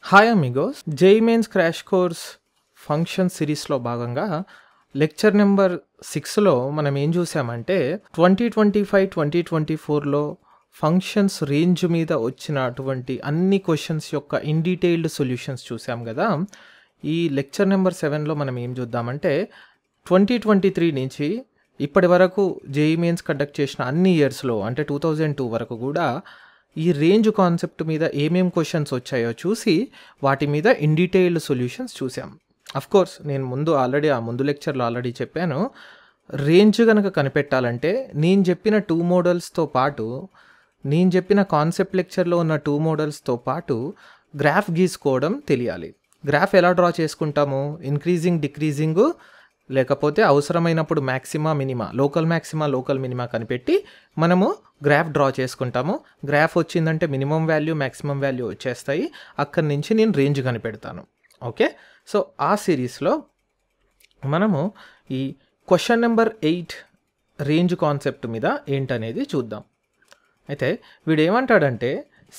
Hi Amigos, JEE mains crash course function సిరీస్లో భాగంగా lecture number 6లో మనం ఏం చూసామంటే 2025-2024లో ఫంక్షన్స్ రేంజ్ మీద వచ్చినటువంటి అన్ని క్వశ్చన్స్ యొక్క ఇన్ డీటెయిల్డ్ సొల్యూషన్స్ చూసాం కదా. ఈ లెక్చర్ నెంబర్ 7లో మనం ఏం చూద్దామంటే 2023 నుంచి ఇప్పటి వరకు జేఈ మెయిన్స్ కండక్ట్ చేసిన అన్ని ఇయర్స్లో అంటే 2002 వరకు కూడా ఈ రేంజ్ కాన్సెప్ట్ మీద ఏమేం క్వశ్చన్స్ వచ్చాయో చూసి వాటి మీద ఇన్ డీటెయిల్డ్ సొల్యూషన్స్ చూసాం. కోర్స్ నేను ముందు లెక్చర్లో ఆల్రెడీ చెప్పాను, రేంజ్ కనుక కనిపెట్టాలంటే నేను చెప్పిన 2 మోడల్స్తో పాటు నేను చెప్పిన కాన్సెప్ట్ లెక్చర్లో ఉన్న 2 మోడల్స్తో పాటు గ్రాఫ్ గీసుకోవడం తెలియాలి. గ్రాఫ్ ఎలా డ్రా చేసుకుంటాము? ఇంక్రీజింగ్, డిక్రీజింగ్, లేకపోతే అవసరమైనప్పుడు మ్యాక్సిమా, మినిమా, లోకల్ మ్యాక్సిమా, లోకల్ మినిమా కనిపెట్టి మనము గ్రాఫ్ డ్రా చేసుకుంటాము. గ్రాఫ్ వచ్చిందంటే మినిమం వాల్యూ, మ్యాక్సిమం వాల్యూ వచ్చేస్తాయి. అక్కడి నుంచి నేను రేంజ్ కనిపెడతాను. ఓకే, సో ఆ సిరీస్లో మనము ఈ క్వశ్చన్ నెంబర్ 8 రేంజ్ కాన్సెప్ట్ మీద ఏంటనేది చూద్దాం. అయితే వీడు ఏమంటాడంటే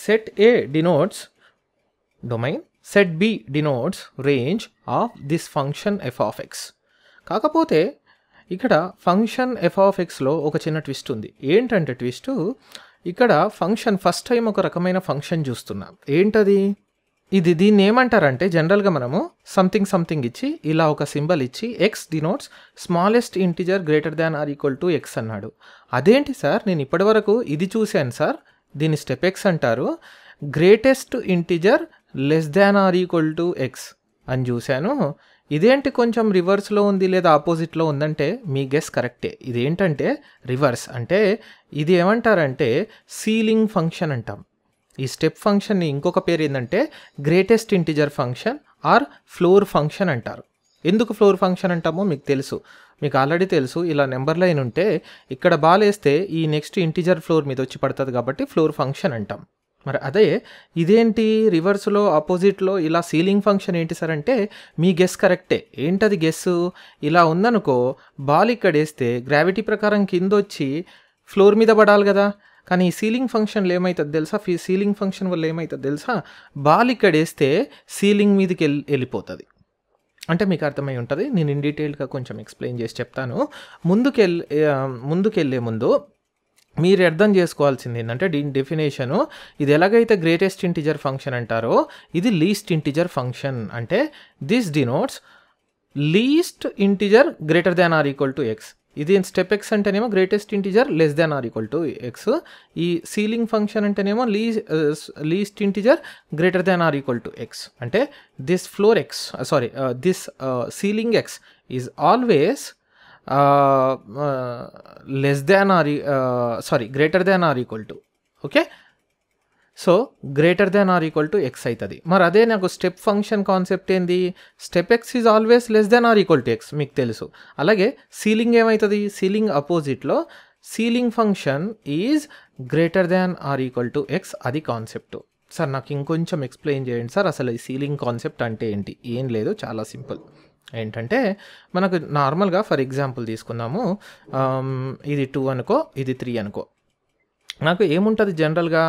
set A denotes domain, set B denotes range of this function F of X. కాకపోతే ఇక్కడ ఫంక్షన్ ఎఫ్ ఆఫ్ ఎక్స్లో ఒక చిన్న ట్విస్ట్ ఉంది. ఏంటంటే ట్విస్ట్, ఇక్కడ ఫంక్షన్ ఫస్ట్ టైం ఒక రకమైన ఫంక్షన్ చూస్తున్నాం. ఏంటది? దీన్ని ఏమంటారంటే జనరల్గా మనము సంథింగ్ ఇచ్చి ఇలా ఒక సింబల్ ఇచ్చి X denotes smallest integer greater than or equal to X అన్నాడు. అదేంటి సార్, నేను ఇప్పటివరకు ఇది చూశాను సార్, దీన్ని స్టెప్ ఎక్స్ అంటారు, greatest integer less than or equal to X అని చూశాను. ఇదేంటి కొంచెం రివర్స్లో ఉంది లేదా ఆపోజిట్లో ఉందంటే మీ గెస్ కరెక్టే. ఇదేంటంటే రివర్స్. అంటే ఇది ఏమంటారంటే సీలింగ్ ఫంక్షన్ అంటాం. ఈ స్టెప్ ఫంక్షన్ని ఇంకొక పేరు ఏంటంటే greatest integer function are floor function అంటారు. ఎందుకు ఫ్లోర్ ఫంక్షన్ అంటామో మీకు ఆల్రెడీ తెలుసు. ఇలా నెంబర్ లైన్ ఉంటే ఇక్కడ బాల్ వేస్తే ఈ నెక్స్ట్ ఇంటిజర్ ఫ్లోర్ మీద వచ్చి పడుతుంది కాబట్టి ఫ్లోర్ ఫంక్షన్ అంటాం. మరి అదే ఇదేంటి రివర్స్లో, ఆపోజిట్లో ఇలా సీలింగ్ ఫంక్షన్ ఏంటి సార్ అంటే మీ గెస్ కరెక్టే. ఏంటది గెస్? ఇలా ఉందనుకో, బాల్ ఇక్కడ వేస్తే గ్రావిటీ ప్రకారం కింద వచ్చి ఫ్లోర్ మీద పడాలి కదా. కానీ ఈ సీలింగ్ ఫంక్షన్లో ఏమవుతుంది తెలుసా? సీలింగ్ ఫంక్షన్ వల్ల ఏమవుతుంది తెలుసా? బాల్ ఇక్కడ వేస్తే సీలింగ్ మీదకి వెళ్ళిపోతుంది. అంటే మీకు అర్థమై ఉంటుంది. నేను ఇన్ డీటెయిల్గా కొంచెం ఎక్స్ప్లెయిన్ చేసి చెప్తాను. ముందుకెళ్ళే ముందు మీరు అర్థం చేసుకోవాల్సింది ఏంటంటే దీని డెఫినేషను, ఇది ఎలాగైతే గ్రేటెస్ట్ ఇంటిజర్ ఫంక్షన్ అంటారో ఇది లీస్ట్ ఇంటిజర్ ఫంక్షన్. అంటే this denotes least integer greater than or equal to x. ఇది స్టెప్ ఎక్స్ అంటేనేమో greatest integer less than or equal to x. ఈ సీలింగ్ ఫంక్షన్ అంటేనేమో least integer greater than or equal to x. అంటే this floor x this ceiling x is always greater than or equal to. Okay, so greater than or equal to x అవుతుంది. మరి అదే నాకు step function concept ఏంది? Step x is always less than or equal to x, మీకు తెలుసు. అలాగే ceiling ఏమవుతుంది? Ceiling అపోజిట్లో ceiling function is greater than or equal to x. అది కాన్సెప్ట్. సార్ నాకు ఇంకొంచెం ఎక్స్ప్లెయిన్ చేయండి సార్, అసలు ఈ సీలింగ్ కాన్సెప్ట్ అంటే ఏంటి? ఏం లేదు, చాలా సింపుల్. ఏంటంటే మనకు నార్మల్గా ఫర్ ఎగ్జాంపుల్ తీసుకుందాము, ఇది 2 అనుకో, ఇది 3 అనుకో. నాకు ఏముంటుంది జనరల్గా?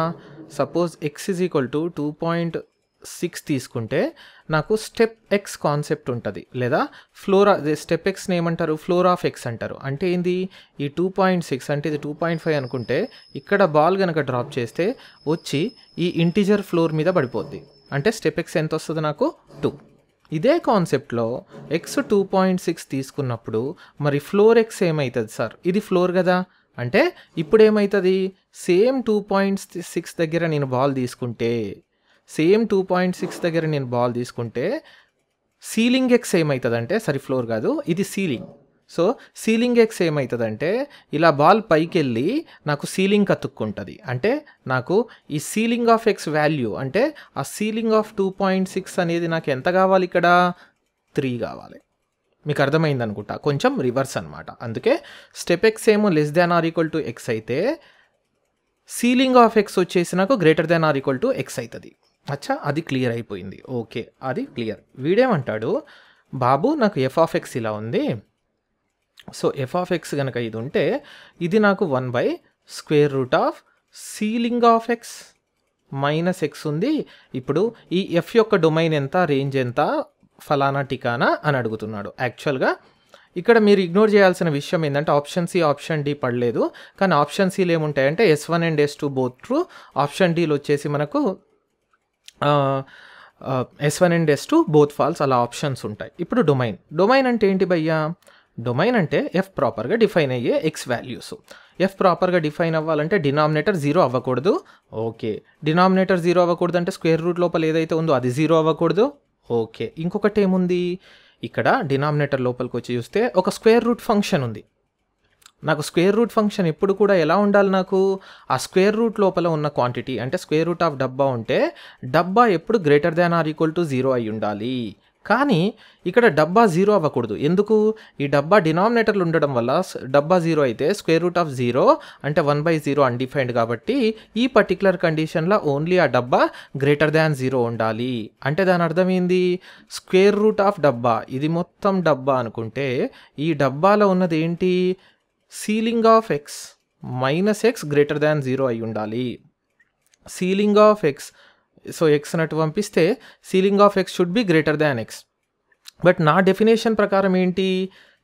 Suppose X is equal to 2.6 తీసుకుంటే నాకు స్టెప్ ఎక్స్ కాన్సెప్ట్ ఉంటుంది, లేదా స్టెప్ ఎక్స్ని ఏమంటారు? ఫ్లోర్ ఆఫ్ ఎక్స్ అంటారు. అంటే ఏంది? ఈ 2.6 అంటే ఇది 2.5 అనుకుంటే ఇక్కడ బాల్ కనుక డ్రాప్ చేస్తే వచ్చి ఈ ఇంటిజర్ ఫ్లోర్ మీద పడిపోద్ది. అంటే స్టెప్ ఎక్స్ ఎంత వస్తుంది నాకు? 2. ఇదే కాన్సెప్ట్లో ఎక్స్ 2.6 తీసుకున్నప్పుడు మరి ఫ్లోర్ ఎక్స్ ఏమవుతుంది సార్? ఇది ఫ్లోర్ కదా. అంటే ఇప్పుడు ఏమవుతుంది? సేమ్ 2.6 దగ్గర నేను బాల్ తీసుకుంటే సీలింగ్ ఎక్స్ ఏమవుతుంది అంటే, ఫ్లోర్ కాదు, ఇది సీలింగ్. సో సీలింగ్ ఎక్స్ ఏమవుతుందంటే ఇలా బాల్ పైకి వెళ్ళి నాకు సీలింగ్ కతుక్కుంటుంది. అంటే నాకు ఈ సీలింగ్ ఆఫ్ ఎక్స్ వాల్యూ అంటే ఆ సీలింగ్ ఆఫ్ 2.6 అనేది నాకు ఎంత కావాలి? ఇక్కడ 3 కావాలి. మీకు అర్థమైంది అనుకుంటా. కొంచెం రివర్స్ అనమాట. అందుకే స్టెప్ ఎక్స్ ఏమో less than or equal to X అయితే సీలింగ్ ఆఫ్ ఎక్స్ వచ్చేసి నాకు greater than or equal to x అవుతుంది. అచ్చా, అది క్లియర్ అయిపోయింది. ఓకే, అది క్లియర్. వీడేమంటాడు, బాబు నాకు ఎఫ్ ఆఫ్ ఎక్స్ ఇలా ఉంది, సో ఎఫ్ ఆఫ్ ఎక్స్ కనుక ఇది ఉంటే ఇది నాకు 1/√, ceiling of x minus X ఉంది. ఇప్పుడు ఈ ఎఫ్ యొక్క డొమైన్ ఎంత, రేంజ్ ఎంత, ఫలానా టికానా అని అడుగుతున్నాడు. యాక్చువల్గా ఇక్కడ మీరు ఇగ్నోర్ చేయాల్సిన విషయం ఏంటంటే ఆప్షన్ సి ఆప్షన్ డి పడలేదు, కానీ ఆప్షన్ సిలో ఏముంటాయంటే S1 and S2 both true, option డీలో వచ్చేసి మనకు S1 and S2 both false, అలా ఆప్షన్స్ ఉంటాయి. ఇప్పుడు డొమైన్ అంటే ఏంటి భయ్యా? డొమైన్ అంటే ఎఫ్ ప్రాపర్గా డిఫైన్ అయ్యే ఎక్స్ వాల్యూస్. ఎఫ్ ప్రాపర్గా డిఫైన్ అవ్వాలంటే డినామినేటర్ 0 అవ్వకూడదు. ఓకే, డినామినేటర్ 0 అవ్వకూడదు అంటే స్క్వేర్ రూట్ లోపల ఏదైతే ఉందో అది 0 అవ్వకూడదు. ఓకే, ఇంకొకటి ఏముంది, ఇక్కడ డినామినేటర్ లోపలికి వచ్చి చూస్తే ఒక స్క్వేర్ రూట్ ఫంక్షన్ ఉంది. నాకు స్క్వేర్ రూట్ ఫంక్షన్ ఎప్పుడు కూడా ఎలా ఉండాలి, నాకు ఆ స్క్వేర్ రూట్ లోపల ఉన్న క్వాంటిటీ అంటే స్క్వేర్ రూట్ ఆఫ్ డబ్బా ఉంటే డబ్బా ఎప్పుడు greater than or equal to 0 అయి ఉండాలి. కానీ ఇక్కడ డబ్బా 0 అవ్వకూడదు. ఎందుకు? ఈ డబ్బా డినామినేటర్లు ఉండడం వల్ల డబ్బా 0 అయితే స్క్వేర్ రూట్ ఆఫ్ 0 అంటే 1/0 అన్డిఫైన్డ్, కాబట్టి ఈ పర్టికులర్ కండిషన్లో ఓన్లీ ఆ డబ్బా గ్రేటర్ దాన్ 0 ఉండాలి. అంటే దాని అర్థం ఏంది? స్క్వేర్ రూట్ ఆఫ్ డబ్బా, ఇది మొత్తం డబ్బా అనుకుంటే ఈ డబ్బాలో ఉన్నది ఏంటి? Ceiling of x minus X greater than 0 అయి ఉండాలి. Ceiling of X, so X అన్నట్టు పంపిస్తే ceiling of X should be greater than X. But నా డెఫినేషన్ ప్రకారం ఏంటి,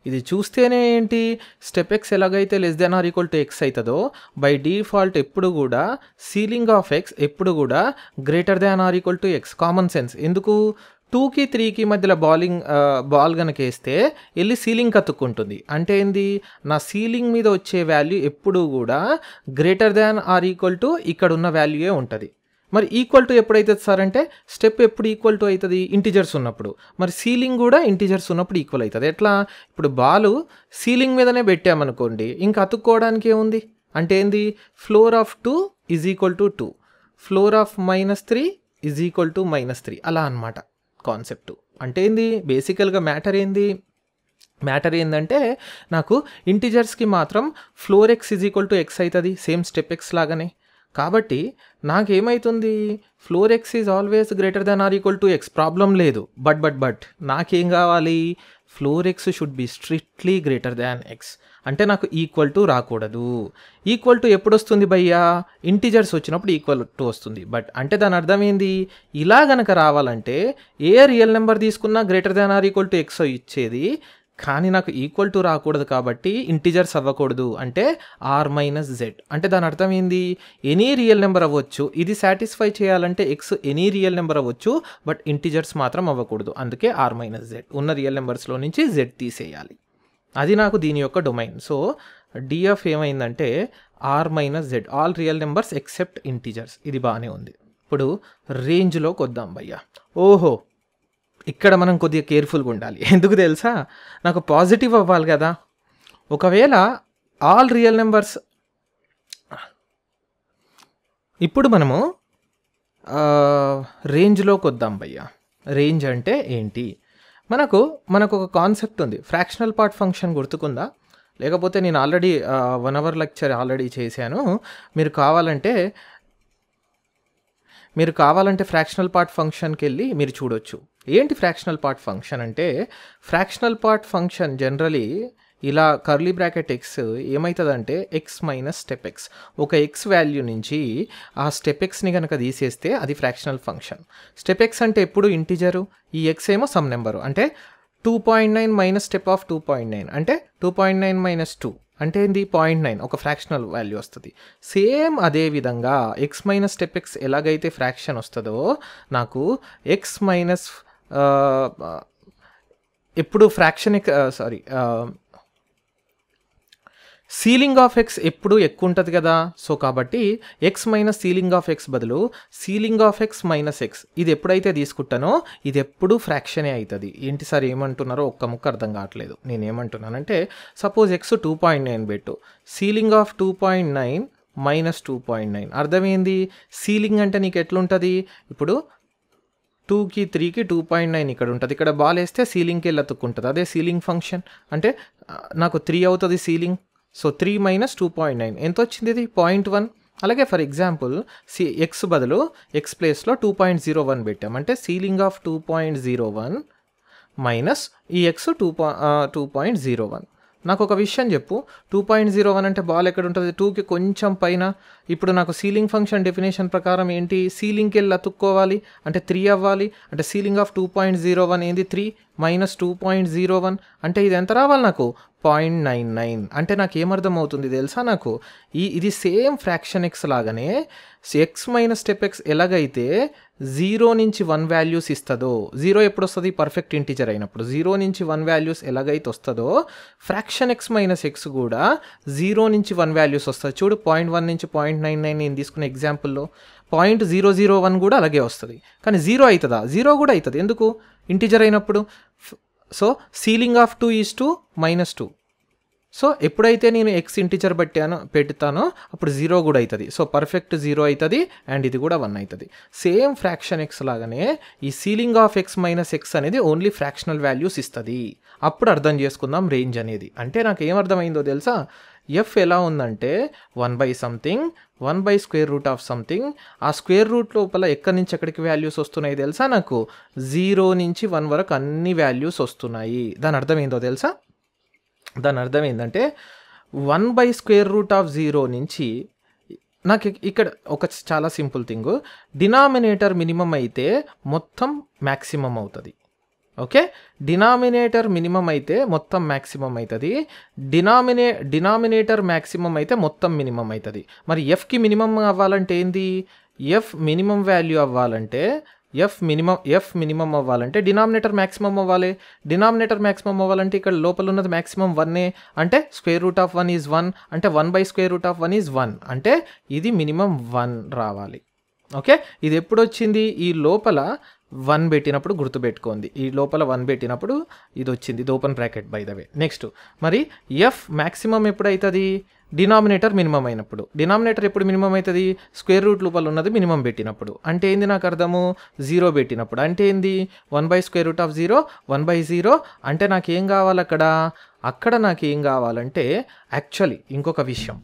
ఇది చూస్తేనే ఏంటి, స్టెప్ ఎక్స్ ఎలాగైతే less than or equal to X అవుతుందో బై డిఫాల్ట్ ఎప్పుడు కూడా సీలింగ్ ఆఫ్ ఎక్స్ ఎప్పుడు కూడా greater than or equal to X. Common sense. ఎందుకు? 2కి 3కి మధ్యలో బాల్ కనుక వేస్తే వెళ్ళి సీలింగ్ కతుక్కుంటుంది. అంటే ఏంది, నా సీలింగ్ మీద వచ్చే వాల్యూ ఎప్పుడు కూడా greater than or equal to ఇక్కడ ఉన్న వాల్యూయే ఉంటుంది. మరి ఈక్వల్ టు ఎప్పుడైతుంది సార్ అంటే స్టెప్ ఎప్పుడు ఈక్వల్ టు అవుతుంది? ఇంటిజర్స్ ఉన్నప్పుడు. మరి సీలింగ్ కూడా ఇంటిజర్స్ ఉన్నప్పుడు ఈక్వల్ అవుతుంది. ఎట్లా? ఇప్పుడు బాలు సీలింగ్ మీదనే పెట్టామనుకోండి, ఇంకా అతుక్కోవడానికి ఏముంది అంటే ఏంది, floor of 2 is equal to 2, floor of -3 is equal to -3, అలా అనమాట కాన్సెప్ట్. అంటే ఏంది బేసికల్గా మ్యాటర్ ఏంటంటే నాకు ఇంటిజర్స్కి మాత్రం floor x is equal to x అవుతుంది, సేమ్ స్టెప్ ఎక్స్ లాగానే. కాబట్టి నాకేమవుతుంది, floor x is always greater than or equal to x, problem లేదు. బట్ నాకేం కావాలి, floor x should be strictly greater than x. అంటే నాకు ఈక్వల్ టు రాకూడదు. ఈక్వల్ టు ఎప్పుడు వస్తుంది భయ్యా? ఇంటిజర్స్ వచ్చినప్పుడు ఈక్వల్ టు వస్తుంది. బట్ అంటే దాని అర్థం ఏంది, ఇలా గనక రావాలంటే ఏ రియల్ నెంబర్ తీసుకున్నా greater than or equal to X ఇచ్చేది, కానీ నాకు ఈక్వల్ టు రాకూడదు కాబట్టి ఇంటిజర్స్ అవ్వకూడదు. అంటే r-z. అంటే దాని అర్థం ఏంది, ఎనీ రియల్ నెంబర్ అవ్వచ్చు. ఇది సాటిస్ఫై చేయాలంటే ఎక్స్ ఎనీ రియల్ నెంబర్ అవ్వచ్చు, బట్ ఇంటిజర్స్ మాత్రం అవ్వకూడదు. అందుకే r-z, ఉన్న రియల్ నెంబర్స్లో నుంచి z తీసేయాలి. అది నాకు దీని యొక్క డొమైన్. సో డిఎఫ్ ఏమైందంటే r-z, all real numbers except integers. ఇది బాగానే ఉంది. ఇప్పుడు రేంజ్లోకి వద్దాం భయ్యా. ఓహో, ఇక్కడ మనం కొద్దిగా కేర్ఫుల్గా ఉండాలి. ఎందుకు తెలుసా, నాకు పాజిటివ్ అవ్వాలి కదా. ఒకవేళ ఆల్ రియల్ నెంబర్స్, ఇప్పుడు మనము రేంజ్లోకి వద్దాం భయ్యా. రేంజ్ అంటే ఏంటి? మనకు ఒక కాన్సెప్ట్ ఉంది, ఫ్రాక్షనల్ పార్ట్ ఫంక్షన్ గుర్తుకుందా? లేకపోతే నేను ఆల్రెడీ 1 hour లెక్చర్ ఆల్రెడీ చేశాను. మీరు కావాలంటే ఫ్రాక్షనల్ పార్ట్ ఫంక్షన్కి వెళ్ళి మీరు చూడొచ్చు. ఏంటి ఫ్రాక్షనల్ పార్ట్ ఫంక్షన్ అంటే, ఫ్రాక్షనల్ పార్ట్ ఫంక్షన్ జనరలీ ఇలా కర్లీ బ్రాకెట్ ఎక్స్ ఏమవుతుందంటే ఎక్స్ మైనస్ స్టెప్ ఎక్స్. ఒక ఎక్స్ వాల్యూ నుంచి ఆ స్టెప్ ఎక్స్ని కనుక తీసేస్తే అది ఫ్రాక్షనల్ ఫంక్షన్. స్టెప్ ఎక్స్ అంటే ఎప్పుడు ఇంటిజరు, ఈ ఎక్స్ ఏమో సమ్ నెంబరు. అంటే 2.9 మైనస్ స్టెప్ ఆఫ్ 2.9 అంటే 2.9 మైనస్ 2 అంటే ఏంది 0.9, ఒక ఫ్రాక్షనల్ వాల్యూ వస్తుంది. సేమ్ అదే విధంగా ఎక్స్ మైనస్ స్టెప్ ఎక్స్ ఎలాగైతే ఫ్రాక్షన్ వస్తుందో నాకు ఎక్స్ మైనస్ ఎప్పుడు ఫ్రాక్షన్ సీలింగ్ ఆఫ్ ఎక్స్ ఎప్పుడు ఎక్కువ ఉంటుంది కదా. సో కాబట్టి x minus ceiling of x బదులు ceiling of x minus x ఇది ఎప్పుడైతే తీసుకుంటానో ఇది ఎప్పుడు ఫ్రాక్షనే అవుతుంది. ఏంటి సార్ ఏమంటున్నారో ఒక్క ముక్క అర్థం కావట్లేదు. నేను ఏమంటున్నానంటే సపోజ్ ఎక్స్ 2.9 పెట్టు, సీలింగ్ ఆఫ్ 2.9 మైనస్ 2.9 అర్థమైంది. సీలింగ్ అంటే నీకు ఎట్లుంటుంది, ఇప్పుడు 2కి 3కి 2.9 ఇక్కడ ఉంటుంది, ఇక్కడ బాల్ వేస్తే సీలింగ్కి వెళ్ళి అతుక్కుంటుంది. అదే సీలింగ్ ఫంక్షన్ అంటే నాకు 3 అవుతుంది సీలింగ్. సో 3 మైనస్ 2.9 ఎంత వచ్చింది, ఇది 0.1. అలాగే ఫర్ ఎగ్జాంపుల్ ఎక్స్ బదులు ఎక్స్ ప్లేస్లో 2.01 పెట్టాం అంటే సీలింగ్ ఆఫ్ 2.01 మైనస్ ఈ ఎక్స్ 2.01. నాకు ఒక విషయం చెప్పు, 2.01 అంటే బాల్ ఎక్కడ ఉంటుంది? 2కి కొంచెం పైన. ఇప్పుడు నాకు సీలింగ్ ఫంక్షన్ డెఫినేషన్ ప్రకారం ఏంటి? సీలింగ్కి వెళ్ళి అతుక్కోవాలి, అంటే 3 అవ్వాలి. అంటే సీలింగ్ ఆఫ్ 2.01 ఏంది? 3 మైనస్ 2.01 అంటే ఇది ఎంత రావాలి నాకు? 0.99. అంటే నాకు ఏమర్థం అవుతుంది తెలుసా? నాకు ఇది సేమ్ ఫ్రాక్షన్ ఎక్స్ లాగానే ఎక్స్ మైనస్ స్టెప్ ఎక్స్ ఎలాగైతే 0 నుంచి 1 వాల్యూస్ ఇస్తుందో, 0 ఎప్పుడు వస్తుంది? పర్ఫెక్ట్ ఇంటిజర్ అయినప్పుడు. 0 నుంచి 1 వాల్యూస్ ఎలాగైతే వస్తుందో ఫ్రాక్షన్ ఎక్స్ మైనస్ ఎక్స్ కూడా 0 నుంచి 1 వాల్యూస్ వస్తుంది. చూడు, 0.1 నుంచి 0.99 నేను తీసుకున్న ఎగ్జాంపుల్లో 0.001 కూడా అలాగే వస్తుంది. కానీ 0 అవుతుందా? 0 కూడా అవుతుంది. ఎందుకు? ఇంటిజర్ అయినప్పుడు. So ceiling of 2 is to -2. So ఎప్పుడైతే నేను ఎక్స్ ఇంటిజర్ పెడతానో అప్పుడు 0 కూడా అవుతుంది. సో పర్ఫెక్ట్ 0 అవుతుంది అండ్ ఇది కూడా 1 అవుతుంది. సేమ్ ఫ్రాక్షన్ ఎక్స్ లాగానే ఈ ceiling of x minus X అనేది ఓన్లీ ఫ్రాక్షనల్ వాల్యూస్ ఇస్తుంది. అప్పుడు అర్థం చేసుకుందాం రేంజ్ అనేది. అంటే నాకు ఏమర్థమైందో తెలుసా? ఎఫ్ ఎలా ఉందంటే 1/something 1/square root of something. ఆ స్క్వేర్ రూట్ లోపల ఎక్కడి నుంచి ఎక్కడికి వాల్యూస్ వస్తున్నాయి తెలుసా? నాకు 0 నుంచి 1 వరకు అన్ని వాల్యూస్ వస్తున్నాయి. దాని అర్థం ఏందో తెలుసా? దాని అర్థం ఏంటంటే 1/√0 నుంచి నాకు ఇక్కడ ఒక చాలా సింపుల్ థింగ్, డినామినేటర్ మినిమం అయితే మొత్తం మ్యాక్సిమం అవుతుంది. ఓకే, డినామినేటర్ మినిమం అయితే మొత్తం మ్యాక్సిమం అవుతుంది. డినామినేటర్ మ్యాక్సిమం అయితే మొత్తం మినిమం అవుతుంది. మరి ఎఫ్కి మినిమం అవ్వాలంటే ఏంది? ఎఫ్ మినిమం వాల్యూ అవ్వాలంటే ఎఫ్ మినిమం అవ్వాలంటే డినామినేటర్ మ్యాక్సిమం అవ్వాలి. డినామినేటర్ మ్యాక్సిమం అవ్వాలంటే ఇక్కడ లోపల ఉన్నది మ్యాక్సిమం 1 అంటే √1 ఈజ్ 1 అంటే 1/√1 ఈజ్ 1 అంటే ఇది మినిమం 1 రావాలి. ఓకే, ఇది ఎప్పుడు వచ్చింది? ఈ లోపల 1 పెట్టినప్పుడు గుర్తుపెట్టుకోండి. ఈ లోపల 1 పెట్టినప్పుడు ఇది వచ్చింది. ఇది open bracket by the way. Next మరి ఎఫ్ మ్యాక్సిమం ఎప్పుడవుతుంది? డినామినేటర్ మినిమం అయినప్పుడు. డినామినేటర్ ఎప్పుడు మినిమం అవుతుంది? స్క్వేర్ రూట్ లోపల ఉన్నది మినిమం పెట్టినప్పుడు. అంటే ఏంది నాకు అర్థము? 0 పెట్టినప్పుడు. అంటే ఏంది? 1/√0 1/0 అంటే నాకేం కావాలి అక్కడ నాకేం కావాలంటే యాక్చువల్లీ ఇంకొక విషయం,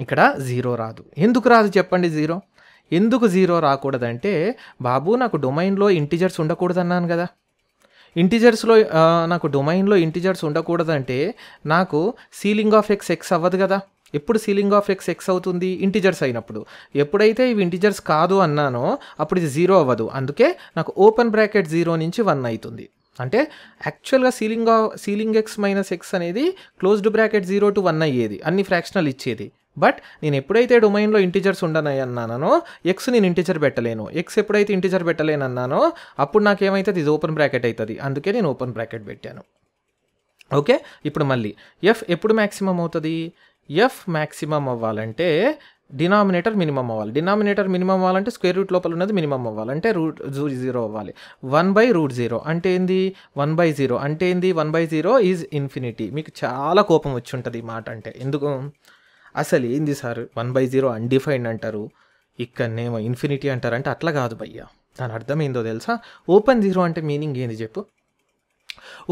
ఇక్కడ 0 రాదు. ఎందుకు రాదు చెప్పండి 0? ఎందుకు 0 రాకూడదంటే, బాబు నాకు డొమైన్లో ఇంటిజర్స్ ఉండకూడదు అన్నాను కదా. ఇంటిజర్స్లో నాకు డొమైన్లో ఇంటిజర్స్ ఉండకూడదంటే నాకు సీలింగ్ ఆఫ్ ఎక్స్ అవ్వదు కదా. ఎప్పుడు సీలింగ్ ఆఫ్ ఎక్స్ అవుతుంది? ఇంటిజర్స్ అయినప్పుడు. ఎప్పుడైతే ఇవి ఇంటిజర్స్ కాదు అన్నానో అప్పుడు ఇది 0 అవ్వదు. అందుకే నాకు ఓపెన్ బ్రాకెట్ 0 నుంచి 1 అవుతుంది. అంటే యాక్చువల్గా సీలింగ్ ఎక్స్ మైనస్ ఎక్స్ అనేది క్లోజ్డ్ బ్రాకెట్ 0 to 1 అయ్యేది, అన్ని ఫ్రాక్షనల్ ఇచ్చేది. బట్ నేను ఎప్పుడైతే డొమైన్లో ఇంటిజర్స్ ఉండనని అన్నానో ఎక్స్ నేను ఇంటిజర్ పెట్టలేను. ఎక్స్ ఎప్పుడైతే ఇంటిజర్ పెట్టలేనన్నానో అప్పుడు నాకేమవుతుంది? ఇది ఓపెన్ బ్రాకెట్ అవుతుంది. అందుకే నేను ఓపెన్ బ్రాకెట్ పెట్టాను. ఓకే, ఇప్పుడు మళ్ళీ ఎఫ్ ఎప్పుడు మ్యాక్సిమం అవుతుంది? ఎఫ్ మ్యాక్సిమం అవ్వాలంటే డినామినేటర్ మినిమం అవ్వాలి. డినామినేటర్ మినిమం అవ్వాలంటే స్క్వేర్ రూట్ లోపల ఉన్నది మినిమం అవ్వాలంటే √0 అవ్వాలి. 1/√0 అంటే ఏంది? 1/0 అంటే ఏంది? 1/0 ఈజ్ ఇన్ఫినిటీ. మీకు చాలా కోపం వచ్చి ఉంటుంది ఈ మాట అంటే. ఎందుకు? అసలు ఏంది సార్ 1/0 అన్డిఫైన్డ్ అంటారు, ఇక్కడనేమో ఇన్ఫినిటీ అంటారు. అంటే అట్లా కాదు భయ్యా. దాని అర్థం ఏందో తెలుసా? ఓపెన్ 0 అంటే మీనింగ్ ఏంది చెప్పు?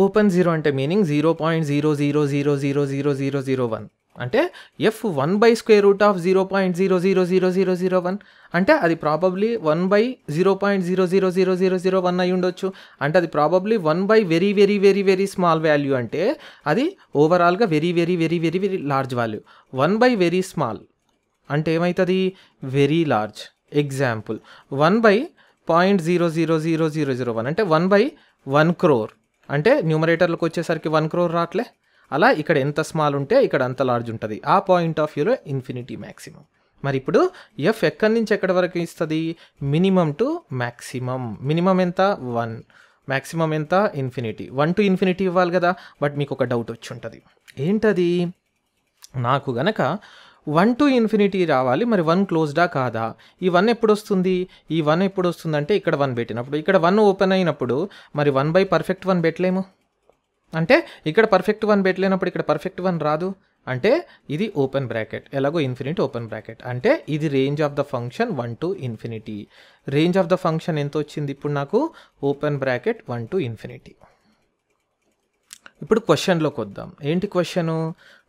ఓపెన్ 0 అంటే మీనింగ్ 0.000000001 అంటే ఎఫ్ 1/√0.0000001 అంటే అది ప్రాబబ్లీ 1/0.0000001 అయి ఉండొచ్చు. అంటే అది ప్రాబబ్లీ 1/వెరీ very very very small value. అంటే అది ఓవరాల్గా very very very very very large value. 1/వెరీ స్మాల్ అంటే ఏమవుతుంది? Very large. ఎగ్జాంపుల్ 1/0.00001 అంటే 1/1 crore అంటే న్యూమరేటర్లకు వచ్చేసరికి 1 crore రావట్లే. అలా ఇక్కడ ఎంత స్మాల్ ఉంటే ఇక్కడ అంత లార్జ్ ఉంటుంది. ఆ పాయింట్ ఆఫ్ వ్యూలో ఇన్ఫినిటీ మ్యాక్సిమం. మరి ఇప్పుడు ఎఫ్ ఎక్కడి నుంచి ఎక్కడి వరకు ఇస్తుంది? Minimum to maximum. మినిమం ఎంత? 1. మ్యాక్సిమం ఎంత? ఇన్ఫినిటీ. 1 to ఇన్ఫినిటీ ఇవ్వాలి కదా. బట్ మీకు ఒక డౌట్ వచ్చి ఉంటుంది, ఏంటది? నాకు గనక 1 to ఇన్ఫినిటీ రావాలి, మరి 1 క్లోజ్డా కాదా? ఈ 1 ఎప్పుడు వస్తుంది? ఈ 1 ఎప్పుడు వస్తుంది అంటే ఇక్కడ 1 పెట్టినప్పుడు. ఇక్కడ 1 ఓపెన్ అయినప్పుడు మరి 1/perfect 1 పెట్టలేము. అంటే ఇక్కడ పర్ఫెక్ట్ 1 పెట్టలేనప్పుడు ఇక్కడ పర్ఫెక్ట్ 1 రాదు. అంటే ఇది ఓపెన్ బ్రాకెట్, ఎలాగో ఇన్ఫినిటీ ఓపెన్ బ్రాకెట్. అంటే ఇది range of the function 1 to infinity. Range of the function ఎంత వచ్చింది ఇప్పుడు నాకు? Open bracket 1 to infinity. ఇప్పుడు క్వశ్చన్లోకి వద్దాం. ఏంటి క్వశ్చను?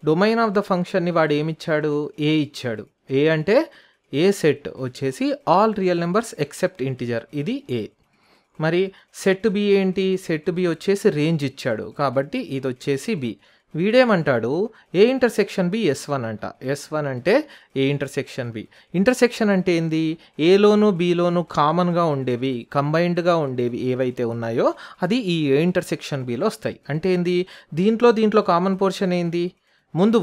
డొమైన్ ఆఫ్ ద ఫంక్షన్ని వాడు ఏమిచ్చాడు? ఏ ఇచ్చాడు. ఏ అంటే ఏ సెట్ వచ్చేసి all real numbers except integer, ఇది ఏ. మరి సెట్ బి ఏంటి? సెట్ బి వచ్చేసి రేంజ్ ఇచ్చాడు కాబట్టి ఇది వచ్చేసి బి. వీడేమంటాడు ఏ ఇంటర్సెక్షన్ బి S1 అంట. S1 అంటే ఏ ఇంటర్సెక్షన్ బి. ఇంటర్సెక్షన్ అంటే ఏంది? ఏలోను బిలోను కామన్గా ఉండేవి, కంబైన్డ్గా ఉండేవి ఏవైతే ఉన్నాయో అది ఈ ఏ ఇంటర్సెక్షన్ బిలో వస్తాయి. అంటే ఏంది? దీంట్లో కామన్ పోర్షన్ ఏంది? ముందు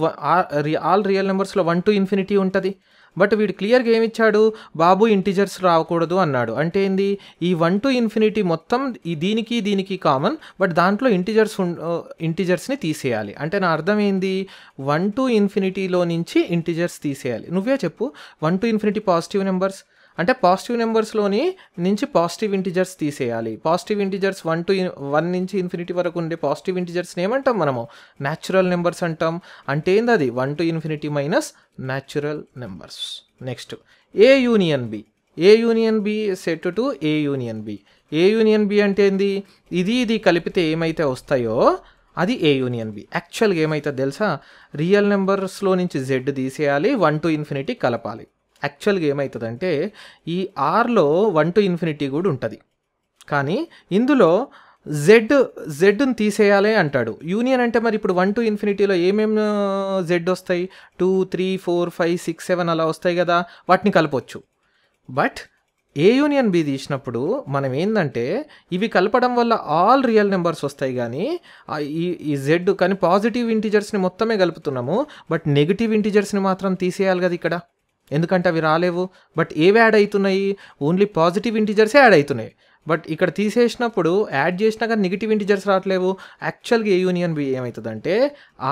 ఆల్ రియల్ నెంబర్స్లో 1 to infinity ఉంటుంది. బట్ వీడు క్లియర్గా ఏమిచ్చాడు? బాబు ఇంటిజర్స్ రాకూడదు అన్నాడు. అంటే ఏంది? ఈ 1 to infinity మొత్తం ఈ దీనికి కామన్, బట్ దాంట్లో ఇంటిజర్స్ని తీసేయాలి. అంటే నా అర్థం ఏంది? 1 to infinityలో నుంచి ఇంటిజర్స్ తీసేయాలి. నువ్వే చెప్పు. 1 to infinity పాజిటివ్ నెంబర్స్ అంటే పాజిటివ్ నెంబర్స్లోని నుంచి పాజిటివ్ ఇంటిజర్స్ తీసేయాలి. పాజిటివ్ ఇంటిజర్స్ 1 నుంచి ఇన్ఫినిటీ వరకు ఉండే పాజిటివ్ ఇంటిజర్స్ని ఏమంటాం మనము? న్యాచురల్ నెంబర్స్ అంటాం. అంటే ఏంది అది? 1 to infinity minus natural numbers. Next A union B. A union B set to A union B. A union B అంటే ఏంది? ఇది కలిపితే ఏమైతే వస్తాయో అది ఏ యూనియన్ బి. యాక్చువల్గా ఏమవుతుంది తెలుసా? రియల్ నెంబర్స్లో నుంచి జెడ్ తీసేయాలి, 1 to infinity కలపాలి. యాక్చువల్గా ఏమవుతుందంటే ఈ ఆర్లో 1 to infinity కూడా ఉంటుంది, కానీ ఇందులో జెడ్ని తీసేయాలి అంటాడు. యూనియన్ అంటే మరి ఇప్పుడు 1 to infinity ఏమేమి జెడ్ వస్తాయి? 2, 3, 4, 5, 6, 7 అలా వస్తాయి కదా, వాటిని కలపొచ్చు. బట్ ఏ యూనియన్ బి తీసినప్పుడు మనం ఏంటంటే ఇవి కలపడం వల్ల ఆల్ రియల్ నెంబర్స్ వస్తాయి, కానీ ఈ జెడ్ కానీ పాజిటివ్ ఇంటిజర్స్ని మొత్తమే కలుపుతున్నాము, బట్ నెగిటివ్ ఇంటిజర్స్ని మాత్రం తీసేయాలి కదా ఇక్కడ. ఎందుకంటే అవి రాలేవు. బట్ ఏవి యాడ్ అవుతున్నాయి? ఓన్లీ పాజిటివ్ ఇంటిజర్సే యాడ్ అవుతున్నాయి. బట్ ఇక్కడ తీసేసినప్పుడు యాడ్ చేసినా కానీ నెగిటివ్ ఇంటిజర్స్ రావట్లేవు. యాక్చువల్గా ఏ యూనియన్ బి ఏమవుతుందంటే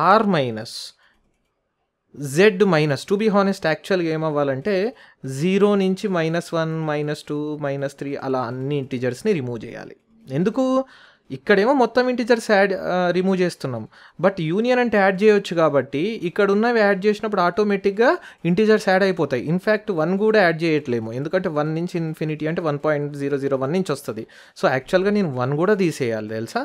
R minus Z minus, to be honest యాక్చువల్గా ఏమవ్వాలంటే 0 నుంచి -1, -2, -3 అలా అన్ని ఇంటిజర్స్ని రిమూవ్ చేయాలి. ఎందుకు? ఇక్కడేమో మొత్తం ఇంటిజర్స్ రిమూవ్ చేస్తున్నాం, బట్ యూనియన్ అంటే యాడ్ చేయొచ్చు కాబట్టి ఇక్కడ ఉన్నవి యాడ్ చేసినప్పుడు ఆటోమేటిక్గా ఇంటిజర్స్ యాడ్ అయిపోతాయి. ఇన్ఫ్యాక్ట్ 1 కూడా యాడ్ చేయట్లేము, ఎందుకంటే 1 నుంచి ఇన్ఫినిటీ అంటే 1.001 నుంచి వస్తుంది. సో యాక్చువల్గా నేను 1 కూడా తీసేయాలి తెలుసా?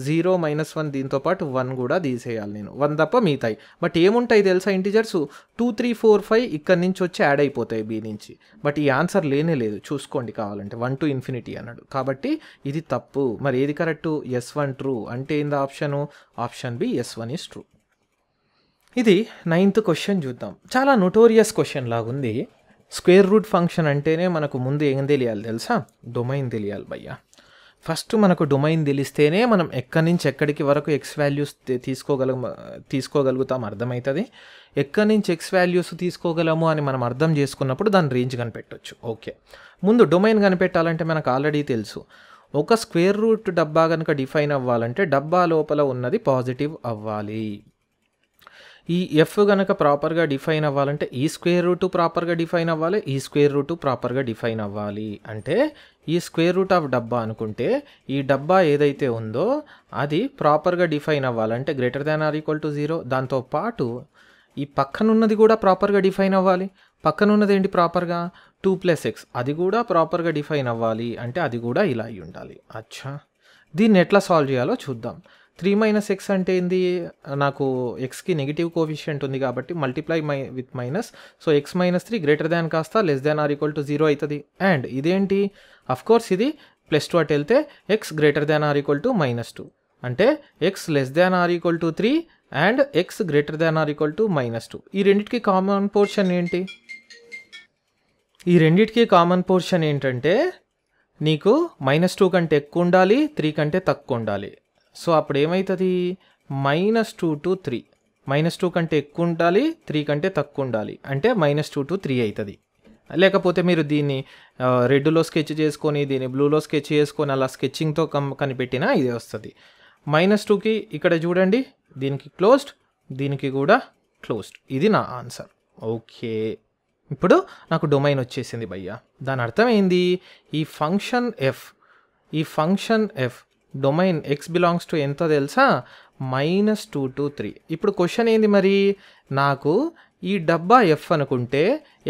0, -1 దీంతో పాటు 1 కూడా తీసేయాలి నేను. 1 తప్ప మిగతాయి. బట్ ఏముంటాయి తెలుసా ఇంటిజర్స్? 2, 3, 4, 5 ఇక్కడి నుంచి వచ్చి యాడ్ అయిపోతాయి బి నుంచి. బట్ ఈ ఆన్సర్ లేనే లేదు, చూసుకోండి కావాలంటే. 1 to infinity అన్నాడు కాబట్టి ఇది తప్పు. మరి ఏది కరెక్టు? S1 true. అంటే ఏంది option? Option B S1 is true. ఇది 9th క్వశ్చన్ చూద్దాం. చాలా నోటోరియస్ క్వశ్చన్ లాగుంది. స్క్వేర్ రూట్ ఫంక్షన్ అంటేనే మనకు ముందు ఏం తెలియాలి తెలుసా? డొమైన్ తెలియాలి భయ్యా. ఫస్ట్ మనకు డొమైన్ తెలిస్తేనే మనం ఎక్కడి నుంచి ఎక్కడికి వరకు ఎక్స్ వాల్యూస్ తీసుకోగలుగుతాం అర్థమవుతుంది. ఎక్కడి నుంచి ఎక్స్ వాల్యూస్ తీసుకోగలము అని మనం అర్థం చేసుకున్నప్పుడు దాని రేంజ్ కనిపెట్టవచ్చు. ఓకే, ముందు డొమైన్ కనిపెట్టాలంటే మనకు ఆల్రెడీ తెలుసు. ఒక స్క్వేర్ రూట్ డబ్బా కనుక డిఫైన్ అవ్వాలంటే డబ్బా లోపల ఉన్నది పాజిటివ్ అవ్వాలి. ఈ ఎఫ్ కనుక ప్రాపర్గా డిఫైన్ అవ్వాలంటే ఈ స్క్వేర్ రూట్ ప్రాపర్గా డిఫైన్ అవ్వాలి, ఈ స్క్వేర్ రూట్ ప్రాపర్గా డిఫైన్ అవ్వాలి. అంటే ఈ స్క్వేర్ రూట్ ఆఫ్ డబ్బా అనుకుంటే ఈ డబ్బా ఏదైతే ఉందో అది ప్రాపర్గా డిఫైన్ అవ్వాలంటే >= 0. దాంతోపాటు ఈ పక్కనున్నది కూడా ప్రాపర్గా డిఫైన్ అవ్వాలి. పక్కనున్నది ఏంటి ప్రాపర్గా? 2 + x, అది కూడా ప్రాపర్గా డిఫైన్ అవ్వాలి. అంటే అది కూడా ఇలా అయి ఉండాలి. అచ్చా, దీన్ని ఎట్లా సాల్వ్ చేయాలో చూద్దాం. 3 - x అంటే ఏంది? నాకు ఎక్స్కి నెగిటివ్ కోఎఫిషియంట్ ఉంది కాబట్టి multiply with minus. So x - 3 కాస్త <= 0 అవుతుంది. అండ్ ఇదేంటి? అఫ్కోర్స్ ఇది +2 అటు వెళ్తే x <= -2 అంటే x <= 3 అండ్ x <= -2. ఈ రెండింటికి కామన్ పోర్షన్ ఏంటి? ఈ రెండింటికి కామన్ పోర్షన్ ఏంటంటే నీకు -2 కంటే ఎక్కువ ఉండాలి, 3 కంటే తక్కువ ఉండాలి. సో అప్పుడు ఏమవుతుంది? -2 to 3. -2 కంటే ఎక్కువ ఉండాలి, 3 కంటే తక్కువ ఉండాలి. అంటే -2 to 3 అవుతుంది. లేకపోతే మీరు దీన్ని రెడ్లో స్కెచ్ చేసుకొని దీన్ని బ్లూలో స్కెచ్ చేసుకొని అలా స్కెచ్చింగ్తో కనిపెట్టినా ఇదే వస్తుంది. -2కి ఇక్కడ చూడండి, దీనికి క్లోజ్డ్, దీనికి కూడా క్లోజ్డ్. ఇది నా ఆన్సర్. ఓకే, ఇప్పుడు నాకు డొమైన్ వచ్చేసింది భయ్యా. దాని అర్థం ఏంది? ఈ function F domain x belongs to ఎంత తెలుసా? -2 to 3. ఇప్పుడు క్వశ్చన్ ఏంది మరి? నాకు ఈ డబ్బా ఎఫ్ అనుకుంటే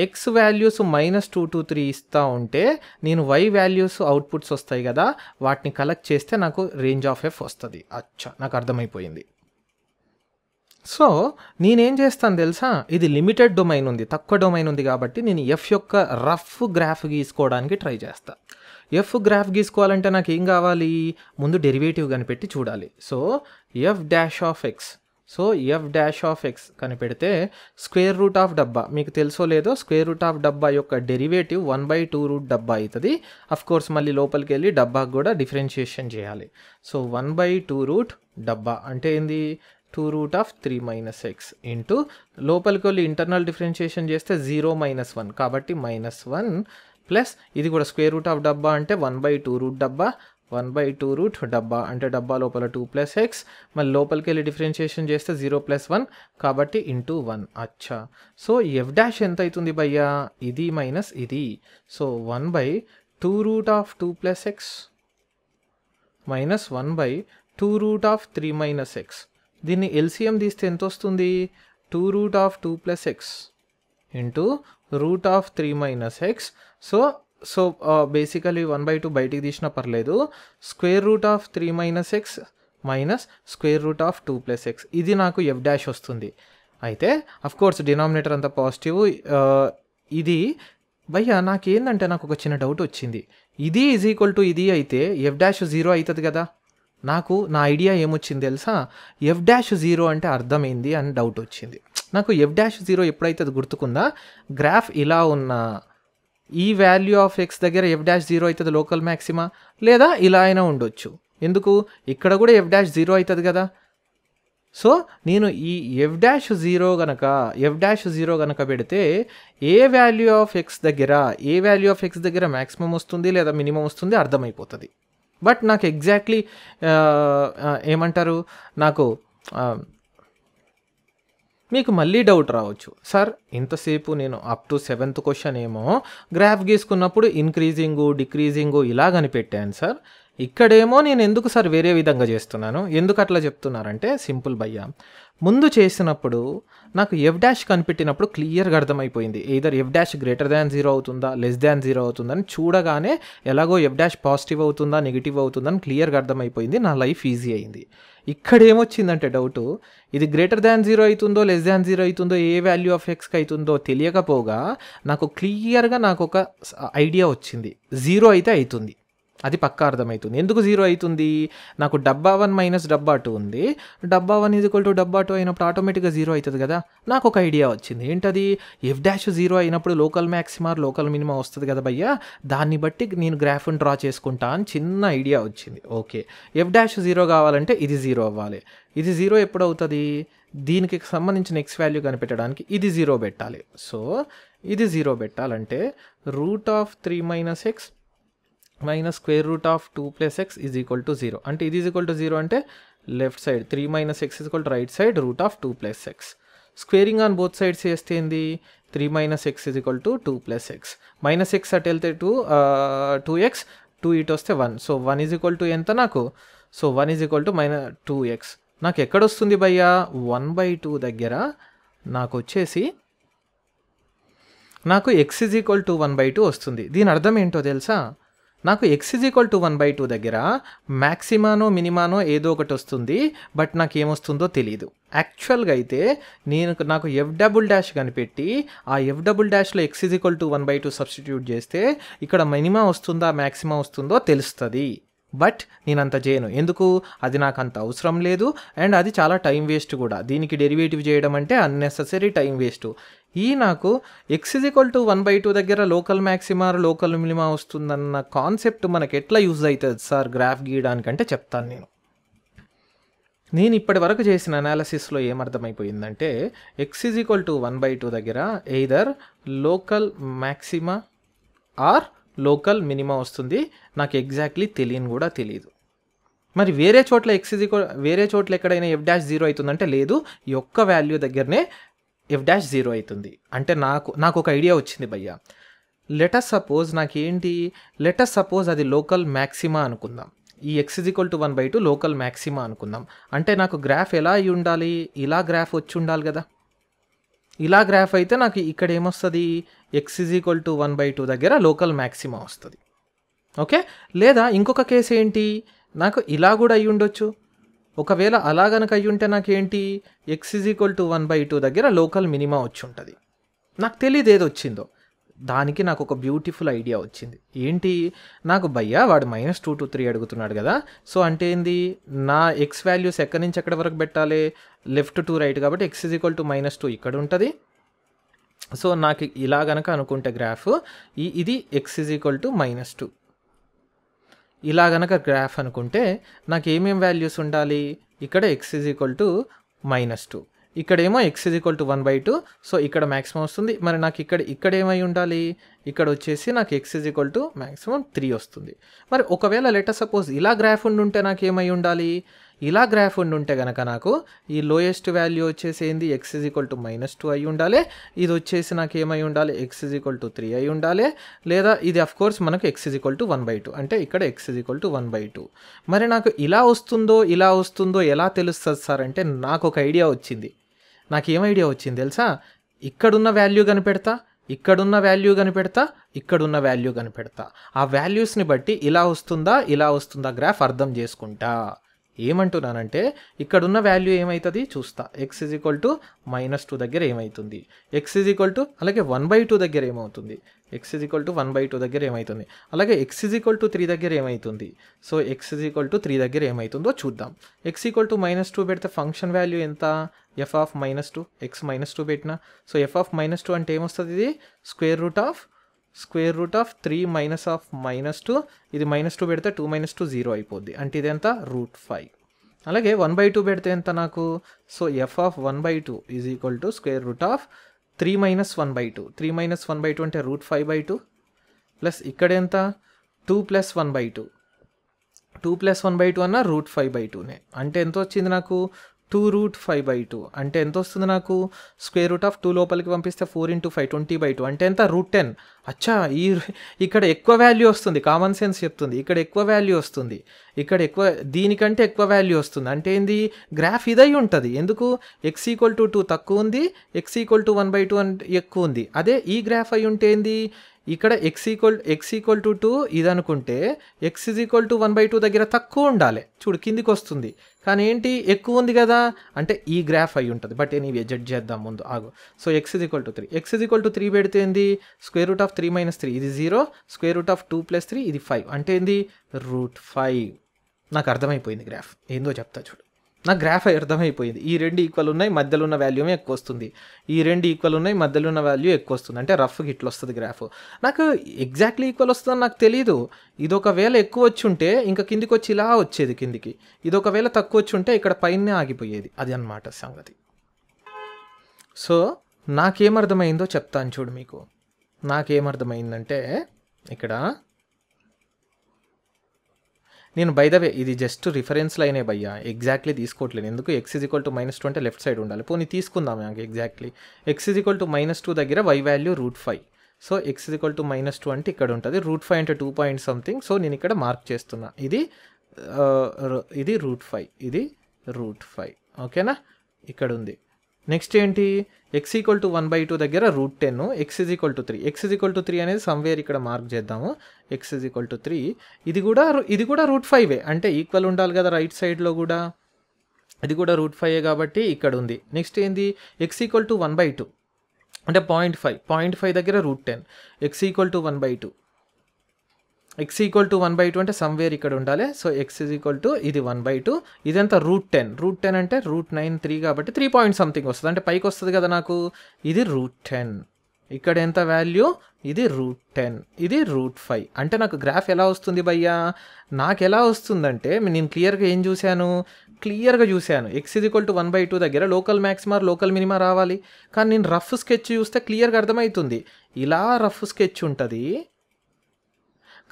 x వాల్యూస్ -2 to 3 ఇస్తూ ఉంటే నేను y వాల్యూస్ అవుట్పుట్స్ వస్తాయి కదా, వాటిని కలెక్ట్ చేస్తే నాకు రేంజ్ ఆఫ్ ఎఫ్ వస్తుంది. అచ్చా, నాకు అర్థమైపోయింది. సో నేనేం చేస్తాను తెలుసా? ఇది లిమిటెడ్ డొమైన్ ఉంది, తక్కువ డొమైన్ ఉంది కాబట్టి నేను ఎఫ్ యొక్క రఫ్ గ్రాఫ్ గీసుకోవడానికి ట్రై చేస్తాను. ఎఫ్ గ్రాఫ్ గీసుకోవాలంటే నాకు ఏం కావాలి? ముందు డెరివేటివ్ కనిపెట్టి చూడాలి. So f' of x, so f dash of x కనిపెడితే స్క్వేర్ రూట్ ఆఫ్ డబ్బా మీకు తెలుసో లేదో స్క్వేర్ రూట్ ఆఫ్ డబ్బా యొక్క డెరివేటివ్ 1/2 రూట్ డబ్బా అవుతుంది. కోర్స్ మళ్ళీ లోపలికి వెళ్ళి డబ్బాకు కూడా డిఫరెన్షియేషన్ చేయాలి. సో 1/2 రూట్ డబ్బా అంటే ఏంది 2 root of 3 minus X into లోపలికి వెళ్ళి ఇంటర్నల్ డిఫరెన్షియేషన్ చేస్తే 0 - 1 కాబట్టి -1 ప్లస్ ఇది కూడా స్క్వేర్ రూట్ ఆఫ్ డబ్బా అంటే 1/2 రూట్ డబ్బా 1/2 రూట్ డబ్బా అంటే డబ్బా లోపల 2 + x మళ్ళీ లోపలికి వెళ్ళి డిఫరెన్షియేషన్ చేస్తే 0 + 1 కాబట్టి ఇంటూ 1. అచ్చా సో ఎఫ్ డాష్ ఎంత అవుతుంది భయ్యా ఇది మైనస్ ఇది. So 1/2 root of 2 + x minus 1/2 root of 3 minus X. దీన్ని ఎల్సిఎం తీస్తే ఎంత వస్తుంది 2 root of 2 + x into root of 3 minus X. So basically 1/2 బయటికి తీసినా పర్లేదు. Square root of 3 minus X minus square root of 2 + x ఇది నాకు ఎఫ్ డాష్ వస్తుంది. అయితే కోర్స్ డినామినేటర్ అంతా పాజిటివ్. ఇది భయ్యా నాకేందంటే నాకు ఒక చిన్న డౌట్ వచ్చింది. ఇది = ఇది అయితే ఎఫ్ డాష్ 0 అవుతుంది కదా. నాకు నా ఐడియా ఏమొచ్చింది తెలుసా ఎఫ్ డాష్ 0 అంటే అర్థమైంది అని డౌట్ వచ్చింది నాకు. ఎఫ్ డాష్ 0 ఎప్పుడైతే అది గుర్తుకుందా గ్రాఫ్ ఇలా ఉన్న ఈ వాల్యూ ఆఫ్ ఎక్స్ దగ్గర ఎఫ్ డాష్ 0 అవుతుంది లోకల్ మ్యాక్సిమా లేదా ఇలా అయినా ఉండొచ్చు. ఎందుకు ఇక్కడ కూడా ఎఫ్ డాష్ 0 అవుతుంది కదా. సో నేను ఈ ఎఫ్ డాష్ 0 గనక పెడితే ఏ వాల్యూ ఆఫ్ ఎక్స్ దగ్గర మ్యాక్సిమం వస్తుంది లేదా మినిమం వస్తుంది అర్థమైపోతుంది. బట్ నాకు ఎగ్జాక్ట్లీ ఏమంటారు నాకు మీకు మళ్ళీ డౌట్ రావచ్చు సార్ ఇంతసేపు నేను అప్ టు 7th క్వశ్చన్ ఏమో గ్రాఫ్ గీసుకున్నప్పుడు ఇంక్రీజింగు డిక్రీజింగు ఇలా కనిపెట్టాను సార్. ఇక్కడేమో నేను ఎందుకు సార్ వేరే విధంగా చేస్తున్నాను ఎందుకు అట్లా చెప్తున్నారంటే సింపుల్ భయ్యా ముందు చేసినప్పుడు నాకు ఎఫ్ డాష్ కనిపెట్టినప్పుడు క్లియర్గా అర్థమైపోయింది ఎయిదర్ ఎఫ్ డాష్ >0 అవుతుందా <0 అవుతుందా అని చూడగానే ఎలాగో ఎఫ్ డాష్ పాజిటివ్ అవుతుందా నెగిటివ్ అవుతుందా అని క్లియర్గా అర్థమైపోయింది. నా లైఫ్ ఈజీ అయింది. ఇక్కడ ఏమొచ్చిందంటే డౌటు ఇది >0 అవుతుందో <0 అవుతుందో ఏ వాల్యూ ఆఫ్ ఎక్స్కి అవుతుందో తెలియకపోగా నాకు క్లియర్గా నాకు ఒక ఐడియా వచ్చింది 0 అయితే అవుతుంది అది పక్కా అర్థమవుతుంది. ఎందుకు 0 అవుతుంది నాకు డబ్బా 1 - డబ్బా 2 ఉంది. డబ్బా 1 = డబ్బా 2 అయినప్పుడు ఆటోమేటిక్గా 0 అవుతుంది కదా. నాకు ఒక ఐడియా వచ్చింది ఏంటది ఎఫ్ డాష్ 0 అయినప్పుడు లోకల్ మ్యాక్సిమా లోకల్ మినిమా వస్తుంది కదా భయ్యా దాన్ని బట్టి నేను గ్రాఫ్ని డ్రా చేసుకుంటా అని చిన్న ఐడియా వచ్చింది. ఓకే ఎఫ్ డాష్ 0 కావాలంటే ఇది 0 అవ్వాలి. ఇది 0 ఎప్పుడు అవుతుంది దీనికి సంబంధించిన ఎక్స్ వాల్యూ కనిపెట్టడానికి ఇది 0 పెట్టాలి. సో ఇది 0 పెట్టాలంటే root of 3 minus X minus square root of 2 + x is equal to 0 అంటే ఇది ఈజ్ ఈక్వల్ టు 0 అంటే left side 3 - x is equal to right side root of 2 + x. Squaring on both sides చేస్తే ఏంది 3 - x is equal to 2 + x minus x అటు వెళ్తే 2x 2 ఇటు వస్తే 1. So 1 is equal to ఎంత నాకు so 1 is equal to -2x నాకు ఎక్కడొస్తుంది భయ్యా 1/2 దగ్గర నాకు వచ్చేసి నాకు x ఈజ్ ఈక్వల్ టు 1/2 వస్తుంది. దీని అర్థం ఏంటో తెలుసా నాకు x ఈజ్ ఈక్వల్ టు 1/2 దగ్గర మ్యాక్సిమానో మినిమానో ఏదో ఒకటి వస్తుంది బట్ నాకు ఏమొస్తుందో తెలియదు. యాక్చువల్గా అయితే నాకు ఎఫ్ డబుల్ డాష్ కనిపెట్టి ఆ ఎఫ్ డబుల్ డాష్లో x is equal to 1/2 substitute చేస్తే ఇక్కడ మినిమా వస్తుందా మ్యాక్సిమా వస్తుందో తెలుస్తుంది. బట్ నేను అంత చేయను ఎందుకు అది నాకు అంత అవసరం లేదు అండ్ అది చాలా టైం వేస్ట్ కూడా. దీనికి డెరివేటివ్ చేయడం అంటే అన్నెసెసరీ టైం వేస్ట్. నాకు x ఈజ్ ఈక్వల్ టు 1/2 దగ్గర లోకల్ మ్యాక్సిమా లోకల్ మినిమా వస్తుందన్న కాన్సెప్ట్ మనకి ఎట్లా యూజ్ అవుతుంది సార్ గ్రాఫ్ గీయడానికంటే చెప్తాను. నేను ఇప్పటి వరకు చేసిన అనాలిసిస్లో ఏమర్థమైపోయిందంటే x ఈజ్ ఈక్వల్ టు 1/2 దగ్గర either local maxima or local minima వస్తుంది. నాకు ఎగ్జాక్ట్లీ తెలియని కూడా తెలియదు. మరి వేరే చోట్ల వేరే చోట్ల ఎక్కడైనా ఎఫ్ డాష్ 0 అవుతుందంటే లేదు ఈ ఒక్క వాల్యూ దగ్గరనే ఎఫ్ డాష్ 0 అవుతుంది. అంటే నాకు ఒక ఐడియా వచ్చింది భయ్యా. లెటస్ సపోజ్ అది లోకల్ మ్యాక్సిమా అనుకుందాం. ఈ x is equal to 1/2 local మ్యాక్సిమా అనుకుందాం. అంటే నాకు గ్రాఫ్ ఎలా అయి ఉండాలి ఇలా గ్రాఫ్ వచ్చి ఉండాలి కదా. ఇలా గ్రాఫ్ అయితే నాకు ఇక్కడ ఏమొస్తుంది x ఈజ్ ఈక్వల్ టు 1/2 దగ్గర లోకల్ మ్యాక్సిమా వస్తుంది. ఓకే లేదా ఇంకొక కేసు ఏంటి నాకు ఇలా కూడా అయ్యి ఉండొచ్చు. ఒకవేళ అలా కనుక అయ్యి ఉంటే నాకేంటి x ఈజ్ ఈక్వల్ టు 1/2 దగ్గర లోకల్ మినిమా వచ్చి ఉంటుంది. నాకు తెలియదు ఏది వచ్చిందో దానికి నాకు ఒక బ్యూటిఫుల్ ఐడియా వచ్చింది. ఏంటి, నాకు భయ్యా వాడు -2 to 3 అడుగుతున్నాడు కదా, సో అంటే ఏంది, నా ఎక్స్ వాల్యూస్ ఎక్కడి నుంచి ఎక్కడి వరకు పెట్టాలి, లెఫ్ట్ టు రైట్, కాబట్టి x = -2 ఇక్కడ ఉంటుంది. సో నాకు ఇలా గనక అనుకుంటే గ్రాఫ్ ఇది x = -2, ఇలా గనక గ్రాఫ్ అనుకుంటే నాకు ఏమేం వాల్యూస్ ఉండాలి, ఇక్కడ x = -2, ఇక్కడేమో x = 1/2, సో ఇక్కడ మ్యాక్సిమం వస్తుంది. మరి నాకు ఇక్కడ ఏమై ఉండాలి, ఇక్కడ వచ్చేసి నాకు x = మ్యాక్సిమం 3 వస్తుంది. మరి ఒకవేళ లెట్ సపోజ్ ఇలా గ్రాఫ్ ఉండుంటే నాకు ఏమై ఉండాలి, ఇలా గ్రాఫ్ ఉండుంటే కనుక నాకు ఈ లోయెస్ట్ వాల్యూ వచ్చేసి ఏంది, x = -2 అయి ఉండాలి, ఇది వచ్చేసి నాకు ఏమై ఉండాలి, x = 3 అయి ఉండాలి, లేదా ఇది అఫ్ కోర్స్ మనకు x = 1/2, అంటే ఇక్కడ x = 1/2. మరి నాకు ఇలా వస్తుందో ఎలా తెలుస్తుంది సార్ అంటే నాకు ఒక ఐడియా వచ్చింది. నాకేం ఐడియా వచ్చింది తెలుసా, ఇక్కడున్న వాల్యూ కనిపెడతా, ఇక్కడున్న వాల్యూ కనిపెడతా, ఇక్కడున్న వాల్యూ కనిపెడతా, ఆ వాల్యూస్ని బట్టి ఇలా వస్తుందా గ్రాఫ్ అర్థం చేసుకుంటా. ఏమంటున్నానంటే ఇక్కడున్న వాల్యూ ఏమవుతుంది చూస్తా, x = -2 దగ్గర ఏమవుతుంది, అలాగే 1/2 దగ్గర ఏమవుతుంది, x = 1/2 దగ్గర ఏమవుతుంది, అలాగే x = 3 దగ్గర ఏమవుతుంది. సో x = 3 దగ్గర ఏమవుతుందో చూద్దాం. x = -2 పెడితే ఫంక్షన్ వాల్యూ ఎంత, f(-2), x -2 పెట్టిన, సో f(-2) అంటే ఏమొస్తుంది, ఇది స్క్వేర్ రూట్ ఆఫ్ 3 -2, ఇది -2 పెడితే 2 - 2 0 అయిపోద్ది, అంటే ఇది ఎంత, √5. అలాగే 1/2 పెడితే ఎంత నాకు, so f(1/2) = square root of 3 - 1/2, 3 - 1/2 అంటే √5/2, ప్లస్ ఇక్కడ ఎంత 2 + 1/2, 2 + 1/2 అన్న √5/2నే, అంటే ఎంత వచ్చింది నాకు 2√5/2, అంటే ఎంత వస్తుంది నాకు, స్క్వేర్ రూట్ ఆఫ్ 2 లోపలికి పంపిస్తే 4 × 5 20/2, అంటే ఎంత √10. అచ్చా, ఇక్కడ ఎక్కువ వాల్యూ వస్తుంది, కామన్ సెన్స్ చెప్తుంది, ఇక్కడ ఎక్కువ వాల్యూ వస్తుంది, దీనికంటే ఎక్కువ వాల్యూ వస్తుంది, అంటే ఏంది, గ్రాఫ్ ఇదై ఉంటుంది. ఎందుకు, x = 2 తక్కువ ఉంది, x = 1/2 అంటే ఎక్కువ ఉంది. అదే ఈ గ్రాఫ్ అయి ఉంటే ఏంది, ఇక్కడ x = 2 ఇది అనుకుంటే x = 1/2 దగ్గర తక్కువ ఉండాలి, చూడు కిందికి వస్తుంది, కానీ ఏంటి ఎక్కువ ఉంది కదా, అంటే ఈ గ్రాఫ్ అయి ఉంటుంది. బట్ నేను జడ్జ్ చేద్దాం ముందు, ఆగు. సో x = 3, x = 3 పెడితే ఏంది, స్క్వేర్ రూట్ ఆఫ్ 3 - 3 ఇది 0, స్క్వేర్ రూట్ ఆఫ్ 2 + 3 ఇది 5, అంటే ఏంది √5. నాకు అర్థమైపోయింది గ్రాఫ్ ఏందో చెప్తా చూడు, నాకు గ్రాఫ్ అర్థమైపోయింది. ఈ రెండు ఈక్వల్ ఉన్నాయి, మధ్యలో ఉన్న వాల్యూ ఎక్కువ వస్తుంది, ఈ రెండు ఈక్వల్ ఉన్నాయి, మధ్యలో ఉన్న వాల్యూ ఎక్కువ వస్తుంది, అంటే రఫ్గా ఇట్లా వస్తుంది గ్రాఫ్. నాకు ఎగ్జాక్ట్లీ ఈక్వల్ వస్తుందని నాకు తెలీదు. ఇది ఒకవేళ ఎక్కువ వచ్చి ఉంటే ఇంకా కిందికి వచ్చి ఇలా వచ్చేది కిందికి, ఇది ఒకవేళ తక్కువ వచ్చి ఉంటే ఇక్కడ పైన ఆగిపోయేది, అది అన్నమాట సంగతి. సో నాకేమర్థమైందో చెప్తాను చూడు మీకు. నాకేమర్థమైందంటే ఇక్కడ నేను బై ద వే ఇది జస్ట్ రిఫరెన్స్ లైనే భయ్యా, ఎగ్జాక్ట్లీ తీసుకోవట్లేదు. ఎందుకు, x = -2 అంటే లెఫ్ట్ సైడ్ ఉండాలి, పోనీ తీసుకుందాం నాకు ఎగ్జాక్ట్లీ. x = -2 దగ్గర y వాల్యూ √5, సో x = -2 అంటే ఇక్కడ ఉంటుంది, √5 అంటే 2 పాయింట్ సంథింగ్, సో నేను ఇక్కడ మార్క్ చేస్తున్నా, ఇది √5, ఇది √5, ఓకేనా, ఇక్కడ ఉంది. నెక్స్ట్ ఏంటి, x = 1/2 దగ్గర √10, x = 3, x = 3 అనేది సమ్వేర్ ఇక్కడ మార్క్ చేద్దాము, x = 3, ఇది కూడా √5, అంటే ఈక్వల్ ఉండాలి కదా రైట్ సైడ్లో కూడా, ఇది కూడా √5 కాబట్టి ఇక్కడ ఉంది. నెక్స్ట్ ఏంది, x = 1/2 అంటే 0.5 దగ్గర √10, x = 1/2, x = 1/2 అంటే సమ్వేర్ ఇక్కడ ఉండాలి, సో x = ఇది 1/2, ఇదంతా √10 అంటే √9 కాబట్టి 3 పాయింట్ సంథింగ్ వస్తుంది, అంటే పైకి వస్తుంది కదా నాకు, ఇది √10, ఇక్కడ ఎంత వాల్యూ, ఇది √10, ఇది √5, అంటే నాకు గ్రాఫ్ ఎలా వస్తుంది భయ్యా, నాకు ఎలా వస్తుందంటే నేను క్లియర్గా చూశాను x = 1/2 దగ్గర లోకల్ మ్యాక్సిమా లోకల్ మినిమా రావాలి, కానీ నేను రఫ్ స్కెచ్ చూస్తే క్లియర్గా అర్థమవుతుంది, ఇలా రఫ్ స్కెచ్ ఉంటుంది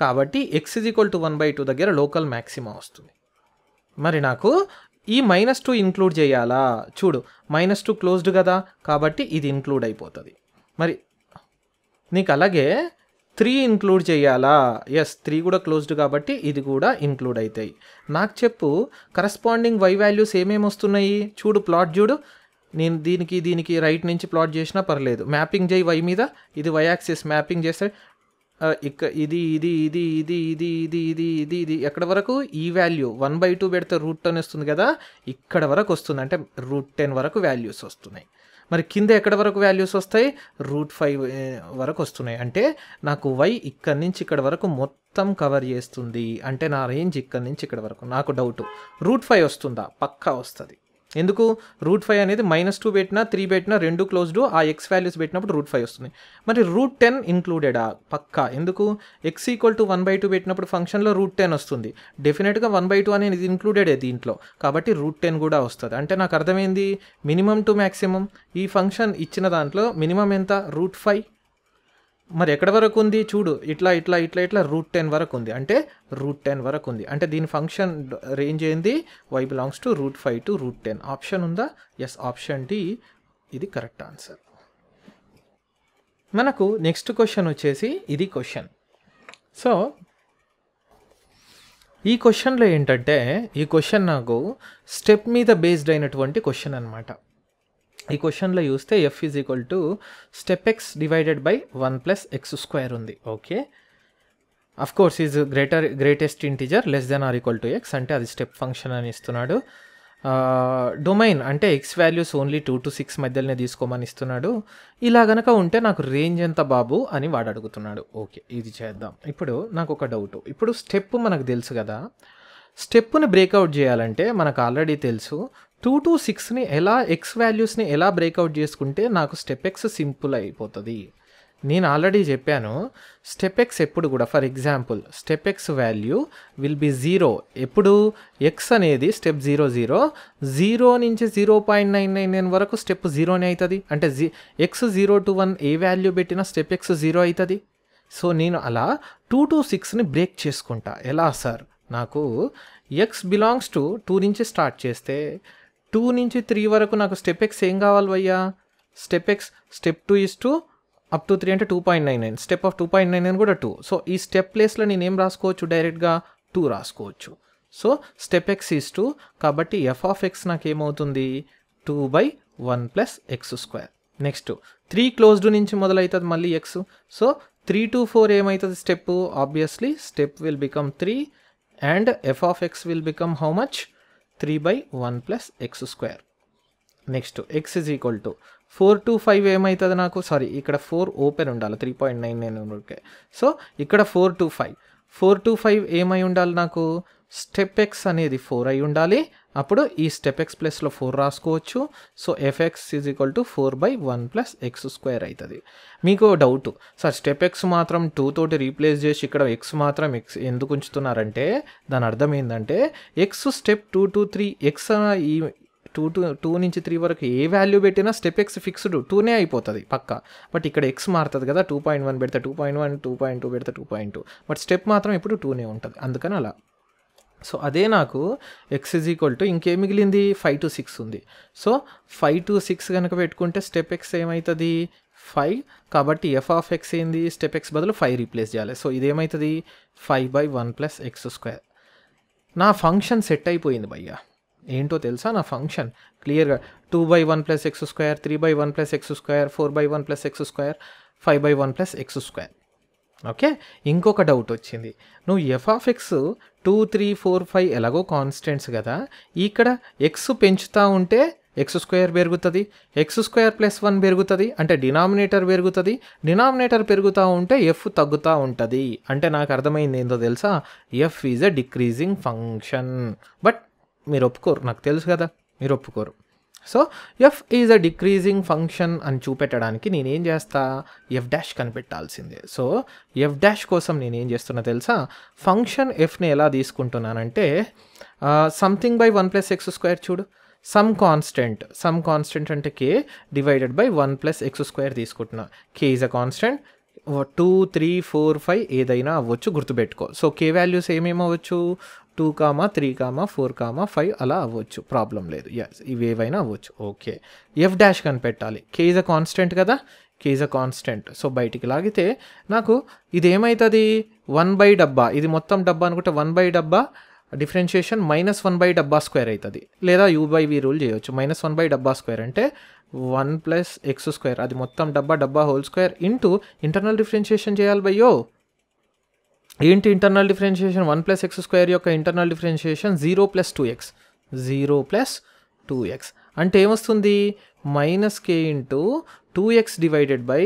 కాబట్టి x = 1/2 దగ్గర లోకల్ మ్యాక్సిమా వస్తుంది. మరి నాకు ఈ -2 ఇంక్లూడ్ చేయాలా, చూడు -2 క్లోజ్డ్ కదా, కాబట్టి ఇది ఇంక్లూడ్ అయిపోతుంది. మరి నీకు అలాగే 3 ఇంక్లూడ్ చేయాలా, ఎస్ 3 కూడా క్లోజ్డ్ కాబట్టి ఇది కూడా ఇంక్లూడ్ అవుతాయి. నాకు చెప్పు కరస్పాండింగ్ y వాల్యూస్ ఏమేమి వస్తున్నాయి, చూడు ప్లాట్ చూడు, నేను దీనికి రైట్ నుంచి ప్లాట్ చేసినా పర్లేదు, మ్యాపింగ్ చేయి y మీద, ఇది y యాక్సిస్ మ్యాపింగ్ చేస్తే ఇది ఎక్కడ వరకు, ఈ వాల్యూ 1/2 పెడితే √10 వస్తుంది కదా, ఇక్కడ వరకు వస్తుంది, అంటే √10 వరకు వాల్యూస్ వస్తున్నాయి. మరి కింద ఎక్కడ వరకు వాల్యూస్ వస్తాయి, √5 వరకు వస్తున్నాయి. అంటే నాకు y ఇక్కడి నుంచి ఇక్కడ వరకు మొత్తం కవర్ చేస్తుంది. అంటే నా రేంజ్ ఇక్కడి నుంచి ఇక్కడ వరకు. నాకు డౌట్ √5 వస్తుందా, పక్కా వస్తుంది. ఎందుకు, √5 అనేది -2 పెట్టినా 3 పెట్టినా రెండు క్లోజ్డ్, ఆ ఎక్స్ వాల్యూస్ పెట్టినప్పుడు √5 వస్తుంది. మరి √10 ఇంక్లూడెడా, పక్కా. ఎందుకు, x = 1/2 పెట్టినప్పుడు ఫంక్షన్లో √10 వస్తుంది. డెఫినెట్గా 1/2 అనేది ఇంక్లూడెడే దీంట్లో, కాబట్టి √10 కూడా వస్తుంది. అంటే నాకు అర్థమైంది, మినిమం టు మ్యాక్సిమం ఈ ఫంక్షన్ ఇచ్చిన దాంట్లో మినిమం ఎంత, √5. మరి ఎక్కడ వరకు ఉంది చూడు, ఇట్లా √10 వరకు ఉంది. అంటే √10 వరకు ఉంది. అంటే దీని ఫంక్షన్ రేంజ్ ఏంది, y belongs to √5 to √10. Option ఉందా, ఎస్, ఆప్షన్ డి ఇది కరెక్ట్ ఆన్సర్. మనకు నెక్స్ట్ క్వశ్చన్ వచ్చేసి ఇది క్వశ్చన్. సో ఈ క్వశ్చన్లో ఏంటంటే, ఈ క్వశ్చన్ నాకు స్టెప్ మీద బేస్డ్ అయినటువంటి క్వశ్చన్ అనమాట. ఈ క్వశ్చన్లో చూస్తే f = step x divided by 1 + x² ఉంది. Okay, of course is greatest integer less than or equal to x, అంటే అది స్టెప్ ఫంక్షన్ అని ఇస్తున్నాడు. డొమైన్ అంటే x వాల్యూస్ ఓన్లీ 2 to 6 మధ్యలోనే తీసుకోమని ఇస్తున్నాడు. ఇలా గనక ఉంటే నాకు రేంజ్ ఎంత బాబు అని వాడు అడుగుతున్నాడు. ఓకే, ఇది చేద్దాం. ఇప్పుడు నాకు ఒక డౌట్, ఇప్పుడు స్టెప్ మనకు తెలుసు కదా, స్టెప్ని బ్రేక్అవుట్ చేయాలంటే మనకు ఆల్రెడీ తెలుసు 2 to 6ని ఎలా, ఎక్స్ వాల్యూస్ని ఎలా బ్రేక్అవుట్ చేసుకుంటే నాకు స్టెప్ ఎక్స్ సింపుల్ అయిపోతుంది. నేను ఆల్రెడీ చెప్పాను, స్టెప్ ఎక్స్ ఎప్పుడు కూడా, for example step X value will be 0 ఎప్పుడు, ఎక్స్ అనేది స్టెప్ 0 నుంచి 0.999 వరకు స్టెప్ 0నే అవుతుంది. అంటే x 0 to 1 ఏ వాల్యూ పెట్టినా స్టెప్ ఎక్స్ 0 అవుతుంది. సో నేను అలా 2 to 6ని బ్రేక్ చేసుకుంటా. ఎలా సార్, నాకు x బిలాంగ్స్ టు 2 నుంచి స్టార్ట్ చేస్తే 2 నుంచి 3 వరకు నాకు స్టెప్ ఎక్స్ ఏం కావాలి భయ్యా, step X step 2 is to up to 3 అంటే 2.99, స్టెప్ ఆఫ్ 2.99 కూడా 2. సో ఈ స్టెప్ ప్లేస్లో నేను ఏం రాసుకోవచ్చు, డైరెక్ట్గా 2 రాసుకోవచ్చు. సో స్టెప్ ఎక్స్ ఈజ్ 2, కాబట్టి f(x) నాకు ఏమవుతుంది, 2/1 + x². నెక్స్ట్ 3 క్లోజ్డ్ నుంచి మొదలవుతుంది మళ్ళీ x. సో 3 to 4 ఏమవుతుంది step, obviously step will become 3 and f(x) will become how much, 3/1 + x². Next x = 4 to 5 ఏమవుతుంది నాకు, సారీ ఇక్కడ 4 ఓపెన్ ఉండాలి, 3.99. సో ఇక్కడ 4 to 5 ఏమై ఉండాలి నాకు, స్టెప్ ఎక్స్ అనేది 4 అయి ఉండాలి. అప్పుడు ఈ స్టెప్ ఎక్స్ ప్లస్లో 4 రాసుకోవచ్చు. సో fx = 4/1 + x² అవుతుంది. మీకు డౌట్, సార్ స్టెప్ ఎక్స్ మాత్రం 2 తోటి రీప్లేస్ చేసి ఇక్కడ ఎక్స్ మాత్రం ఎక్స్ ఎందుకు ఉంచుతున్నారంటే, దాని అర్థం ఏంటంటే ఎక్స్ స్టెప్ 2 to 3 ఎక్స్ ఈ 2 నుంచి 3 వరకు ఏ వాల్యూ పెట్టినా స్టెప్ ఎక్స్ ఫిక్స్డ్ 2నే అయిపోతుంది పక్కా. బట్ ఇక్కడ ఎక్స్ మారుతుంది కదా, 2.1 పెడితే 2.1, 2.2 పెడితే 2.2, బట్ స్టెప్ మాత్రం ఇప్పుడు 2నే ఉంటుంది, అందుకని అలా. సో అదే నాకు x = ఇంకేం మిగిలింది, 5 to 6 ఉంది. సో 5 to 6 కనుక పెట్టుకుంటే స్టెప్ ఎక్స్ ఏమవుతుంది, 5. కాబట్టి f(x) ఏంది, స్టెప్ ఎక్స్ బదులు 5 రీప్లేస్ చేయాలి. సో ఇదేమవుతుంది, 5/1 + x². నా ఫంక్షన్ సెట్ అయిపోయింది భయ్యా. ఏంటో తెలుసా, నా ఫంక్షన్ క్లియర్గా 2/1 + x², 3/1 + x², 4/1 + x², 5/1 + x². Okay, ఇంకొక డౌట్ వచ్చింది, నువ్వు f(x) 2, 3, 4, 5 ఎలాగో కాన్స్టెంట్స్ కదా, ఇక్కడ x పెంచుతూ ఉంటే x² పెరుగుతుంది, x² + 1 పెరుగుతుంది, అంటే డినామినేటర్ పెరుగుతుంది, డినామినేటర్ పెరుగుతూ ఉంటే f తగ్గుతూ ఉంటుంది. అంటే నాకు అర్థమైంది ఏందో తెలుసా, f is a decreasing function. But మీరు ఒప్పుకోరు, నాకు తెలుసు కదా, మీరు ఒప్పుకోరు. So f is a decreasing function అని చూపెట్టడానికి నేనేం చేస్తా, f' కనిపెట్టాల్సిందే. సో f' కోసం నేనేం చేస్తున్నా తెలుసా, ఫంక్షన్ fని ఎలా తీసుకుంటున్నానంటే, సంథింగ్ బై 1 + x² చూడు, సమ్ కాన్స్టెంట్ అంటే k డివైడెడ్ బై 1 + x² తీసుకుంటున్నా. k ఈజ్ అ కాన్స్టెంట్, 2, 3, 4, 5 ఏదైనా అవ్వచ్చు, గుర్తుపెట్టుకో. సో k వాల్యూస్ ఏమేమి అవ్వచ్చు, 2, 3, 4, 5 అలా అవ్వచ్చు, ప్రాబ్లం లేదు. ఎస్, ఇవేవైనా అవ్వచ్చు. ఓకే, f' కనిపెట్టాలి. k ఈజ్ అ కాన్స్టెంట్ కదా, k is a constant. So బయటికి లాగితే నాకు ఇది ఏమవుతుంది, 1/ డబ్బా, ఇది మొత్తం డబ్బా అనుకుంటే 1/ డబ్బా డిఫరెన్షియేషన్ -1/² అవుతుంది. లేదా u/v రూల్ చేయవచ్చు. -1/² అంటే 1 + x², అది మొత్తం డబ్బా whole square into internal differentiation చేయాలి భయ్యో. ఏంటి ఇంటర్నల్ డిఫరెన్షియేషన్, 1 + x² యొక్క ఇంటర్నల్ డిఫరెన్షియేషన్ 0 + 2x, 0 + 2x. అంటే ఏమొస్తుంది -k into 2x divided by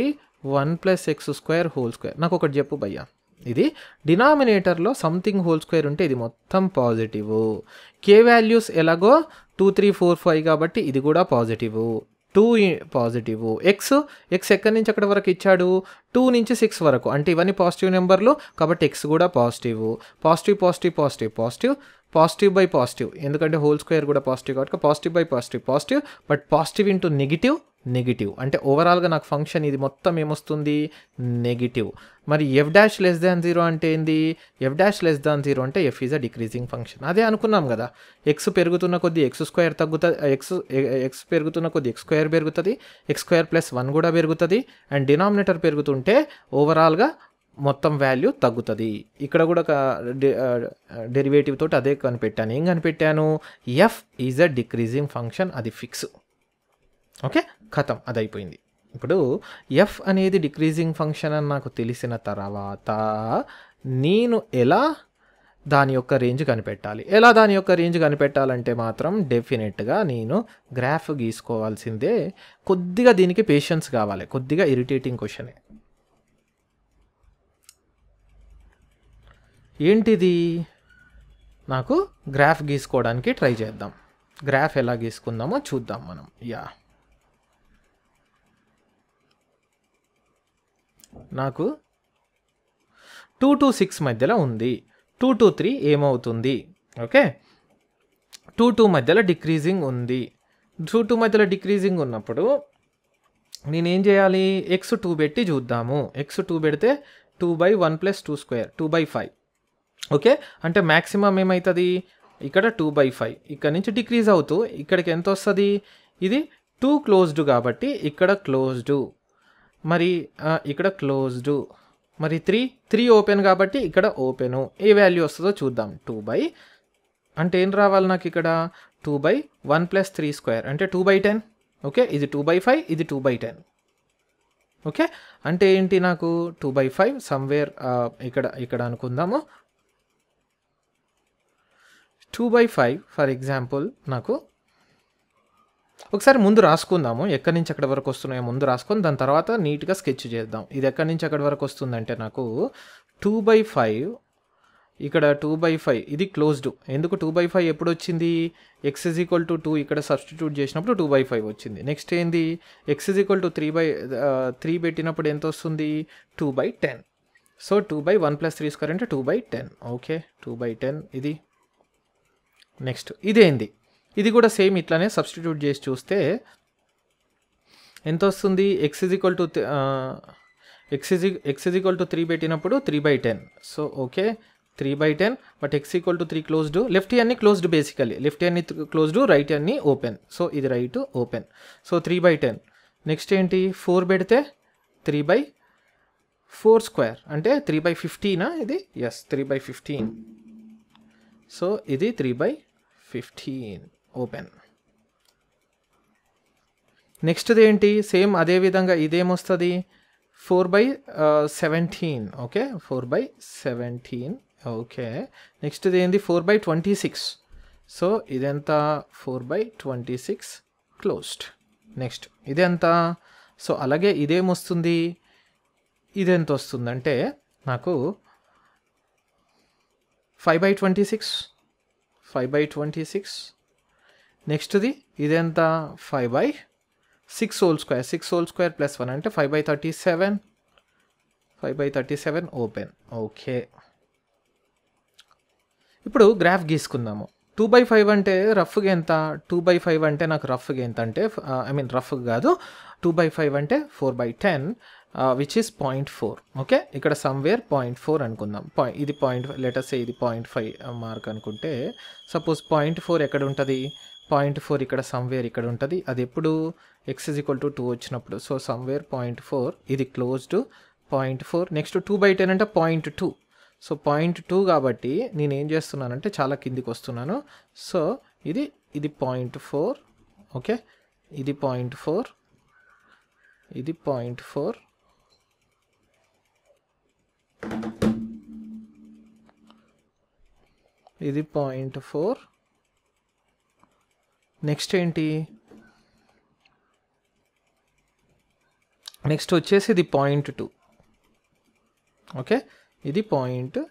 1 + x² whole square. నాకు ఒకటి చెప్పు భయ్యా, ఇది డినామినేటర్లో సంథింగ్ హోల్ స్క్వేర్ ఉంటే ఇది మొత్తం పాజిటివ్. కే వాల్యూస్ ఎలాగో 2 3 4 5 కాబట్టి ఇది కూడా పాజిటివ్. 2 పాజిటివ్. ఎక్స్ ఎక్కడి నుంచి అక్కడ వరకు ఇచ్చాడు 2 నుంచి 6 వరకు, అంటే ఇవన్నీ పాజిటివ్ నెంబర్లు కాబట్టి ఎక్స్ కూడా positive. Positive positive positive positive positive by positive, ఎందుకంటే హోల్ స్క్వేర్ కూడా పాజిటివ్ కాబట్టి positive by positive positive, but positive into negative negative, అంటే ఓవరాల్గా నాకు ఫంక్షన్ ఇది మొత్తం ఏమొస్తుంది నెగిటివ్. మరి f'(0) అంటే ఏంది? f'(0) అంటే f is a decreasing function. అదే అనుకున్నాం కదా, ఎక్స్ పెరుగుతున్న కొద్దీ x² తగ్గుతుంది, ఎక్స్ పెరుగుతున్న కొద్దీ x² పెరుగుతుంది, x² + 1 కూడా పెరుగుతుంది, అండ్ డినామినేటర్ పెరుగుతుంటే ఓవరాల్గా మొత్తం వాల్యూ తగ్గుతుంది. ఇక్కడ కూడా డెరివేటివ్ తోటి అదే కనిపెట్టాను. ఏం కనిపెట్టాను? f is a decreasing function, అది ఫిక్స్. ఓకే, ఖతం, అది అయిపోయింది. ఇప్పుడు ఎఫ్ అనేది డిక్రీజింగ్ ఫంక్షన్ అని నాకు తెలిసిన తర్వాత నేను ఎలా దాని యొక్క రేంజ్ కనిపెట్టాలి? దాని యొక్క రేంజ్ కనిపెట్టాలంటే మాత్రం డెఫినెట్గా నేను గ్రాఫ్ గీసుకోవాల్సిందే. కొద్దిగా దీనికి పేషెన్స్ కావాలి, కొద్దిగా ఇరిటేటింగ్ క్వశ్చనే. ఏంటిది? నాకు గ్రాఫ్ గీసుకోవడానికి ట్రై చేద్దాం. గ్రాఫ్ ఎలా గీసుకుందామో చూద్దాం మనం. నాకు 2 to 6 మధ్యలో ఉంది. 2 to 3 ఏమవుతుంది? ఓకే, 2 to మధ్యలో డిక్రీజింగ్ ఉంది. 2 to మధ్యలో డిక్రీజింగ్ ఉన్నప్పుడు నేనేం చేయాలి? x2 పెట్టి చూద్దాము. x2 పెడితే 2/1 + 2², 2/5. ఓకే, అంటే మ్యాక్సిమం ఏమవుతుంది? ఇక్కడ 2/5, ఇక్కడ నుంచి డిక్రీజ్ అవుతూ ఇక్కడికి ఎంత వస్తుంది? ఇది 2 క్లోజ్డ్ కాబట్టి ఇక్కడ క్లోజ్డ్, మరి ఇక్కడ క్లోజ్డ్, మరి 3 ఓపెన్ కాబట్టి ఇక్కడ ఓపెను. ఏ వాల్యూ వస్తుందో చూద్దాం. 2 అంటే ఏం రావాలి నాకు ఇక్కడ? 2/1 + 3² అంటే 2/10. ఓకే, ఇది 2/5, ఇది 2/10. ఓకే, అంటే ఏంటి? నాకు 2/5 సమ్వేర్ ఇక్కడ అనుకుందాము. 2/5 ఫర్ ఎగ్జాంపుల్ నాకు ఒకసారి ముందు రాసుకుందాము. ఎక్కడి నుంచి అక్కడి వరకు వస్తున్నాయో ముందు రాసుకొని దాని తర్వాత నీట్గా స్కెచ్ చేద్దాం. ఇది ఎక్కడి నుంచి అక్కడి వరకు వస్తుందంటే నాకు 2/5, ఇక్కడ 2/5 ఇది క్లోజ్డ్. ఎందుకు 2/5 ఎప్పుడు వచ్చింది? x = 2 ఇక్కడ సబ్స్టిట్యూట్ చేసినప్పుడు 2/5 వచ్చింది. నెక్స్ట్ ఏంది? x = 3 పెట్టినప్పుడు ఎంత వస్తుంది? 2/10. సో 2/1 + 3² అంటే 2/10. ఓకే, 2/10 ఇది. నెక్స్ట్ ఇదేంది? ఇది కూడా సేమ్ ఇట్లానే సబ్స్టిట్యూట్ చేసి చూస్తే ఎంత వస్తుంది? x = 3 పెట్టినప్పుడు 3/10. So okay, 3/10, but x = 3 closed. Left అన్ని క్లోజ్డ్, బేసికలీ లెఫ్ట్ అన్ని క్లోజ్డ్, రైట్ అన్ని ఓపెన్. సో ఇది రైట్ ఓపెన్. సో 3/10. నెక్స్ట్ ఏంటి? 4 పెడితే 3/4² అంటే 3/15. ఇది ఎస్ 3/15. సో ఇది 3/15 ఓపెన్. నెక్స్ట్ది ఏంటి? సేమ్ అదే విధంగా ఇదేమొస్తుంది? 4/17. ఓకే, 4/17. ఓకే, నెక్స్ట్ది ఏంది? 4/26. సో ఇదెంత? 4/26 క్లోజ్డ్. నెక్స్ట్ ఇదెంత? సో అలాగే ఇదేమొస్తుంది? ఇదెంత వస్తుందంటే నాకు 5/26. 5/26. నెక్స్ట్ది ఇదెంత? 5/6 హోల్ స్క్వేర్. 6 హోల్ స్క్వేర్ + 1 అంటే 5/37. 5/37 ఓపెన్. ఓకే, ఇప్పుడు గ్రాఫ్ గీసుకుందాము. 2/5 అంటే రఫ్గా ఎంత? 2/5 అంటే నాకు రఫ్గా ఎంత అంటే రఫ్గా కాదు, 2/5 అంటే 4/10 విచ్ ఈస్ 0.4. ఓకే, ఇక్కడ సమ్వేర్ 0.4 అనుకుందాం. ఇది లెటర్ సే ఇది 0.5 మార్క్ అనుకుంటే, సపోజ్ 0.4 ఎక్కడ ఉంటుంది? 0.4 ఇక్కడ సమ్వేర్ ఇక్కడ ఉంటుంది. అది ఎప్పుడు? x = 2 వచ్చినప్పుడు. సో సమ్వేర్ 0.4, ఇది క్లోజ్డ్ 0.4. నెక్స్ట్ 2/10 అంటే 0.2. సో 0.2 కాబట్టి నేను ఏం చేస్తున్నానంటే చాలా కిందికి వస్తున్నాను. సో ఇది 0.4. ఓకే, ఇది 0.4, ఇది 0.4, ఇది 0.4. నెక్స్ట్ ఏంటి? నెక్స్ట్ వచ్చేసి ఇది 0.2. ఓకే, ఇది 0.2.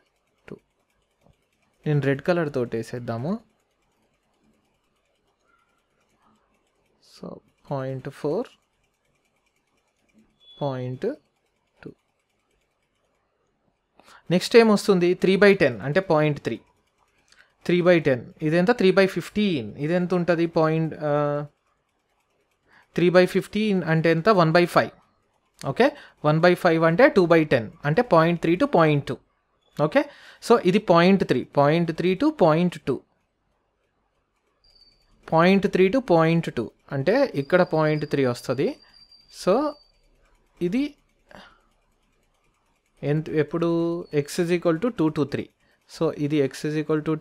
నేను రెడ్ కలర్ తోటి వేసేద్దాము. సో 0.4, 0.2. నెక్స్ట్ ఏమొస్తుంది 3/10 అంటే 0.3. 3/10 ఇదెంత 3/15. ఇదెంత ఉంటుంది 3/15 అంటే ఎంత 1/5. ఓకే, 1/5 అంటే 2/10 అంటే 0.3 to 0.2. ఓకే, సో ఇది 0.3 to 0.2. 0.3 to 0.2 అంటే ఇక్కడ 0.3 వస్తుంది. సో ఇది ఎప్పుడు x = 2 to 3. సో ఇది x =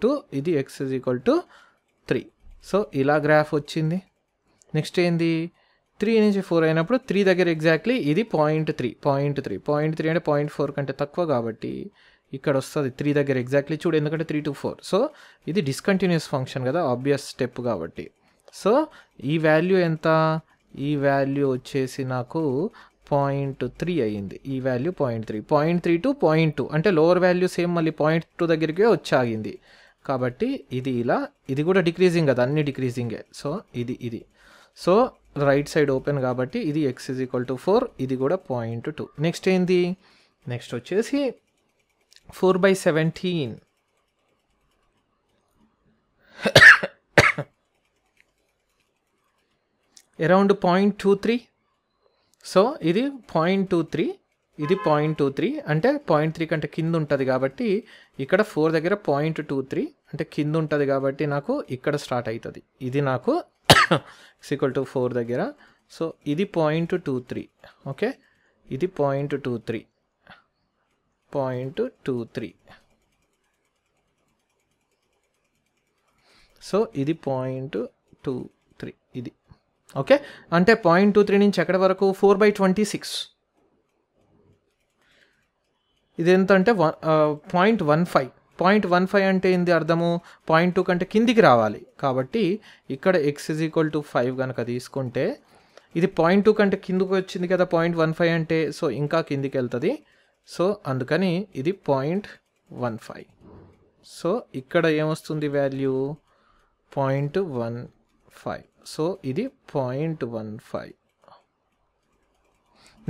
2, ఇది x = 3. సో ఇలా గ్రాఫ్ వచ్చింది. నెక్స్ట్ ఏంది 3 నుంచి 4 అయినప్పుడు 3 దగ్గర ఎగ్జాక్ట్లీ ఇది 0.3 అంటే 0.4 కంటే తక్కువ కాబట్టి ఇక్కడ వస్తుంది 3 దగ్గర ఎగ్జాక్ట్లీ చూడు, ఎందుకంటే 3 to 4. సో ఇది డిస్కంటిన్యూస్ ఫంక్షన్ కదా, ఆబ్వియస్ స్టెప్ కాబట్టి. సో ఈ వాల్యూ ఎంత, ఈ వాల్యూ వచ్చేసి నాకు 0.3 అయ్యింది. ఈ వాల్యూ 0.3 to 0.2 అంటే లోవర్ వాల్యూ సేమ్ మళ్ళీ 0.2 దగ్గరికి వచ్చాగింది కాబట్టి ఇది ఇలా, ఇది కూడా డిక్రీజింగ్ కదా, అన్ని డిక్రీజింగే. సో ఇది సో రైట్ సైడ్ ఓపెన్ కాబట్టి ఇది x = 4, ఇది కూడా 0.2. నెక్స్ట్ ఏంది, నెక్స్ట్ వచ్చేసి 4/17 అరౌండ్ 0.23. సో ఇది 0.23, ఇది 0.23 అంటే 0.3 కంటే కింద ఉంటుంది కాబట్టి ఇక్కడ 4 దగ్గర 0.23 అంటే కింద ఉంటుంది కాబట్టి నాకు ఇక్కడ స్టార్ట్ అవుతుంది. ఇది నాకు x = 4 దగ్గర. సో ఇది 0.23. ఓకే, ఇది 0.23. సో ఇది 0.23 ఇది. ఓకే, అంటే 0.23 నుంచి ఎక్కడి వరకు 4/26. ఇది ఎంత అంటే 0.15. 0.15 అంటే ఏంది అర్థము, 0.2 కంటే కిందికి రావాలి కాబట్టి ఇక్కడ x = 5 కనుక తీసుకుంటే ఇది 0.2 కంటే కిందికి వచ్చింది కదా 0.15 అంటే, సో ఇంకా కిందికి వెళ్తుంది. సో అందుకని ఇది 0.15. సో ఇక్కడ ఏమొస్తుంది వాల్యూ 0.15. సో ఇది 0.15.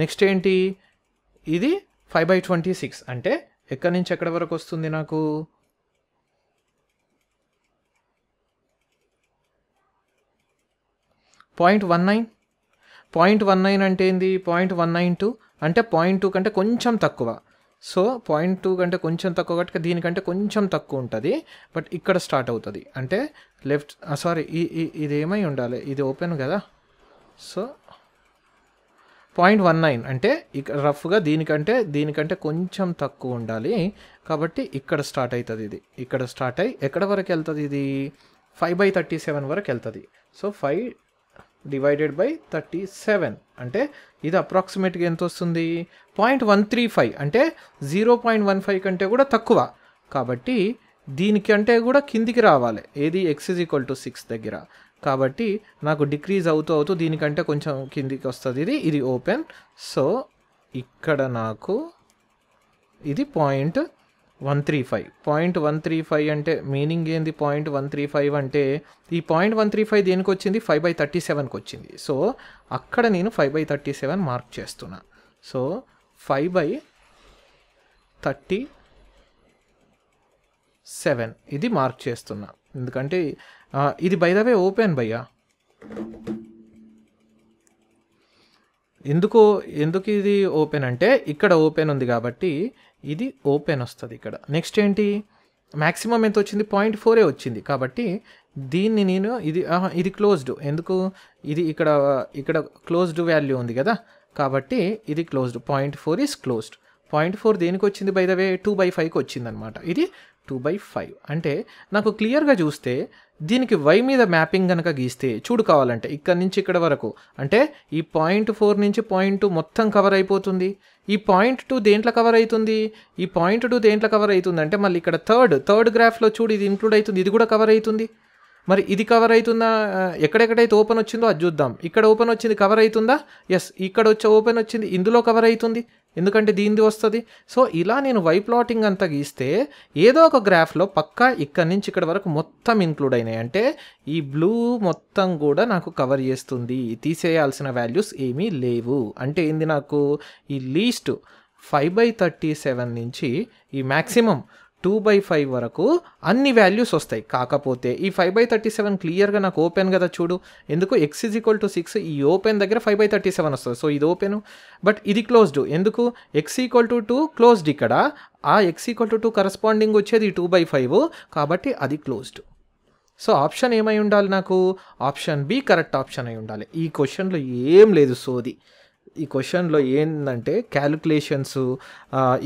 నెక్స్ట్ ఏంటి, ఇది 5/26 అంటే ఎక్కడి నుంచి ఎక్కడి వరకు వస్తుంది నాకు 0.19. 0.19 అంటే ఏంది 0.192 అంటే 0.2 కంటే కొంచెం తక్కువ. సో 0.2 కంటే కొంచెం తక్కువ కాబట్టి దీనికంటే కొంచెం తక్కువ ఉంటుంది, బట్ ఇక్కడ స్టార్ట్ అవుతుంది అంటే లెఫ్ట్, సారీ ఇది ఏమై ఉండాలి, ఇది ఓపెన్ కదా. సో 0.19 అంటే ఇక్కడ రఫ్గా దీనికంటే కొంచెం తక్కువ ఉండాలి కాబట్టి ఇక్కడ స్టార్ట్ అవుతుంది. ఇది ఇక్కడ స్టార్ట్ అయ్యి ఎక్కడ వరకు వెళ్తుంది, ఇది 5/37 వరకు వెళ్తుంది. సో 5/37 అంటే ఇది అప్రాక్సిమేట్గా ఎంత వస్తుంది 0.135 అంటే 0.15 కంటే కూడా తక్కువ కాబట్టి దీనికంటే కూడా కిందికి రావాలి. ఏది x = 6 దగ్గర కాబట్టి నాకు డిక్రీజ్ అవుతూ దీనికంటే కొంచెం కిందికి వస్తుంది. ఇది ఓపెన్. సో ఇక్కడ నాకు ఇది 0.135 అంటే మీనింగ్ ఏంది 0.135 అంటే ఈ 0.135 దేనికి వచ్చింది 5/37కి వచ్చింది. సో అక్కడ నేను 5/37 మార్క్ చేస్తున్నా. సో 5/37 ఇది మార్క్ చేస్తున్నా ఎందుకంటే ఇది బై ద వే ఓపెన్ భయ్యా. ఎందుకు ఇది ఓపెన్ అంటే ఇక్కడ ఓపెన్ ఉంది కాబట్టి ఇది ఓపెన్ వస్తుంది ఇక్కడ. నెక్స్ట్ ఏంటి మ్యాక్సిమం ఎంత వచ్చింది 0.4 వచ్చింది కాబట్టి దీన్ని నేను ఇది క్లోజ్డ్, ఎందుకు ఇది ఇక్కడ క్లోజ్డ్ వాల్యూ ఉంది కదా కాబట్టి ఇది క్లోజ్డ్. 0.4 is closed. 0.4 దేనికి వచ్చింది బై ద వే 2/5కి వచ్చింది అనమాట. ఇది 2/5 అంటే నాకు క్లియర్గా చూస్తే దీనికి y మీద మ్యాపింగ్ కనుక గీస్తే చూడు కావాలంటే ఇక్కడ నుంచి ఇక్కడ వరకు అంటే ఈ 0.4 నుంచి 0.2 మొత్తం కవర్ అయిపోతుంది. ఈ 0.2 దేంట్లో కవర్ అవుతుంది, ఈ 0.2 దేంట్లో కవర్ అవుతుంది అంటే మళ్ళీ ఇక్కడ థర్డ్ గ్రాఫ్లో చూడు ఇది ఇంక్లూడ్ అవుతుంది, ఇది కూడా కవర్ అవుతుంది. మరి ఇది కవర్ అవుతుందా? ఎక్కడెక్కడైతే ఓపెన్ వచ్చిందో అది చూద్దాం. ఇక్కడ ఓపెన్ వచ్చింది కవర్ అవుతుందా? ఎస్. ఇక్కడ ఓపెన్ వచ్చింది ఇందులో కవర్ అవుతుంది, ఎందుకంటే దీనిది వస్తుంది. సో ఇలా నేను వై ప్లాటింగ్ అంతా గీస్తే ఏదో ఒక గ్రాఫ్లో పక్కా ఇక్కడి నుంచి ఇక్కడ వరకు మొత్తం ఇంక్లూడ్ అయినాయి. అంటే ఈ బ్లూ మొత్తం కూడా నాకు కవర్ చేస్తుంది, తీసేయాల్సిన వాల్యూస్ ఏమీ లేవు. అంటే ఏంది, నాకు ఈ లీస్ట్ 5/37 నుంచి ఈ మ్యాక్సిమం 2/5 వరకు అన్ని వాల్యూస్ వస్తాయి. కాకపోతే ఈ 5/37 క్లియర్గా నాకు ఓపెన్ కదా చూడు, ఎందుకు x = 6 ఈ ఓపెన్ దగ్గర 5/37 వస్తుంది. సో ఇది ఓపెన్, బట్ ఇది క్లోజ్డ్. ఎందుకు? x = 2 closed. ఇక్కడ ఆ x = 2 కరస్పాండింగ్ వచ్చేది 2/5, కాబట్టి అది క్లోజ్డ్. సో ఆప్షన్ ఏమై ఉండాలి నాకు? ఆప్షన్ బి కరెక్ట్ ఆప్షన్ అయి ఉండాలి. ఈ క్వశ్చన్లో ఏం లేదు సోది. ఈ క్వశ్చన్లో ఏంటంటే క్యాలిక్యులేషన్స్,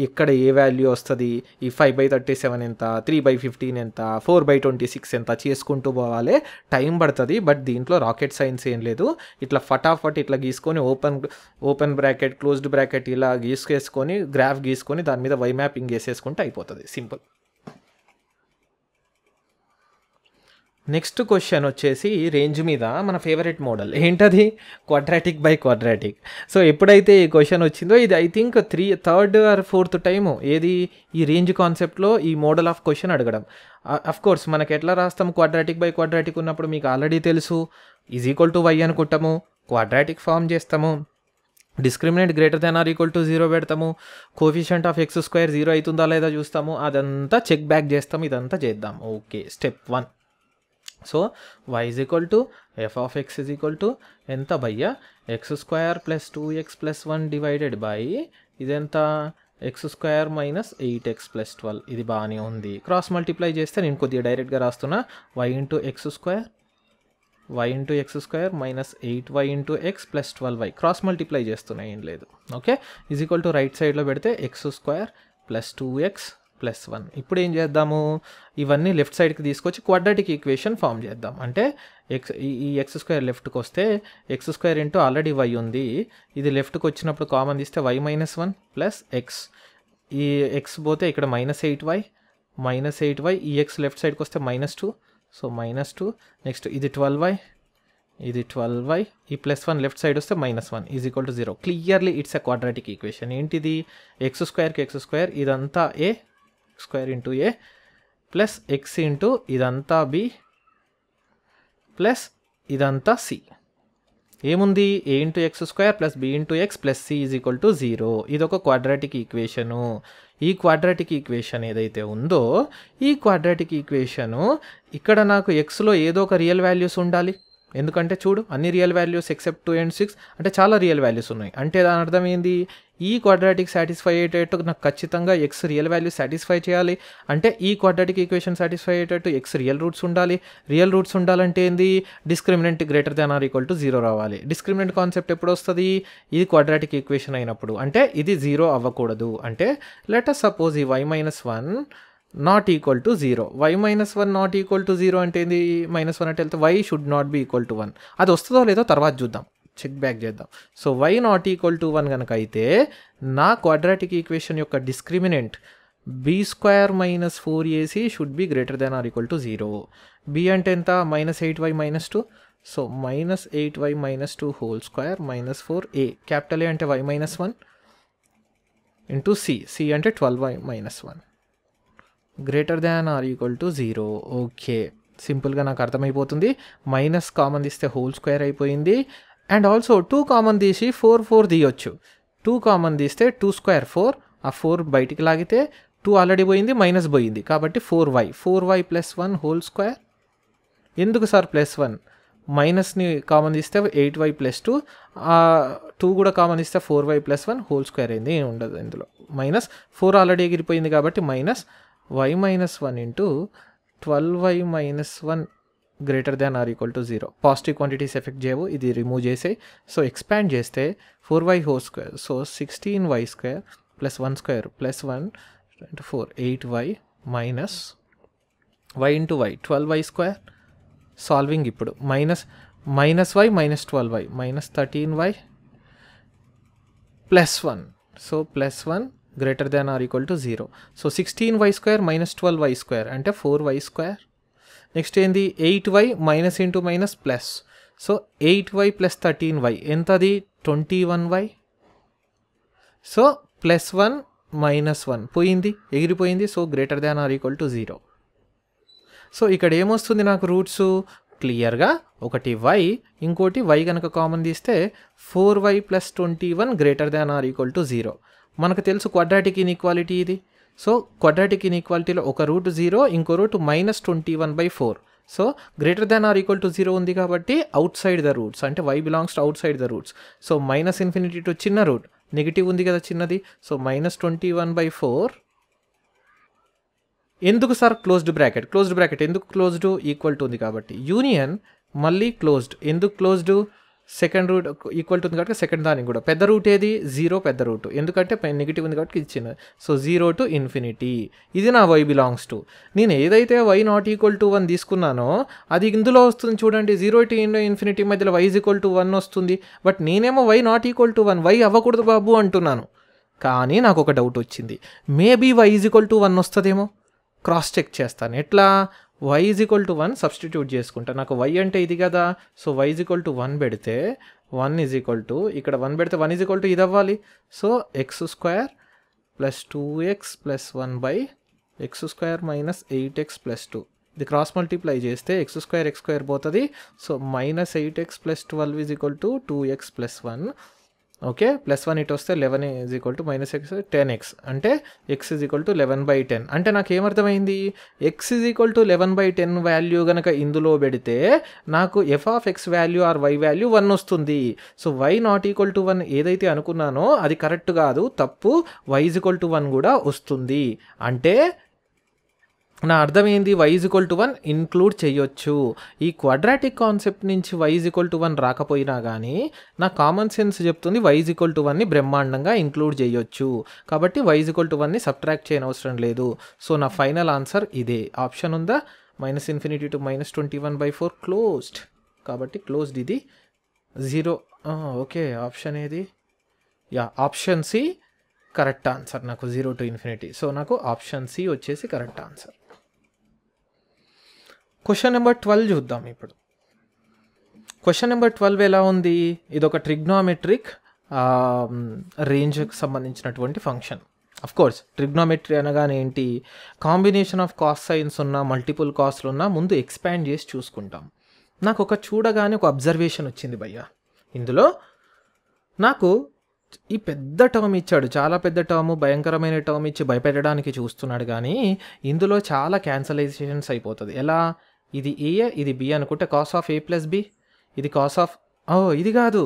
ఇక్కడ ఏ వాల్యూ వస్తుంది, ఈ 5/37 ఎంత, 3/15 ఎంత, 4/26 ఎంత చేసుకుంటూ పోవాలి. టైం పడుతుంది, బట్ దీంట్లో రాకెట్ సైన్స్ ఏం లేదు. ఇట్లా ఫటాఫట్ ఇట్లా గీసుకొని ఓపెన్ బ్రాకెట్ క్లోజ్డ్ బ్రాకెట్ ఇలా గీసుకేసుకొని గ్రాఫ్ గీసుకొని దాని మీద వై మ్యాపింగ్ వేసేసుకుంటే అయిపోతుంది, సింపుల్. నెక్స్ట్ క్వశ్చన్ వచ్చేసి రేంజ్ మీద మన ఫేవరెట్ మోడల్ ఏంటది? Quadratic by quadratic. సో ఎప్పుడైతే ఈ క్వశ్చన్ వచ్చిందో ఇది I think third or fourth time ఏది ఈ రేంజ్ కాన్సెప్ట్లో ఈ మోడల్ ఆఫ్ క్వశ్చన్ అడగడం. కోర్స్ మనకి ఎట్లా రాస్తాం? క్వాడ్రాటిక్ బై క్వాడ్రాటిక్ ఉన్నప్పుడు మీకు ఆల్రెడీ తెలుసు, = y అనుకుంటాము, క్వాడ్రాటిక్ ఫామ్ చేస్తాము, డిస్క్రిమినెంట్ >= 0 పెడతాము, కోఎఫిషియంట్ ఆఫ్ x² 0 అవుతుందా లేదా చూస్తాము, అదంతా చెక్ బ్యాక్ చేస్తాము, ఇదంతా చేద్దాం. Okay, step 1. So y f of x ఎంత భయ్యా? x² + 2x + 1 డివైడెడ్ బై ఇదెంత? x² - 8x + 12. ఇది బాగానే ఉంది. క్రాస్ మల్టిప్లై చేస్తే నేను కొద్దిగా డైరెక్ట్గా రాస్తున్నా, y × x² - 8y × x + 12y. Cross multiply చేస్తున్నా, ఏం లేదు. ఓకే, రైట్ సైడ్లో పెడితే x² + 2x + 1. ఇప్పుడు ఏం చేద్దాము? ఇవన్నీ లెఫ్ట్ సైడ్కి తీసుకొచ్చి క్వాడ్రాటిక్ ఈక్వేషన్ ఫామ్ చేద్దాం. అంటే ఈ x² లెఫ్ట్కి వస్తే x² ఆల్రెడీ y ఉంది, ఇది లెఫ్ట్కి వచ్చినప్పుడు కామన్ తీస్తే y - 1 + x. ఈ x పోతే ఇక్కడ -8y, ఈ x లెఫ్ట్ సైడ్కి వస్తే -2, సో -2. నెక్స్ట్ ఇది 12y, ఇది 12y, ఈ +1 లెఫ్ట్ సైడ్ వస్తే -1 = 0. Clearly it's a quadratic equation. ఏంటిది? x²కి x², ఇదంతా a x² × a plus x into ఇదంతా b ప్లస్ ఇదంతా c. ఏముంది? a × x² + b × x + c = 0. ఇది ఒక క్వాడ్రాటిక్ ఈక్వేషను. ఈ క్వాడ్రాటిక్ ఈక్వేషన్ ఏదైతే ఉందో ఈ క్వాడ్రాటిక్ ఈక్వేషను ఇక్కడ నాకు xలో ఏదో ఒక రియల్ వాల్యూస్ ఉండాలి. ఎందుకంటే చూడు, అన్ని రియల్ వాల్యూస్ ఎక్సెప్ట్ 2 and 6, అంటే చాలా రియల్ వాల్యూస్ ఉన్నాయి. అంటే దాని అర్థం ఏంది? ఈ క్వాడ్రాటిక్ సాటిస్ఫై అయ్యేటట్టు నాకు ఖచ్చితంగా x రియల్ వాల్యూస్ సాటిస్ఫై చేయాలి. అంటే ఈ క్వాడ్రాటిక్ ఈక్వేషన్ సాటిస్ఫై అయ్యేటట్టు x రియల్ రూట్స్ ఉండాలి. రియల్ రూట్స్ ఉండాలంటే ఏంది? డిస్క్రిమినెంట్ > 0 రావాలి. డిస్క్రిమినెంట్ కాన్సెప్ట్ ఎప్పుడు వస్తుంది? ఇది క్వాడ్రాటిక్ ఈక్వేషన్ అయినప్పుడు. అంటే ఇది 0 అవ్వకూడదు. అంటే లెట్ us సపోజ్ ఈ y - 1 ≠ 0. y - 1 ≠ 0 అంటే ఏంది? -1 అంటే వెళ్తే y షుడ్ నాట్ బి = 1. అది వస్తుందో లేదో తర్వాత చూద్దాం, చెక్ బ్యాక్ చేద్దాం. సో y ≠ 1 కనుక అయితే నా క్వాడ్రాటిక్ ఈక్వేషన్ యొక్క discriminant b² - 4ac should be > 0. b అంటే ఎంత? -8y - 2. So -8y - 2 whole square -4a. Capital A అంటే y - 1 ఇంటూ c అంటే 12y - 1 > 0. ఓకే, సింపుల్గా నాకు అర్థమైపోతుంది. మైనస్ కామన్ తీస్తే హోల్ స్క్వేర్ అయిపోయింది. అండ్ ఆల్సో 2 కామన్ తీసి 4 తీయొచ్చు. 2 కామన్ తీస్తే 2² 4, ఆ 4 బయటికి లాగితే 2 ఆల్రెడీ పోయింది, మైనస్ పోయింది, కాబట్టి 4y + 1 హోల్ స్క్వేర్. ఎందుకు సార్ +1? మైనస్ని కామన్ తీస్తే 8y + 2, 2 కూడా కామన్ తీస్తే 4y + 1 హోల్ స్క్వేర్ అయింది. ఏం ఉండదు ఇందులో. -4 ఆల్రెడీ ఎగిరిపోయింది కాబట్టి -y - 1 into 12y - 1 > 0. Positive quantities effect చేయవు, ఇది రిమూవ్ చేసే. సో ఎక్స్పాండ్ చేస్తే 4y whole square, so 16y² + 1² + 1 × 4 8y minus y into y 12y². Solving ఇప్పుడు -y - 12y -13y +1. So +1 > 0. So 16y² - 12y² అంటే 4y². నెక్స్ట్ ఏంది 8y minus into minus plus. So 8y plus 13y ఎంతది 21y. So +1 -1 పోయింది, ఎగిరిపోయింది. So greater than or equal to 0. So ఇక్కడ ఏమొస్తుంది నాకు roots క్లియర్గా, ఒకటి y ఇంకోటి y కనుక కామన్ తీస్తే 4y + 21 greater than or equal to 0. మనకు తెలుసు క్వాడ్రాటిక్ ఇన్ఈక్వాలిటీ ఇది. సో క్వాడ్రాటిక్ ఇన్ఈక్వాలిటీలో ఒక రూట్ 0, ఇంకో root -21/4. So greater than or equal to 0 ఉంది కాబట్టి అవుట్ సైడ్ ద రూట్స్, అంటే y belongs to out side the roots. So -∞ to చిన్న రూట్, నెగిటివ్ ఉంది కదా చిన్నది. సో -21/4 ఎందుకు సార్ క్లోజ్డ్ బ్రాకెట్ ఎందుకు క్లోజ్డ్, ఈక్వల్ టు ఉంది కాబట్టి. యూనియన్ మళ్ళీ క్లోజ్డ్, ఎందుకు closed, second root equal to ఉంది కాబట్టి సెకండ్ దానికి కూడా. పెద్ద రూట్ ఏది 0, పెద్ద రూట్ ఎందుకంటే నెగిటివ్ ఉంది కాబట్టి ఇచ్చింది. So 0 to ∞. ఇది నా y బిలాంగ్స్ టు. నేను ఏదైతే y నాట్ ఈక్వల్ టు 1 తీసుకున్నానో అది ఇందులో వస్తుంది చూడండి. 0 to ∞ మధ్యలో y ఈక్వల్ టు 1 వస్తుంది. బట్ నేనేమో y not equal to 1, y అవ్వకూడదు బాబు అంటున్నాను. కానీ నాకు ఒక డౌట్ వచ్చింది, మేబీ y ఈక్వల్ టు 1 వస్తుందేమో. క్రాస్ చెక్ చేస్తాను. ఎట్లా, y ఈక్వల్ టు 1 సబ్స్టిట్యూట్ చేసుకుంటా. నాకు y అంటే ఇది కదా. సో y ఈక్వల్ టు 1 పెడితే 1 ఈక్వల్ టు, ఇక్కడ 1 పెడితే 1 ఈక్వల్ టు ఇది అవ్వాలి. So x² + 2x + 1/x² - 8x + 2. ఇది క్రాస్ మల్టిప్లై చేస్తే x² పోతుంది. So -8x + 12 = 2x + 1. ఓకే, +1 ఇటు వస్తే 11 = -x 10x, అంటే x = 11/10. అంటే నాకు ఏమర్థమైంది, x = 11/10 వాల్యూ కనుక ఇందులో పెడితే నాకు f(x) value are y value 1 వస్తుంది. So y not equal to 1 ఏదైతే అనుకున్నానో అది కరెక్ట్ కాదు, తప్పు. y = 1 కూడా వస్తుంది. అంటే నా అర్థం ఏంది, y = 1 ఇంక్లూడ్ చేయొచ్చు. ఈ క్వాడ్రాటిక్ కాన్సెప్ట్ నుంచి y = 1 రాకపోయినా కానీ నా కామన్ సెన్స్ చెప్తుంది y = 1ని బ్రహ్మాండంగా ఇంక్లూడ్ చేయొచ్చు. కాబట్టి y = 1ని సబ్ట్రాక్ట్ చేయనవసరం లేదు. సో నా ఫైనల్ ఆన్సర్ ఇదే. ఆప్షన్ ఉందా, -∞ to -21/4 క్లోజ్డ్. కాబట్టి క్లోజ్డ్ ఇది 0. ఓకే, ఆప్షన్ ఏది, ఆప్షన్ సి కరెక్ట్ ఆన్సర్ నాకు, 0 to ∞. సో నాకు ఆప్షన్ సి వచ్చేసి కరెక్ట్ ఆన్సర్. క్వశ్చన్ నెంబర్ 12 చూద్దాం ఇప్పుడు. క్వశ్చన్ నెంబర్ 12 ఎలా ఉంది, ఇది ఒక ట్రిగ్నోమెట్రిక్ రేంజ్కి సంబంధించినటువంటి ఫంక్షన్. అఫ్ కోర్స్ ట్రిగ్నోమెట్రీ అనగానే ఏంటి, కాంబినేషన్ ఆఫ్ కాస్ సైన్స్ ఉన్న, మల్టిపుల్ కాస్ట్లు ఉన్న, ముందు ఎక్స్పాండ్ చేసి చూసుకుంటాం. నాకు ఒక చూడగానే ఒక అబ్జర్వేషన్ వచ్చింది భయ్య. ఇందులో నాకు ఈ పెద్ద టర్మ్ ఇచ్చాడు, చాలా పెద్ద టర్మ్, భయంకరమైన టర్మ్ ఇచ్చి భయపెట్టడానికి చూస్తున్నాడు. కానీ ఇందులో చాలా క్యాన్సలైజేషన్స్ అయిపోతుంది. ఎలా, ఇది ఏ ఇది బి అనుకుంటే కాస్ ఆఫ్ a + b, ఇది కాస్ ఆఫ్, ఇది కాదు,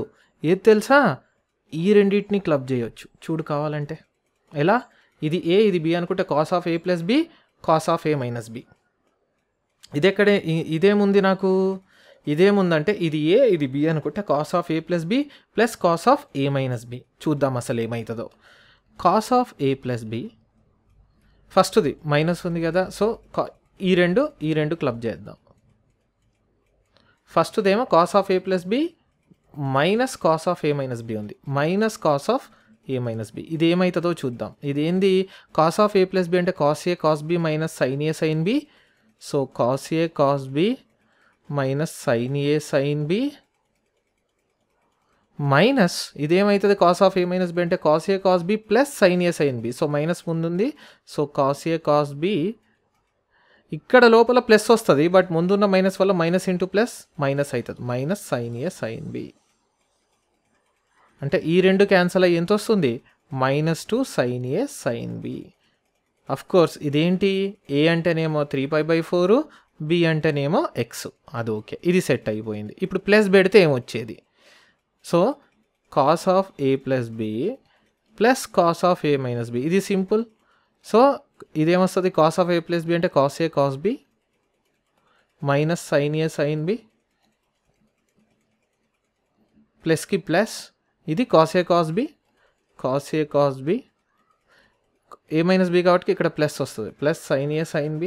ఏది తెలుసా, ఈ రెండింటిని క్లబ్ చేయొచ్చు. చూడు కావాలంటే ఎలా, ఇది a ఇది b అనుకుంటే cos of a + b, cos of a - b. ఇది ఎక్కడే, ఇదేముంది నాకు, ఇదేముందంటే ఇది a ఇది b అనుకుంటే cos of a + b + cos of a - b. చూద్దాం అసలు ఏమవుతుందో. కాస్ ఆఫ్ a + b ఫస్ట్ది మైనస్ ఉంది కదా. సో ఈ రెండు క్లబ్ చేద్దాం. ఫస్ట్దేమో cos of a + b minus cos of a - b ఉంది, minus cos of a - b. ఇది ఏమవుతుందో చూద్దాం. ఇది ఏంది, కాస్ ఆఫ్ a + b అంటే cos a cos b minus sine a sine b. So cos a cos b minus sine a sine b minus ఇదేమవుతుంది, cos of a - b అంటే cos a cos b plus sine a sine b. So minus ముందుంది. So cos a cos b, ఇక్కడ లోపల plus వస్తుంది, but ముందున్న minus వల్ల minus into plus minus అవుతుంది, minus sine a sine b. అంటే ఈ రెండు క్యాన్సల్ అయ్యి ఎంత వస్తుంది, -2 sine a sine b. Of course ఇదేంటి, a అంటేనేమో 3π/4, b అంటేనేమో x, అది ఓకే, ఇది సెట్ అయిపోయింది. ఇప్పుడు ప్లస్ పెడితే ఏమొచ్చేది, so cos of a + b plus cos of a - b. ఇది సింపుల్. సో ఇదేమొస్తుంది, కాస్ ఆఫ్ a + b అంటే cos a cos b minus sine a sine b ప్లస్కి ప్లస్, ఇది cos a cos b, cos a cos b, a - b కాబట్టి ఇక్కడ plus వస్తుంది, plus sine a sine b.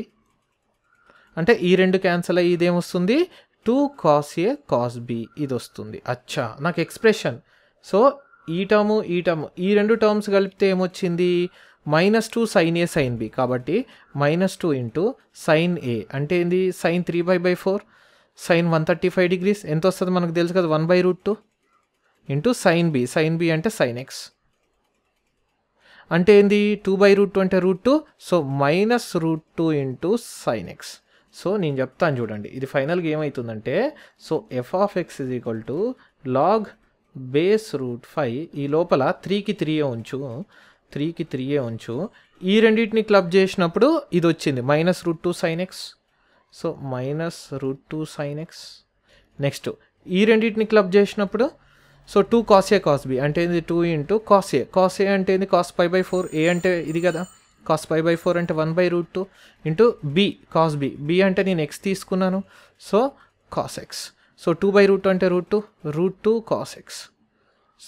అంటే ఈ రెండు క్యాన్సల్ అయ్యి ఇదేమొస్తుంది, 2 కాస్ a కాస్ b ఇది వస్తుంది. అచ్చా, నాకు ఎక్స్ప్రెషన్. సో ఈ టర్ము ఈ రెండు టర్మ్స్ కలిపితే ఏమొచ్చింది, -2 sin A sin B, కాబట్టి -2 ఇంటూ sin A అంటే ఏంది, sin 3/4 sin 135 degrees ఎంత వస్తుంది మనకు తెలుసు కదా, 1/√2 ఇంటూ sin B అంటే sin X అంటే ఏంది, 2/√2 అంటే √2, so -√2 into sin X. So నేను చెప్తాను చూడండి, ఇది ఫైనల్గా ఏమవుతుందంటే, so f of x is equal to log base √5, ఈ లోపల 3కి 3 ఉంచు, ఈ రెండింటిని క్లబ్ చేసినప్పుడు ఇది వచ్చింది -√2 sin x, so -√2 sin x. Next ఈ రెండింటిని క్లబ్ చేసినప్పుడు so 2 cos A cos B అంటే ఏంది, 2 ఇంటూ cos A అంటే ఏంది cos π/4, A అంటే ఇది కదా cos π/4 అంటే 1/√2 ఇంటూ B cos B అంటే నేను x తీసుకున్నాను, సో cos x, సో 2/√2 అంటే √2 cos x,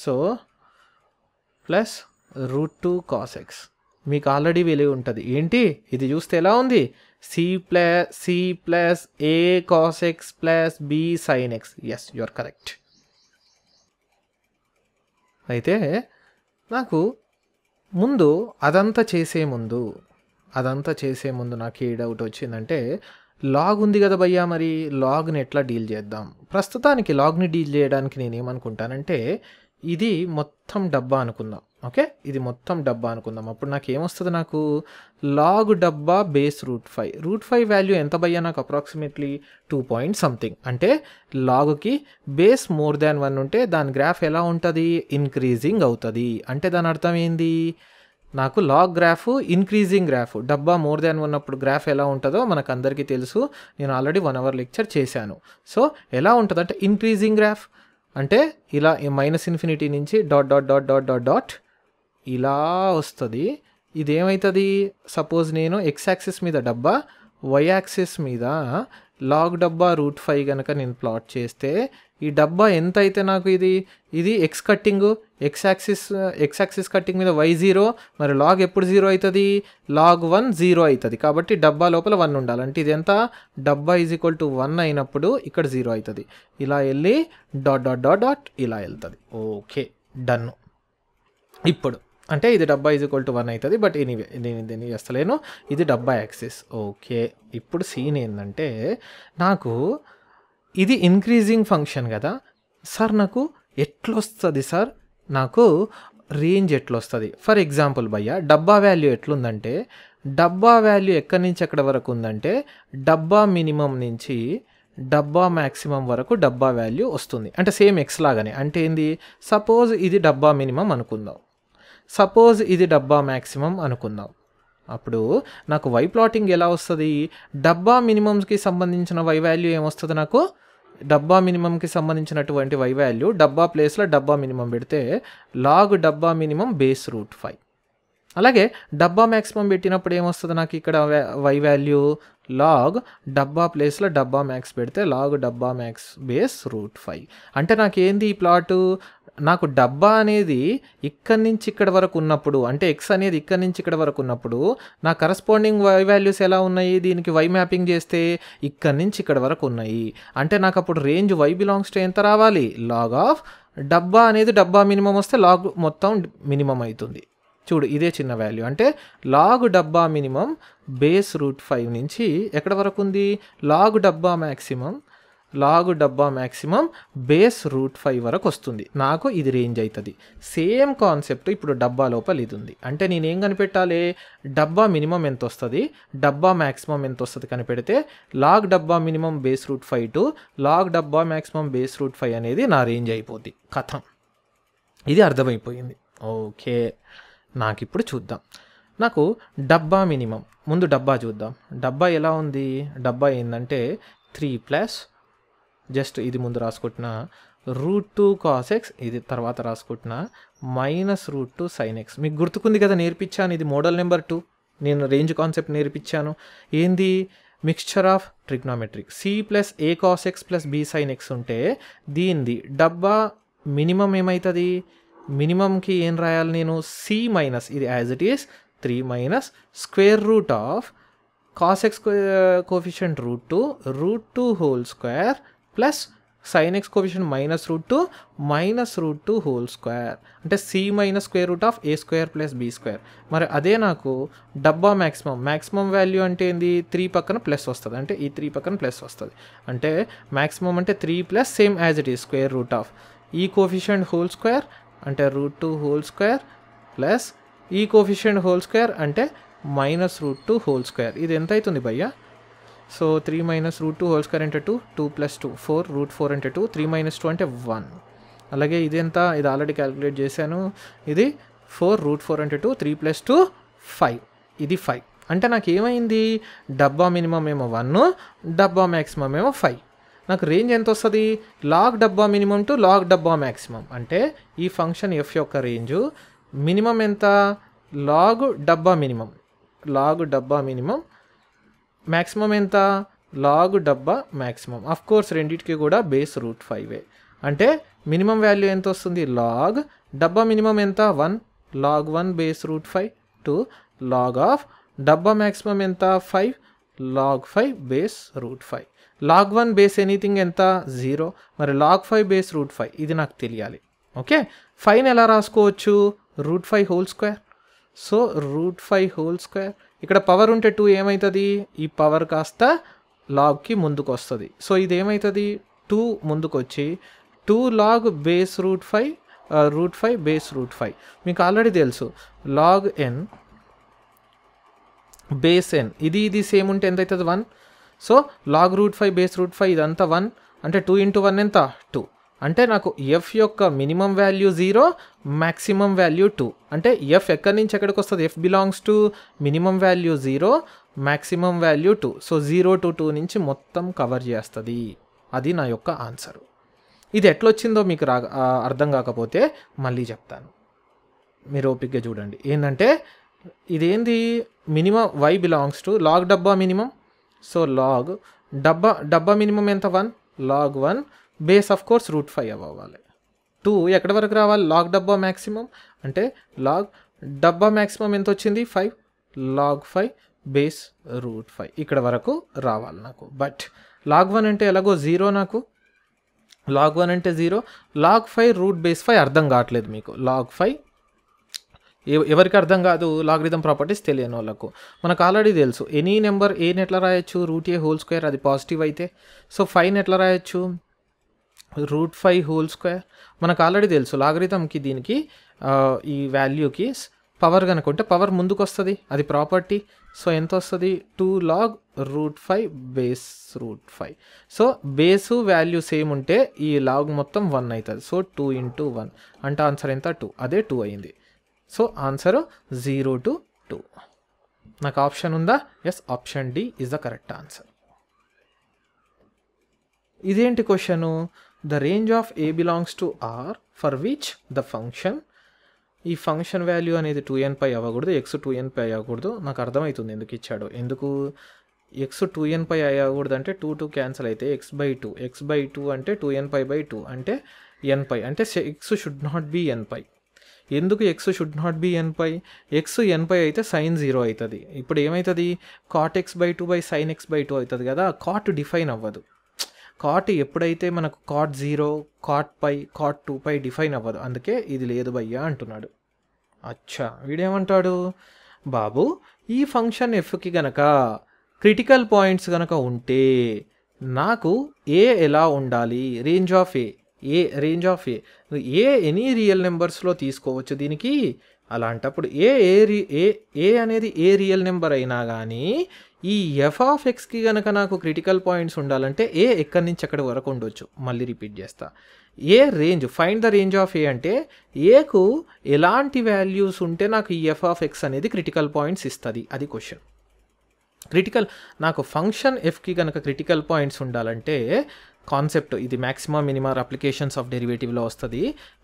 so plus √2 cos x. మీకు ఆల్రెడీ వెలిగి ఉంటుంది ఏంటి, ఇది చూస్తే ఎలా ఉంది, c plus A cos x plus B sin x. Yes, you are correct. అయితే నాకు ముందు అదంతా చేసే ముందు నాకు ఏ డౌట్ వచ్చిందంటే, లాగ్ ఉంది కదా భయ్యా, మరి లాగ్ని ఎట్లా డీల్ చేద్దాం. ప్రస్తుతానికి లాగ్ని డీల్ చేయడానికి నేను ఏమనుకుంటానంటే, ఇది మొత్తం డబ్బా అనుకుందాం. ఓకే, ఇది మొత్తం డబ్బా అనుకుందాం. అప్పుడు నాకు ఏమొస్తుంది, నాకు లాగ్ డబ్బా బేస్ √5 వాల్యూ ఎంత భయ్యా, నాకు అప్రాక్సిమేట్లీ 2 పాయింట్ సంథింగ్. అంటే లాగ్కి బేస్ మోర్ దాన్ 1 ఉంటే దాని గ్రాఫ్ ఎలా ఉంటుంది, ఇంక్రీజింగ్ అవుతుంది. అంటే దాని అర్థం ఏంది, నాకు లాగ్ గ్రాఫ్ ఇంక్రీజింగ్ గ్రాఫ్, డబ్బా మోర్ దాన్ ఉన్నప్పుడు గ్రాఫ్ ఎలా ఉంటుందో మనకు అందరికీ తెలుసు, నేను ఆల్రెడీ 1 hour లెక్చర్ చేశాను. సో ఎలా ఉంటుంది అంటే, ఇంక్రీజింగ్ గ్రాఫ్ అంటే ఇలా -∞ నుంచి డాట్ ఇలా వస్తుంది. ఇదేమవుతుంది, సపోజ్ నేను x యాక్సిస్ మీద డబ్బా, y యాక్సిస్ మీద లాగ్ డబ్బా √5 కనుక నేను ప్లాట్ చేస్తే, ఈ డబ్బా ఎంత అయితే నాకు ఇది x cutting, x axis cutting మీద y 0, మరి లాగ్ ఎప్పుడు 0 అవుతుంది, లాగ్ 1 0 అవుతుంది. కాబట్టి డబ్బా లోపల 1 ఉండాలి. అంటే ఇది ఎంత, డబ్బా = 1 అయినప్పుడు ఇక్కడ 0 అవుతుంది. ఇలా వెళ్ళి డాట్ ఇలా వెళ్తుంది. Okay, done. ఇప్పుడు అంటే ఇది డబ్బా = 1 అవుతుంది. బట్ ఎనీవే నేను దీన్ని చేస్తలేను, ఇది డబ్బా యాక్సిస్. ఓకే, ఇప్పుడు సీన్ ఏంటంటే, నాకు ఇది ఇంక్రీజింగ్ ఫంక్షన్ కదా సార్, నాకు ఎట్లొస్తుంది సార్, నాకు రేంజ్ ఎట్లొస్తుంది. ఫర్ ఎగ్జాంపుల్ భయ్య, డబ్బా వాల్యూ ఎట్లుందంటే, డబ్బా వాల్యూ ఎక్కడి నుంచి ఎక్కడ వరకు ఉందంటే, డబ్బా మినిమం నుంచి డబ్బా మ్యాక్సిమం వరకు డబ్బా వాల్యూ వస్తుంది. అంటే సేమ్ ఎక్స్ లాగానే. అంటే ఏంది, సపోజ్ ఇది డబ్బా మినిమం అనుకుందాం, సపోజ్ ఇది డబ్బా మ్యాక్సిమం అనుకుందాం. అప్పుడు నాకు వై ప్లాటింగ్ ఎలా వస్తుంది, డబ్బా మినిమంకి సంబంధించిన వై వాల్యూ ఏమొస్తుంది, నాకు డబ్బా మినిమంకి సంబంధించినటువంటి వై వాల్యూ డబ్బా ప్లేస్లో డబ్బా మినిమం పెడితే లాగ్ డబ్బా మినిమం బేస్ √5. అలాగే డబ్బా మ్యాక్సిమం పెట్టినప్పుడు ఏమొస్తుంది, నాకు ఇక్కడ వై వాల్యూ లాగ్ డబ్బా ప్లేస్లో డబ్బా మ్యాక్స్ పెడితే లాగ్ డబ్బా మ్యాక్స్ బేస్ √5. అంటే నాకేంది ఈ ప్లాటు, నాకు డబ్బా అనేది ఇక్కడి నుంచి ఇక్కడ వరకు ఉన్నప్పుడు, అంటే ఎక్స్ అనేది ఇక్కడి నుంచి ఇక్కడ వరకు ఉన్నప్పుడు నా కరస్పాండింగ్ వై వాల్యూస్ ఎలా ఉన్నాయి, దీనికి వై మ్యాపింగ్ చేస్తే ఇక్కడి నుంచి ఇక్కడ వరకు ఉన్నాయి. అంటే నాకు అప్పుడు రేంజ్ వై బిలాంగ్స్ టు ఎంత రావాలి, లాగ్ ఆఫ్ డబ్బా అనేది డబ్బా మినిమం వస్తే లాగ్ మొత్తం మినిమం అవుతుంది. చూడు, ఇదే చిన్న వాల్యూ. అంటే లాగ్ డబ్బా మినిమం బేస్ √5 నుంచి ఎక్కడ వరకు ఉంది, లాగ్ డబ్బా మ్యాక్సిమం బేస్ √5 వరకు వస్తుంది. నాకు ఇది రేంజ్ అవుతుంది. సేమ్ కాన్సెప్ట్ ఇప్పుడు డబ్బా లోపల ఇది ఉంది. అంటే నేనేం కనిపెట్టాలి, డబ్బా మినిమం ఎంత వస్తుంది, డబ్బా మ్యాక్సిమం ఎంత వస్తుంది కనిపెడితే, లాగ్ డబ్బా మినిమం బేస్ √5 టు లాగ్ డబ్బా మ్యాక్సిమం బేస్ √5 అనేది నా రేంజ్ అయిపోద్ది. కథం, ఇది అర్థమైపోయింది. ఓకే, నాకు ఇప్పుడు చూద్దాం. నాకు డబ్బా మినిమం, ముందు డబ్బా చూద్దాం. డబ్బా ఎలా ఉంది, డబ్బా ఏంటంటే 3 ప్లస్ జస్ట్ ఇది ముందు రాసుకుంటున్నా √2 cos x, ఇది తర్వాత రాసుకుంటున్నా -√2 sin x. మీకు గుర్తుకుంది కదా, నేర్పించాను, ఇది మోడల్ నెంబర్ 2, నేను రేంజ్ కాన్సెప్ట్ నేర్పించాను. ఏంది, mixture of trigonometric c plus A cos x plus B sin x ఉంటే దీనిది డబ్బా మినిమం ఏమవుతుంది, మినిమంకి ఏం రాయాలి నేను, c మైనస్ ఇది as it is 3 minus square root of cos x coefficient √2 whole square plus sin x coefficient -√2 whole square అంటే c minus square root of a square plus b square. మరి అదే నాకు డబ్బా మ్యాక్సిమం వాల్యూ అంటే ఏంది 3 పక్కన plus వస్తుంది అంటే ఈ 3 పక్కన ప్లస్ వస్తుంది అంటే మ్యాక్సిమం అంటే 3 plus same as it is square root of ఈ కోఎఫిషియంట్ హోల్ స్క్వేర్ అంటే √2 హోల్ స్క్వేర్ ప్లస్ ఈ కోఎఫిషియంట్ హోల్ స్క్వేర్ అంటే -√2 హోల్ స్క్వేర్. ఇది ఎంత అవుతుంది భయ్యా? సో 3 -√2 హోల్ స్క్వేర్ అంటే 2 + 2 4 √4 అంటే 2 3 - 2 అంటే 1. అలాగే ఇది ఎంత? ఇది ఆల్రెడీ క్యాలిక్యులేట్ చేశాను. ఇది 4 √4 అంటే 2 3 + 2 5. ఇది 5 అంటే నాకు ఏమైంది? డబ్బా మినిమం ఏమో 1 డబ్బా మ్యాక్సిమం ఏమో 5. నాకు రేంజ్ ఎంత వస్తుంది? లాగ్ డబ్బా మినిమం టు లాగ్ డబ్బా మ్యాక్సిమం అంటే ఈ ఫంక్షన్ ఎఫ్ యొక్క రేంజు మినిమం ఎంత? లాగ్ డబ్బా మినిమం మ్యాక్సిమం ఎంత? లాగ్ డబ్బా మ్యాక్సిమం. ఆఫ్ కోర్స్ రెండింటికి కూడా బేస్ √5 అంటే మినిమం వాల్యూ ఎంత వస్తుంది? లాగ్ డబ్బా మినిమం ఎంత? 1 log 1 base √5 to log of డబ్బా మ్యాక్సిమం ఎంత? 5 log 5 base √5. Log 1 base anything ఎంత? 0. మరి లాగ్ 5 బేస్ √5 ఇది నాకు తెలియాలి. ఓకే, 5ని ఎలా రాసుకోవచ్చు? √5 whole square. So √5 whole square. ఇక్కడ పవర్ ఉంటే 2 ఏమవుతుంది? ఈ పవర్ కాస్త లాగ్కి ముందుకు వస్తుంది. సో ఇది ఏమవుతుంది? 2 ముందుకు వచ్చి 2 లాగ్ బేస్ √5 బేస్ √5. మీకు ఆల్రెడీ తెలుసు లాగ్ n బేస్ n ఇది సేమ్ ఉంటే ఎంత అవుతుంది? 1. సో లాగ్ √5 బేస్ √5 ఇదంతా 1 అంటే 2 × 1 ఎంత? 2. అంటే నాకు ఎఫ్ యొక్క మినిమం వాల్యూ 0 మ్యాక్సిమం వాల్యూ 2 అంటే ఎఫ్ ఎక్కడి నుంచి ఎక్కడికి వస్తుంది? F belongs to minimum value 0 maximum value 2. So 0 to 2 నుంచి మొత్తం కవర్ చేస్తుంది. అది నా యొక్క ఆన్సర్. ఇది ఎట్లొచ్చిందో మీకు అర్థం కాకపోతే మళ్ళీ చెప్తాను, మీరు ఓపిక్గా చూడండి. ఏంటంటే ఇదేంది? Minimum y belongs to log డబ్బా మినిమం. సో లాగ్ డబ్బా మినిమం ఎంత? 1 లాగ్ 1 బేస్ ఆఫ్ కోర్స్ √5 అవ్వాలి. 2 ఎక్కడి వరకు రావాలి? లాగ్ డబ్బా మ్యాక్సిమం అంటే లాగ్ డబ్బా మ్యాక్సిమం ఎంత వచ్చింది? 5 లాగ్ 5 బేస్ √5 ఇక్కడ వరకు రావాలి నాకు. బట్ లాగ్ 1 అంటే ఎలాగో 0, నాకు లాగ్ 1 అంటే 0, లాగ్ 5 √5 అర్థం కావట్లేదు మీకు. లాగ్ 5 ఎవరికి అర్థం కాదు? లాగరిథం ప్రాపర్టీస్ తెలియని వాళ్ళకు. మనకు ఆల్రెడీ తెలుసు ఎనీ నెంబర్ ఏని ఎట్లా రాయొచ్చు? √a హోల్ స్క్వేర్ అది పాజిటివ్ అయితే. సో 5ని ఎట్లా రాయొచ్చు? √5 హోల్ స్క్వేర్. మనకు ఆల్రెడీ తెలుసు లాగరిథంకి దీనికి ఈ వాల్యూకి పవర్ కనుకుంటే పవర్ ముందుకు వస్తుంది, అది ప్రాపర్టీ. సో ఎంత వస్తుంది? 2 log √5 base √5. So base value same ఉంటే ఈ లాగ్ మొత్తం 1 అవుతుంది. సో 2 × 1 అంటే ఆన్సర్ ఎంత? 2. అదే 2 అయింది. So answer 0 to 2. నాకు ఆప్షన్ ఉందా? Yes, option D is the correct answer. ఇదేంటి question? The range of a belongs to R for which the function, ఈ ఫంక్షన్ వాల్యూ అనేది 2nπ అవ్వకూడదు, x 2nπ అవ్వకూడదు. నాకు అర్థమవుతుంది ఎందుకు ఇచ్చాడు. ఎందుకు x 2nπ అవ్వకూడదు అంటే 2 క్యాన్సిల్ అయితే x/2 అంటే 2nπ/2 అంటే nπ అంటే x should not be nπ. ఎందుకు x should not be nπ? x nπ అయితే sin 0 అవుతుంది. ఇప్పుడు ఏమవుతుంది? cot x/2/sin x/2 అవుతుంది కదా. cot డిఫైన్ అవ్వదు. cot ఎప్పుడైతే మనకు cot 0 cot π cot 2π డిఫైన్ అవ్వదు. అందుకే ఇది లేదు భయ్యా అంటున్నాడు. అచ్చా, వీడేమంటాడు? బాబు ఈ ఫంక్షన్ ఎఫ్కి గనక క్రిటికల్ పాయింట్స్ గనక ఉంటే నాకు ఏ ఎలా ఉండాలి? Range of a any real నెంబర్స్లో తీసుకోవచ్చు దీనికి. అలాంటప్పుడు ఏ అనేది ఏ రియల్ నెంబర్ అయినా కానీ ఈ f(x)కి కనుక నాకు క్రిటికల్ పాయింట్స్ ఉండాలంటే ఏ ఎక్కడి నుంచి ఎక్కడి వరకు ఉండొచ్చు. మళ్ళీ రిపీట్ చేస్తా. A range, find the range of a అంటే ఏకు ఎలాంటి వాల్యూస్ ఉంటే నాకు ఈ f(x) అనేది క్రిటికల్ పాయింట్స్ ఇస్తుంది. అది క్వశ్చన్. నాకు ఫంక్షన్ ఎఫ్కి కనుక క్రిటికల్ పాయింట్స్ ఉండాలంటే కాన్సెప్ట్ ఇది మ్యాక్సిమం మినిమం అప్లికేషన్స్ ఆఫ్ డెరివేటివ్లో వస్తుంది.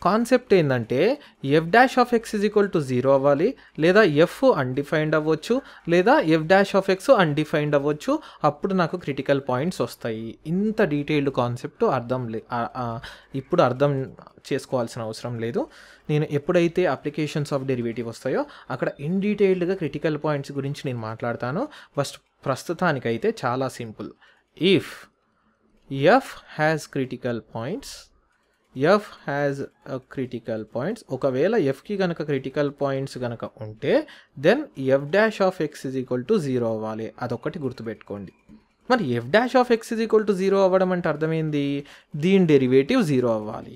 కాన్సెప్ట్ ఏంటంటే f'(x) = 0 అవ్వాలి, లేదా ఎఫ్ అన్డిఫైన్డ్ అవ్వచ్చు, లేదా f'(x) అన్డిఫైన్డ్ అవ్వచ్చు. అప్పుడు నాకు క్రిటికల్ పాయింట్స్ వస్తాయి. ఇంత డీటెయిల్డ్ కాన్సెప్ట్ ఇప్పుడు అర్థం చేసుకోవాల్సిన అవసరం లేదు. నేను ఎప్పుడైతే అప్లికేషన్స్ ఆఫ్ డెరివేటివ్ వస్తాయో అక్కడ ఇన్ డీటెయిల్డ్గా క్రిటికల్ పాయింట్స్ గురించి నేను మాట్లాడతాను. ప్రస్తుతానికైతే చాలా simple. If f has critical points, f has critical points. ఒకవేళ ఎఫ్కి కనుక క్రిటికల్ పాయింట్స్ కనుక ఉంటే then f dash of x is equal to 0 అవ్వాలి. అదొక్కటి గుర్తుపెట్టుకోండి. మరి f dash of x is equal to 0 అవ్వడం అంటే అర్థమైంది, దీని డెరివేటివ్ 0 అవ్వాలి.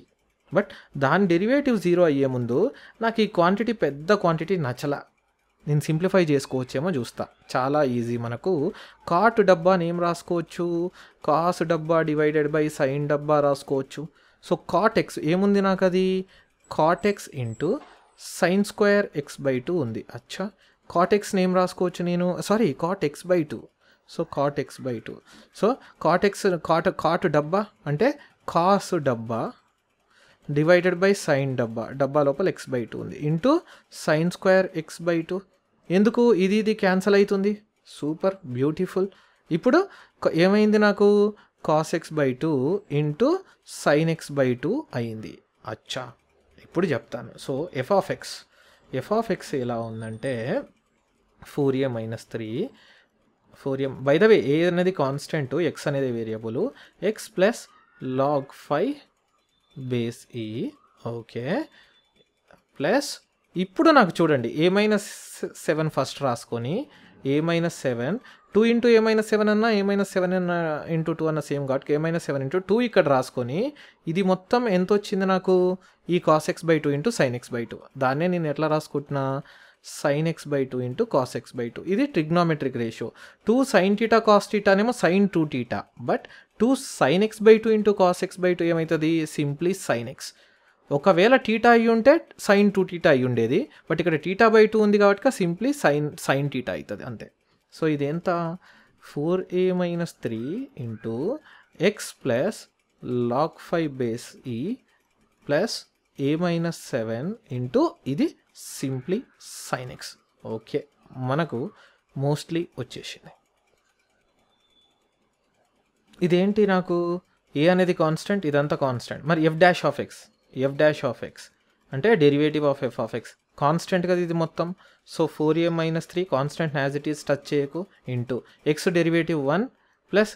బట్ దాని డెరివేటివ్ 0 అయ్యే ముందు నాకు ఈ క్వాంటిటీ పెద్ద క్వాంటిటీ నచ్చలా, నేను సింప్లిఫై చేసుకోవచ్చేమో చూస్తా. చాలా ఈజీ. మనకు కాట్ డబ్బాని ఏం రాసుకోవచ్చు, కాస్ డబ్బా డివైడెడ్ బై సైన్ డబ్బా రాసుకోవచ్చు. సో కాట్ ఎక్స్ ఏముంది నాకు, అది cot x into sine square x by 2 ఉంది. అచ్చా, కాట్ ఎక్స్ని ఏం రాసుకోవచ్చు నేను, sorry cot x by 2. So cot x by 2. So cot x cot డబ్బా అంటే కాస్ డబ్బా డివైడెడ్ బై సైన్ డబ్బా, డబ్బా లోపల ఎక్స్ బై 2 ఉంది, into sine square x by 2. ఎందుకు, ఇది క్యాన్సల్ అవుతుంది. Super, beautiful. ఇప్పుడు ఏమైంది నాకు, cos x by 2 into sine x by 2 అయింది. అచ్చా, ఇప్పుడు చెప్తాను. సో ఎఫ్ ఆఫ్ ఎక్స్ ఎలా ఉందంటే 4a - 3 4a. బై ద వే ఏ అనేది కాన్స్టెంట్, ఎక్స్ అనేది variable, X plus log 5 base ఈ. ఓకే, ప్లస్ ఇప్పుడు నాకు చూడండి a-7 ఫస్ట్ రాసుకొని a-7 2 ఇంటూ a-7 అన్నా a-7 ఇంటూ 2 అన్న సేమ్ కాబట్టి a-7 ఇంటూ 2 ఇక్కడ రాసుకొని ఇది మొత్తం ఎంత వచ్చింది నాకు, ఈ cos x by 2 into sine x by 2. దాన్నే నేను ఎట్లా రాసుకుంటున్నా, sine x by 2 into cos x by 2. ఇది trigonometric ratio. 2 sine theta cos టీటానేమో sine 2 theta, but 2 sine x by 2 into cos x by 2 ఏమవుతుంది, సింప్లీ సైన్ ఎక్స్. ఒకవేళ theta అయ్యి ఉంటే సైన్ 2 టీటా అయ్యి ఉండేది, బట్ ఇక్కడ టీటా బై 2 ఉంది కాబట్టి సింప్లీ సైన్ టీటా అవుతుంది అంతే. సో ఇది ఎంత, 4a - 3 into X plus log 5 base ఈ ప్లస్ a-7 ఇంటూ ఇది సింప్లీ సైన్ ఎక్స్. ఓకే, మనకు మోస్ట్లీ వచ్చేసింది. ఇదేంటి నాకు, ఏ అనేది కాన్స్టెంట్, ఇదంతా కాన్స్టెంట్. మరి ఎఫ్ డాష్ ఆఫ్ ఎక్స్ అంటే derivative of F of X constant కదా ఇది మొత్తం. So 4a - 3 constant as it is touch చేయకు, ఇంటూ ఎక్స్ డెరివేటివ్ 1 ప్లస్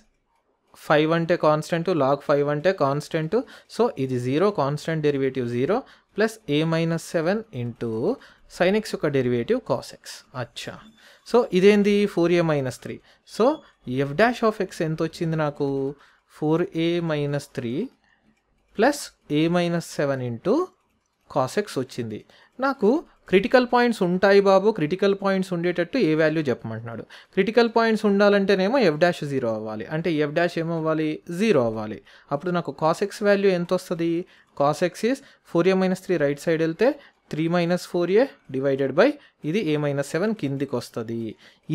5 అంటే కాన్స్టెంట్, log 5 అంటే కాన్స్టెంట్. సో ఇది 0, constant derivative 0 plus a-7 into sine X యొక్క derivative cos X. అచ్చా, so ఇదేంది 4a - 3. So f dash of X ఎంత వచ్చింది నాకు, 4a - 3 plus a-7 into cos X వచ్చింది. నాకు క్రిటికల్ పాయింట్స్ ఉంటాయి బాబు, క్రిటికల్ పాయింట్స్ ఉండేటట్టు ఏ వాల్యూ చెప్పమంటున్నాడు. క్రిటికల్ పాయింట్స్ ఉండాలంటేనేమో ఎఫ్ డాష్ 0 అవ్వాలి, అంటే ఎఫ్ డాష్ ఏమవ్వాలి, 0 అవ్వాలి. అప్పుడు నాకు కాస్ ఎక్స్ వాల్యూ ఎంత వస్తుంది, cos X is 4a - 3 right side వెళ్తే 3 - 4a డివైడెడ్ బై ఇది a-7 కిందికి వస్తుంది.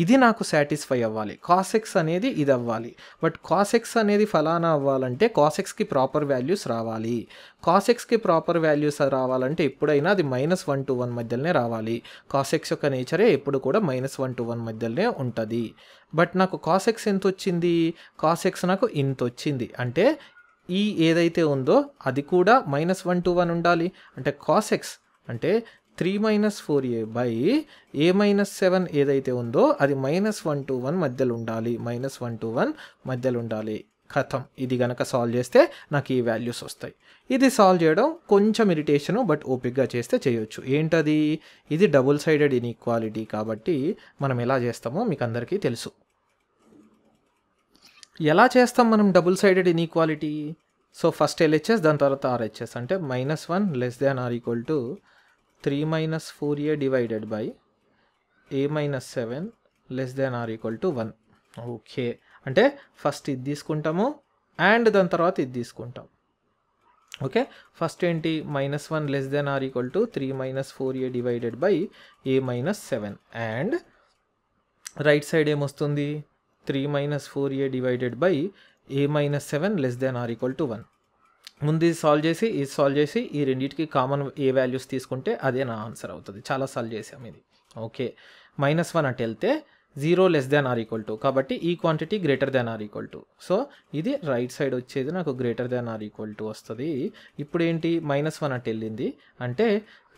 ఇది నాకు సాటిస్ఫై అవ్వాలి, కాస్ ఎక్స్ అనేది ఇది అవ్వాలి. బట్ కాస్ ఎక్స్ అనేది ఫలానా అవ్వాలంటే కాస్ ఎక్స్కి ప్రాపర్ వాల్యూస్ రావాలి. కాస్ ఎక్స్కి ప్రాపర్ వాల్యూస్ రావాలంటే ఎప్పుడైనా అది -1 to 1 మధ్యలోనే రావాలి. కాస్ ఎక్స్ యొక్క నేచరే ఎప్పుడు కూడా -1 to 1 మధ్యలోనే ఉంటుంది. బట్ నాకు కాస్ ఎక్స్ ఎంత వచ్చింది, కాస్ ఎక్స్ నాకు ఇంత వచ్చింది. అంటే ఈ ఏదైతే ఉందో అది కూడా -1 to 1 ఉండాలి. అంటే కాస్ ఎక్స్ అంటే 3 - 4a బై a-7 ఏదైతే ఉందో అది -1 to 1 మధ్యలో ఉండాలి, -1 to 1 మధ్యలో ఉండాలి. ఖతం. ఇది గనక సాల్వ్ చేస్తే నాకు ఈ వాల్యూస్ వస్తాయి. ఇది సాల్వ్ చేయడం కొంచెం ఇరిటేషను, బట్ ఓపిక్గా చేస్తే చేయొచ్చు. ఏంటది, ఇది డబుల్ సైడెడ్ ఇన్ఈక్వాలిటీ కాబట్టి మనం ఎలా చేస్తామో మీకు అందరికీ తెలుసు. ఎలా చేస్తాం మనం double sided inequality? So first LHS, దాని తర్వాత ఆర్హెచ్ఎస్. అంటే -1 <= 3 - 4a divided by a-7 <= 1. Okay, అంటే ఫస్ట్ ఇది తీసుకుంటాము అండ్ దాని తర్వాత ఇది తీసుకుంటాం. ఓకే, ఫస్ట్ ఏంటి, -1 <= 3 - 4a divided by a-7 and right side ఏమొస్తుంది, 3 - 4a డివైడెడ్ బై a-7 <= 1. ముందు ఇది సాల్వ్ చేసి ఈ రెండింటికి కామన్ ఏ వాల్యూస్ తీసుకుంటే అదే నా ఆన్సర్ అవుతుంది. చాలా సాల్వ్ చేసాం ఇది. ఓకే, -1 అటు వెళ్తే 0 <= కాబట్టి ఈ క్వాంటిటీ >= సో ఇది రైట్ సైడ్ వచ్చేది నాకు >= వస్తుంది. ఇప్పుడు ఏంటి, -1 అటు వెళ్ళింది అంటే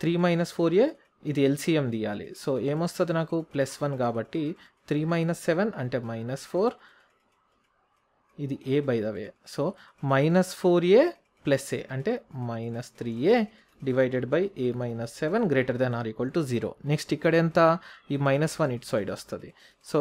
3 - 4a ఇది ఎల్సిఎం తీయాలి. సో ఏమొస్తుంది నాకు, +1 కాబట్టి 3 - 7 అంటే -4 ఇది a by the way. So -4a plus a అంటే -3a divided by a - 7 greater than or equal to 0. Next ఇక్కడ ఎంత, ఈ -1 ఇటు సైడ్ వస్తుంది. సో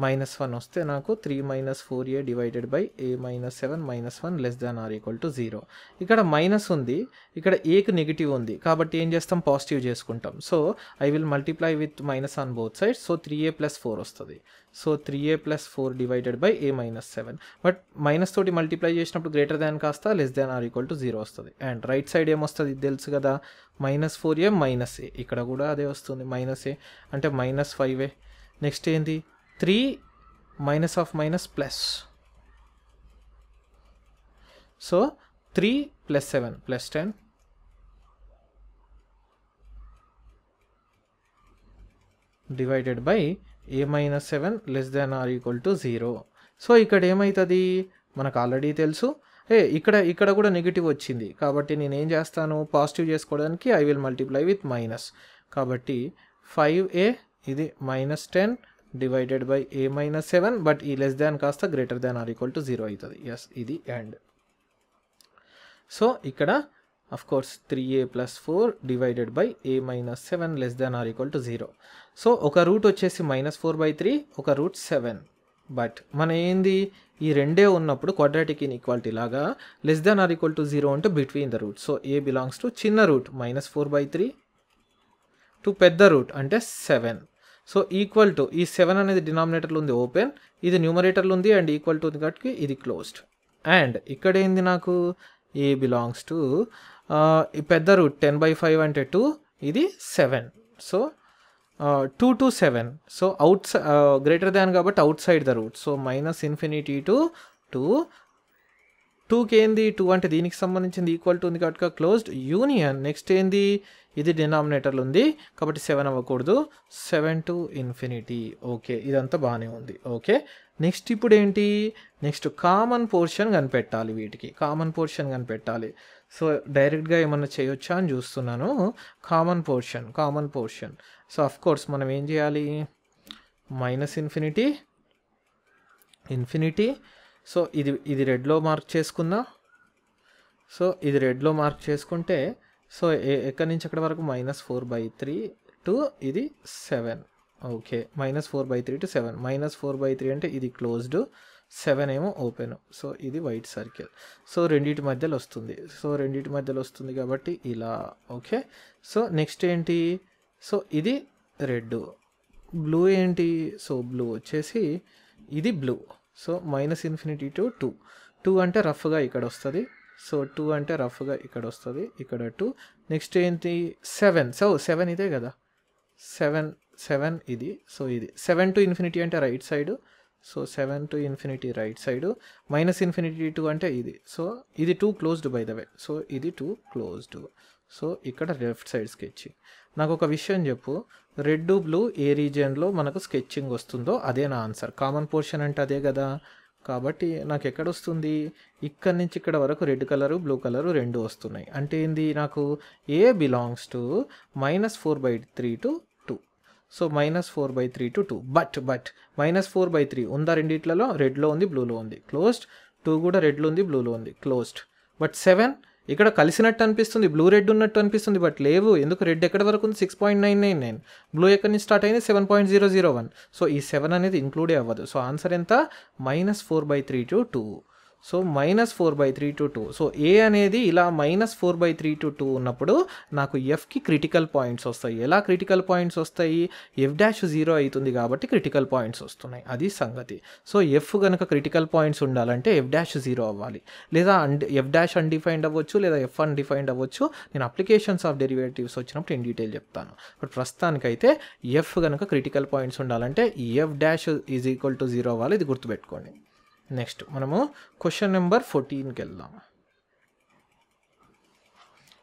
-1 వస్తే నాకు 3 - 4a divided by a - 7 -1 less than or equal to 0. ఇక్కడ మైనస్ ఉంది, ఇక్కడ ఏకి నెగిటివ్ ఉంది కాబట్టి ఏం చేస్తాం, పాజిటివ్ చేసుకుంటాం. So I will multiply with minus on both sides. So 3a + 4 వస్తుంది. So 3a + 4 divided by a - 7. But minus తోటి మల్టిప్లై చేసినప్పుడు గ్రేటర్ దాన్ కాస్త less than or equal to 0 వస్తుంది. అండ్ రైట్ సైడ్ ఏమొస్తుంది ఇది తెలుసు కదా, -4a - a. ఇక్కడ కూడా అదే వస్తుంది, -a అంటే -5a. నెక్స్ట్ ఏంది, 3 minus of minus plus. So 3 plus 7 plus 10 divided by a minus 7 less than or equal to 0. So ఇక్కడ ఏమవుతుంది మనకు ఆల్రెడీ తెలుసు, ఇక్కడ కూడా నెగిటివ్ వచ్చింది కాబట్టి నేను ఏం చేస్తాను, పాజిటివ్ చేసుకోవడానికి I will multiply with minus. కాబట్టి 5a ఇది -10 డివైడెడ్ బై a - 7, బట్ ఈ లెస్ దాన్ కాస్త greater than or equal to 0 అవుతుంది. ఎస్, ఇది అండ్. సో ఇక్కడ of course 3a + 4 divided by a - 7 less than or equal to 0. So ఒక route వచ్చేసి -4/3, ఒక రూట్ 7. బట్ మన ఏంది, ఈ రెండే ఉన్నప్పుడు క్వాడ్రాటిక్ ఇన్ఈక్వాలిటీ లాగా less than or equal to 0 అంటే between the root. So a belongs to చిన్న రూట్ -4/3 టు పెద్ద రూట్ అంటే 7. సో ఈక్వల్ టు ఈ 7 అనేది డినామినేటర్లో ఉంది ఓపెన్, ఇది న్యూమరేటర్లో ఉంది అండ్ ఈక్వల్ టు ఉంది కాబట్టి ఇది క్లోజ్డ్. అండ్ ఇక్కడ ఏంది నాకు, ఏ బిలాంగ్స్ టు ఈ పెద్ద రూట్ 10/5 అంటే 2, ఇది 7. So 2 to 7. So greater than కాబట్టి out side the root. So -∞ to 2. 2కి ఏంది, 2 అంటే దీనికి సంబంధించింది ఈక్వల్ టు ఉంది కాబట్టి క్లోజ్డ్ యూనియన్. నెక్స్ట్ ఏంది, ఇది డినామినేటర్లో ఉంది కాబట్టి 7 అవ్వకూడదు, 7 to ∞. ఓకే, ఇదంతా బాగానే ఉంది. ఓకే, నెక్స్ట్ ఇప్పుడు ఏంటి, నెక్స్ట్ కామన్ పోర్షన్ కనిపెట్టాలి. వీటికి కామన్ పోర్షన్ కనిపెట్టాలి. సో డైరెక్ట్గా ఏమన్నా చేయొచ్చా అని చూస్తున్నాను. Common portion. So of course మనం ఏం చేయాలి, ∞. సో ఇది రెడ్లో మార్క్ చేసుకుందాం. సో ఇది రెడ్లో మార్క్ చేసుకుంటే సో ఎక్కడి నుంచి ఎక్కడి వరకు -4/3 టు ఇది 7. Okay, -4/3 to 7. -4/3 అంటే ఇది క్లోజ్డ్, 7 ఏమో ఓపెన్. సో ఇది వైట్ సర్కిల్. సో రెండింటి మధ్యలో వస్తుంది కాబట్టి ఇలా. ఓకే, సో నెక్స్ట్ ఏంటి, సో ఇది రెడ్. బ్లూ ఏంటి, సో బ్లూ వచ్చేసి ఇది బ్లూ. So -∞ to 2. 2 అంటే రఫ్గా ఇక్కడ వస్తుంది. సో 2 అంటే రఫ్గా ఇక్కడ వస్తుంది, ఇక్కడ 2. నెక్స్ట్ ఏంటి, 7. సో 7 ఇదే కదా, 7 ఇది. సో ఇది 7 to ∞ అంటే right side. So 7 to ∞ right side, -∞ 2 అంటే ఇది. సో ఇది 2 closed by the way. So ఇది 2 క్లోజ్డ్. సో ఇక్కడ లెఫ్ట్ సైడ్ స్కెచింగ్. నాకు ఒక విషయం చెప్పు, రెడ్ బ్లూ ఏ రీజియన్లో మనకు స్కెచింగ్ వస్తుందో అదే నా ఆన్సర్. కామన్ పోర్షన్ అంటే అదే కదా, కాబట్టి నాకు ఎక్కడ వస్తుంది, ఇక్కడ నుంచి ఇక్కడ వరకు రెడ్ కలరు బ్లూ కలరు రెండు వస్తున్నాయి. అంటే ఏంది, నాకు a belongs to -4/3 to 2. So -4/3 to 2. But -4/3 ఉందా రెండిట్లలో, రెడ్లో ఉంది బ్లూలో ఉంది, క్లోజ్డ్. 2 కూడా రెడ్లో ఉంది బ్లూలో ఉంది, క్లోజ్డ్. బట్ 7 ఇక్కడ కలిసినట్టు అనిపిస్తుంది, బ్లూ రెడ్ ఉన్నట్టు అనిపిస్తుంది, బట్ లేవు. ఎందుకు, రెడ్ ఎక్కడి వరకు ఉంది 6.999, బ్లూ ఎక్కడి నుంచి స్టార్ట్ అయింది 7.001. సో ఈ 7 అనేది ఇంక్లూడే అవ్వదు. సో ఆన్సర్ ఎంత, -4/3 to 2. So -4/3 to 2. సో ఏ అనేది ఇలా -4/3 to 2 ఉన్నప్పుడు నాకు ఎఫ్కి క్రిటికల్ పాయింట్స్ వస్తాయి. ఎలా క్రిటికల్ పాయింట్స్ వస్తాయి, F' 0 అవుతుంది కాబట్టి క్రిటికల్ పాయింట్స్ వస్తున్నాయి, అది సంగతి. సో ఎఫ్ కనుక క్రిటికల్ పాయింట్స్ ఉండాలంటే F' 0 అవ్వాలి, లేదా F' అన్డిఫైన్డ్ అవ్వచ్చు, లేదా F అన్డిఫైన్డ్ అవ్వచ్చు. నేను అప్లికేషన్స్ ఆఫ్ డెరివేటివ్స్ వచ్చినప్పుడు ఇన్ డీటెయిల్ చెప్తాను. బట్ ప్రస్తుతానికైతే ఎఫ్ కనుక క్రిటికల్ పాయింట్స్ ఉండాలంటే F' 0 అవ్వాలి, ఇది గుర్తుపెట్టుకోండి. నెక్స్ట్ మనము క్వశ్చన్ నెంబర్ 14కి వెళ్దాం.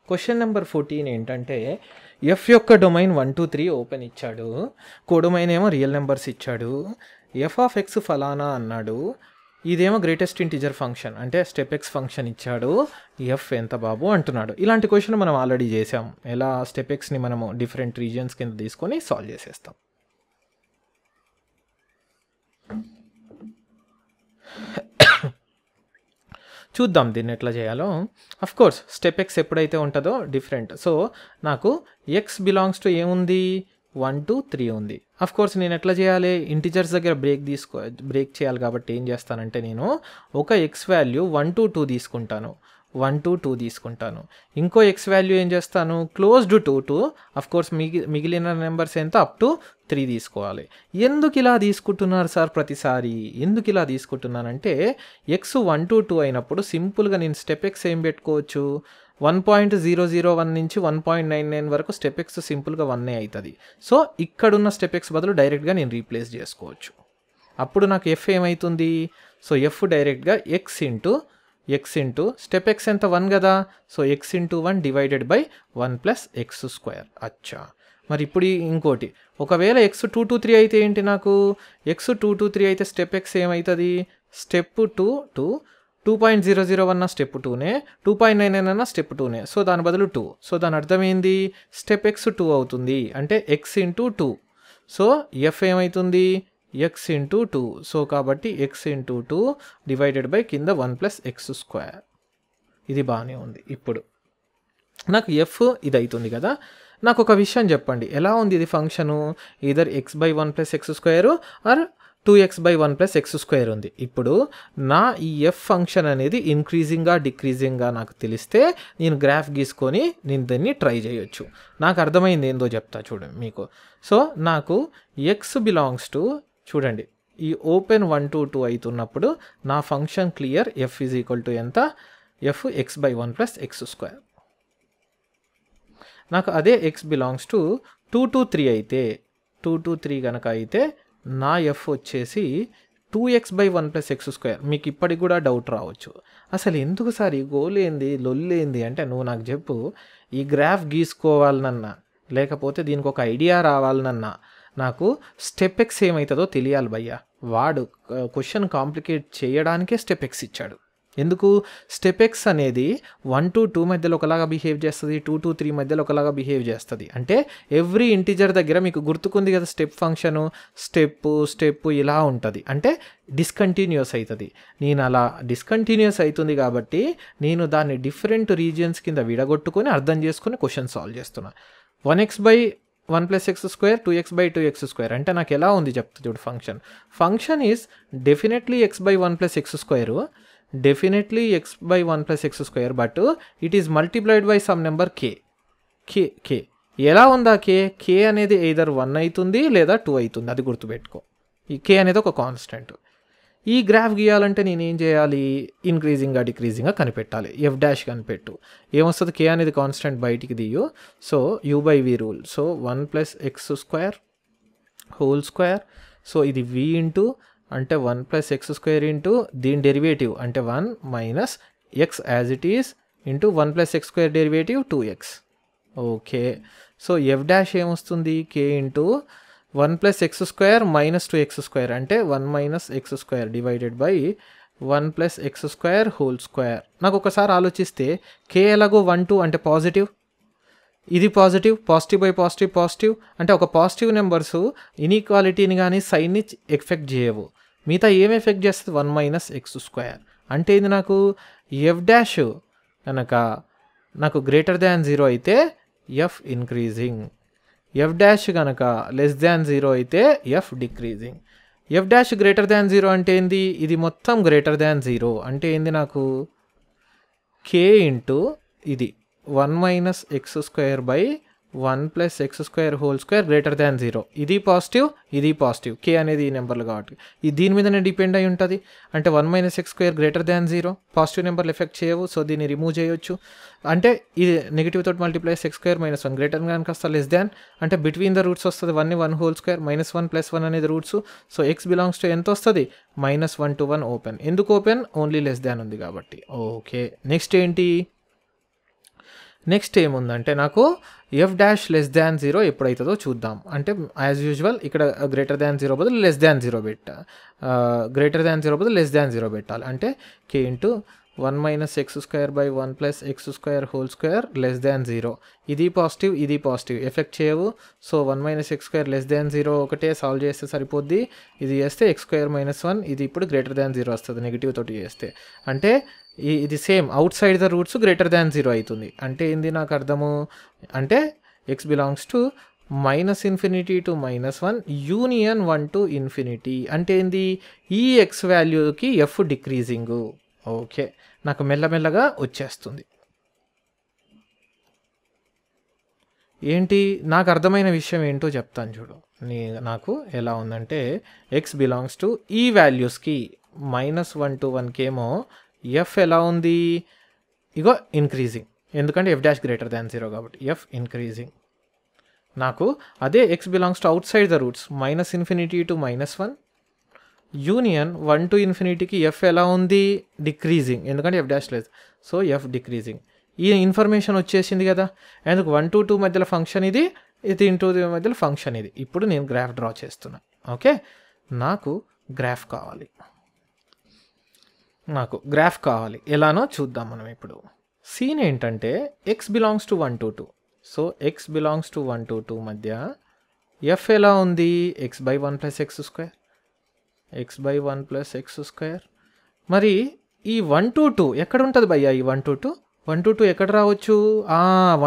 క్వశ్చన్ నెంబర్ 14 ఏంటంటే, ఎఫ్ యొక్క డొమైన్ 1 to 3 ఓపెన్ ఇచ్చాడు, కోడొమైన్ ఏమో రియల్ నెంబర్స్ ఇచ్చాడు, f(x) ఫలానా అన్నాడు, ఇదేమో గ్రేటెస్ట్ ఇంటిజర్ ఫంక్షన్ అంటే స్టెప్ ఎక్స్ ఫంక్షన్ ఇచ్చాడు, ఎఫ్ ఎంత బాబు అంటున్నాడు. ఇలాంటి క్వశ్చన్ మనం ఆల్రెడీ చేసాం. ఎలా స్టెప్ ఎక్స్ని మనము డిఫరెంట్ రీజియన్స్ కింద తీసుకొని సాల్వ్ చేసేస్తాం. చూద్దాం దీన్ని ఎట్లా చేయాలో. కోర్స్ స్టెప్ ఎక్స్ ఎప్పుడైతే ఉంటుందో డిఫరెంట్. సో నాకు ఎక్స్ బిలాంగ్స్ టు ఏముంది, 1 2 3 ఉంది. కోర్స్ నేను ఎట్లా చేయాలి, ఇంటిజర్స్ దగ్గర బ్రేక్ చేయాలి కాబట్టి ఏం చేస్తానంటే నేను ఒక ఎక్స్ వాల్యూ 1 to 2 తీసుకుంటాను, 1 to 2 తీసుకుంటాను. ఇంకో ఎక్స్ వాల్యూ ఏం చేస్తాను, క్లోజ్డ్ టు కోర్స్ మిగిలిన నెంబర్స్ ఎంత అప్ టు 3 తీసుకోవాలి. ఎందుకు ఇలా తీసుకుంటున్నారు సార్ ప్రతిసారి, ఎందుకు ఇలా తీసుకుంటున్నానంటే ఎక్స్ 1 to 2 అయినప్పుడు సింపుల్గా నేను స్టెప్ ఎక్స్ ఏం పెట్టుకోవచ్చు, 1.001 నుంచి 1.99 వరకు స్టెప్ ఎక్స్ సింపుల్గా 1 అవుతుంది. సో ఇక్కడున్న స్టెప్ ఎక్స్ బదులు డైరెక్ట్గా నేను రీప్లేస్ చేసుకోవచ్చు. అప్పుడు నాకు ఎఫ్ ఏమవుతుంది, సో ఎఫ్ డైరెక్ట్గా ఎక్స్ ఇంటూ స్టెప్ ఎక్స్ ఎంత 1 కదా, so X into 1 divided by 1 plus x square. అచ్చా, మరి ఇప్పుడు ఇంకోటి, ఒకవేళ ఎక్స్ 2 to 3 అయితే ఏంటి, నాకు ఎక్స్ 2 to 3 అయితే స్టెప్ ఎక్స్ ఏమవుతుంది, స్టెప్ 2.001 అన్న స్టెప్ 2నే, 2.99 అన్న స్టెప్ 2నే, సో దాని బదులు 2. సో దాని అర్థం ఏంది, స్టెప్ ఎక్స్ 2 అవుతుంది, అంటే ఎక్స్ ఇంటూ 2. సో ఎఫ్ ఏమవుతుంది, ఎక్స్ ఇంటూ 2. సో కాబట్టి ఎక్స్ ఇంటూ 2 డివైడెడ్ బై కింద 1 ప్లస్ ఎక్స్ స్క్వేర్. ఇది బాగానే ఉంది. ఇప్పుడు నాకు ఎఫ్ ఇది అవుతుంది కదా. నాకు ఒక విషయం చెప్పండి, ఎలా ఉంది ఇది function, either x by 1 plus x square or 2x by 1 plus x square ఉంది. ఇప్పుడు నా ఈ ఎఫ్ ఫంక్షన్ అనేది ఇంక్రీజింగ్గా డిక్రీజింగ్గా నాకు తెలిస్తే నేను గ్రాఫ్ గీసుకొని నేను దాన్ని ట్రై చేయొచ్చు. నాకు అర్థమైంది ఏందో చెప్తా చూడండి మీకు. సో నాకు ఎక్స్ బిలాంగ్స్ టు, చూడండి ఈ ఓపెన్ 1 to 2 అవుతున్నప్పుడు నా function clear, f is equal to ఎంత, f x by 1 plus x square. నాకు అదే ఎక్స్ బిలాంగ్స్ టు 2 to 3 అయితే, 2 to 3 కనుక అయితే నా ఎఫ్ వచ్చేసి 2x by 1 plus x square. మీకు ఇప్పటికి కూడా డౌట్ రావచ్చు, అసలు ఎందుకు సార్ ఈ గోలేంది లొల్లేంది అంటే, నువ్వు నాకు చెప్పు, ఈ గ్రాఫ్ గీసుకోవాలనన్నా లేకపోతే దీనికి ఒక ఐడియా రావాలనన్నా నాకు స్టెప్ ఎక్స్ ఏమవుతుందో తెలియాలి భయ్యా. వాడు క్వశ్చన్ కాంప్లికేట్ చేయడానికే స్టెప్ ఎక్స్ ఇచ్చాడు. ఎందుకు, స్టెప్ ఎక్స్ అనేది 1 to 2 మధ్యలో ఒకలాగా బిహేవ్ చేస్తుంది, 2 to 3 మధ్యలో ఒకలాగా బిహేవ్ చేస్తుంది. అంటే ఎవ్రీ ఇంటిజర్ దగ్గర మీకు గుర్తుకుంది కదా స్టెప్ ఫంక్షను, స్టెప్ ఇలా ఉంటుంది, అంటే డిస్కంటిన్యూస్ అవుతుంది. నేను అలా డిస్కంటిన్యూస్ అవుతుంది కాబట్టి నేను దాన్ని డిఫరెంట్ రీజియన్స్ కింద విడగొట్టుకొని అర్థం చేసుకుని క్వశ్చన్ సాల్వ్ చేస్తున్నా. 1x by 1 plus x square, 2x by 2x square అంటే నాకు ఎలా ఉంది చెప్తా చూడు. Function is definitely x by 1 plus x square, definitely x by 1 plus x square, but it is multiplied by some number k. ఎలా ఉందా కే అనేది either 1 అవుతుంది లేదా 2 అవుతుంది, అది గుర్తుపెట్టుకో. ఈ కే అనేది ఒక కాన్స్టెంట్. ఈ గ్రాఫ్ గీయాలంటే నేను ఏం చేయాలి, ఇంక్రీజింగ్గా డిక్రీజింగ్గా కనిపెట్టాలి. ఎఫ్ డాష్ కనిపెట్టు, ఏమొస్తుంది, కే అనేది కాన్స్టెంట్ బయటికి తీయు. So u by v rule. So 1 plus x square whole square, so ఇది వి ఇంటూ అంటే 1 ప్లస్ ఎక్స్ స్క్వేర్ ఇంటూ దీని డెరివేటివ్ అంటే 1 minus x as it is into 1 plus x square derivative 2x. Okay, so f dash ఏమొస్తుంది, k into 1 plus x square minus 2x square అంటే 1 minus x square divided by 1 plus x square whole square. నాకు ఒకసారి ఆలోచిస్తే కే ఎలాగో 1 2 అంటే positive, ఇది positive by positive అంటే ఒక పాజిటివ్ నెంబర్స్ ఇన్ఈక్వాలిటీని కానీ సైన్ని ఎఫెక్ట్ చేయవు. మిగతా ఏం ఎఫెక్ట్ చేస్తుంది, 1 మైనస్ ఎక్స్ స్క్వేర్ అంటే ఇది నాకు ఎఫ్ డాష్ కనుక నాకు గ్రేటర్ దాన్ 0 అయితే ఎఫ్ ఇంక్రీజింగ్, ఎఫ్ డాష్ కనుక లెస్ దాన్ 0 అయితే F decreasing. F dash greater than 0 అంటే ఏంది, ఇది మొత్తం గ్రేటర్ దాన్ 0 అంటే ఏంది, నాకు కే ఇంటూ ఇది 1 minus x square by 1 plus x square whole square greater than 0. ఇది పాజిటివ్, కే అనేది ఈ నెంబర్లు కాబట్టి ఇది దీని మీదనే డిపెండ్ అయి ఉంటుంది. అంటే 1 minus x square greater than 0, positive నెంబర్లు ఎఫెక్ట్ చేయవు, సో దీన్ని రిమూవ్ చేయొచ్చు. అంటే ఇది నెగిటివ్ తోటి multiply X square minus 1 greater than కాస్త లెస్ దాన్ అంటే బిట్వీన్ ద రూట్స్ వస్తుంది 1 హోల్ స్క్వేర్ మైనస్ 1 ప్లస్ 1 అనేది roots. So X belongs to ఎంత వస్తుంది, -1 to 1 ఓపెన్. ఎందుకు ఓపెన్, ఓన్లీ లెస్ దాన్ ఉంది కాబట్టి. ఓకే, నెక్స్ట్ ఏముందంటే నాకు ఎఫ్ డాష్ లెస్ దాన్ 0 ఎప్పుడైతుందో చూద్దాం. అంటే యాజ్ యూజువల్ ఇక్కడ గ్రేటర్ దాన్ 0 బదులు లెస్ దాన్ 0 గ్రేటర్ దాన్ 0 బదులు లెస్ దాన్ 0 పెట్టాలి. అంటే k into 1 minus x square by 1 plus x square whole square less than 0. ఇది పాజిటివ్ ఎఫెక్ట్ చేయవు. So 1 minus x square less than 0 ఒకటే solve చేస్తే సరిపోద్ది. ఇది చేస్తే ఎక్స్ స్క్వేర్ మైనస్ 1 ఇది ఇప్పుడు గ్రేటర్ దాన్ 0 వస్తుంది నెగిటివ్ తోటి చేస్తే. అంటే ఇది same out side the roots greater than 0 అవుతుంది. అంటే ఏంది నాకు అర్థము అంటే X belongs to -∞ to -1 union 1 to infinity. అంటే ఏంది ఈ ఎక్స్ వాల్యూకి ఎఫ్ డిక్రీజింగ్. ఓకే, నాకు మెల్లమెల్లగా వచ్చేస్తుంది. ఏంటి నాకు అర్థమైన విషయం ఏంటో చెప్తాను చూడు. నాకు ఎలా ఉందంటే ఎక్స్ బిలాంగ్స్ టు ఈ వాల్యూస్కి -1 to 1 కేమో ఎఫ్ ఎలా ఉంది, ఇగో ఇంక్రీజింగ్, ఎందుకంటే ఎఫ్ డాష్ గ్రేటర్ దాన్ 0 కాబట్టి ఎఫ్ ఇంక్రీజింగ్. నాకు అదే x belongs to out side the roots -∞ to -1 union 1 to ఇన్ఫినిటీకి ఎఫ్ ఎలా ఉంది, డిక్రీజింగ్, ఎందుకంటే ఎఫ్ డాష్ లేదు. So f decreasing. ఈ ఇన్ఫర్మేషన్ వచ్చేసింది కదా. ఎందుకు 1 to 2 మధ్యలో ఫంక్షన్ ఇది, ఇది ఇంటూ మధ్యలో ఫంక్షన్ ఇది. ఇప్పుడు నేను గ్రాఫ్ డ్రా చేస్తున్నా. ఓకే, నాకు గ్రాఫ్ కావాలి. ఎలానో చూద్దాం మనం ఇప్పుడు. సీన్ ఏంటంటే X belongs to 1 to 2. So X belongs to 1 to 2 మధ్య ఎఫ్ ఎలా ఉంది, x/1 + x², x/1 + x². మరి ఈ 1 to 2 ఎక్కడ ఉంటుంది భయ్యా? ఈ 1 to 2 1 to 2 ఎక్కడ రావచ్చు?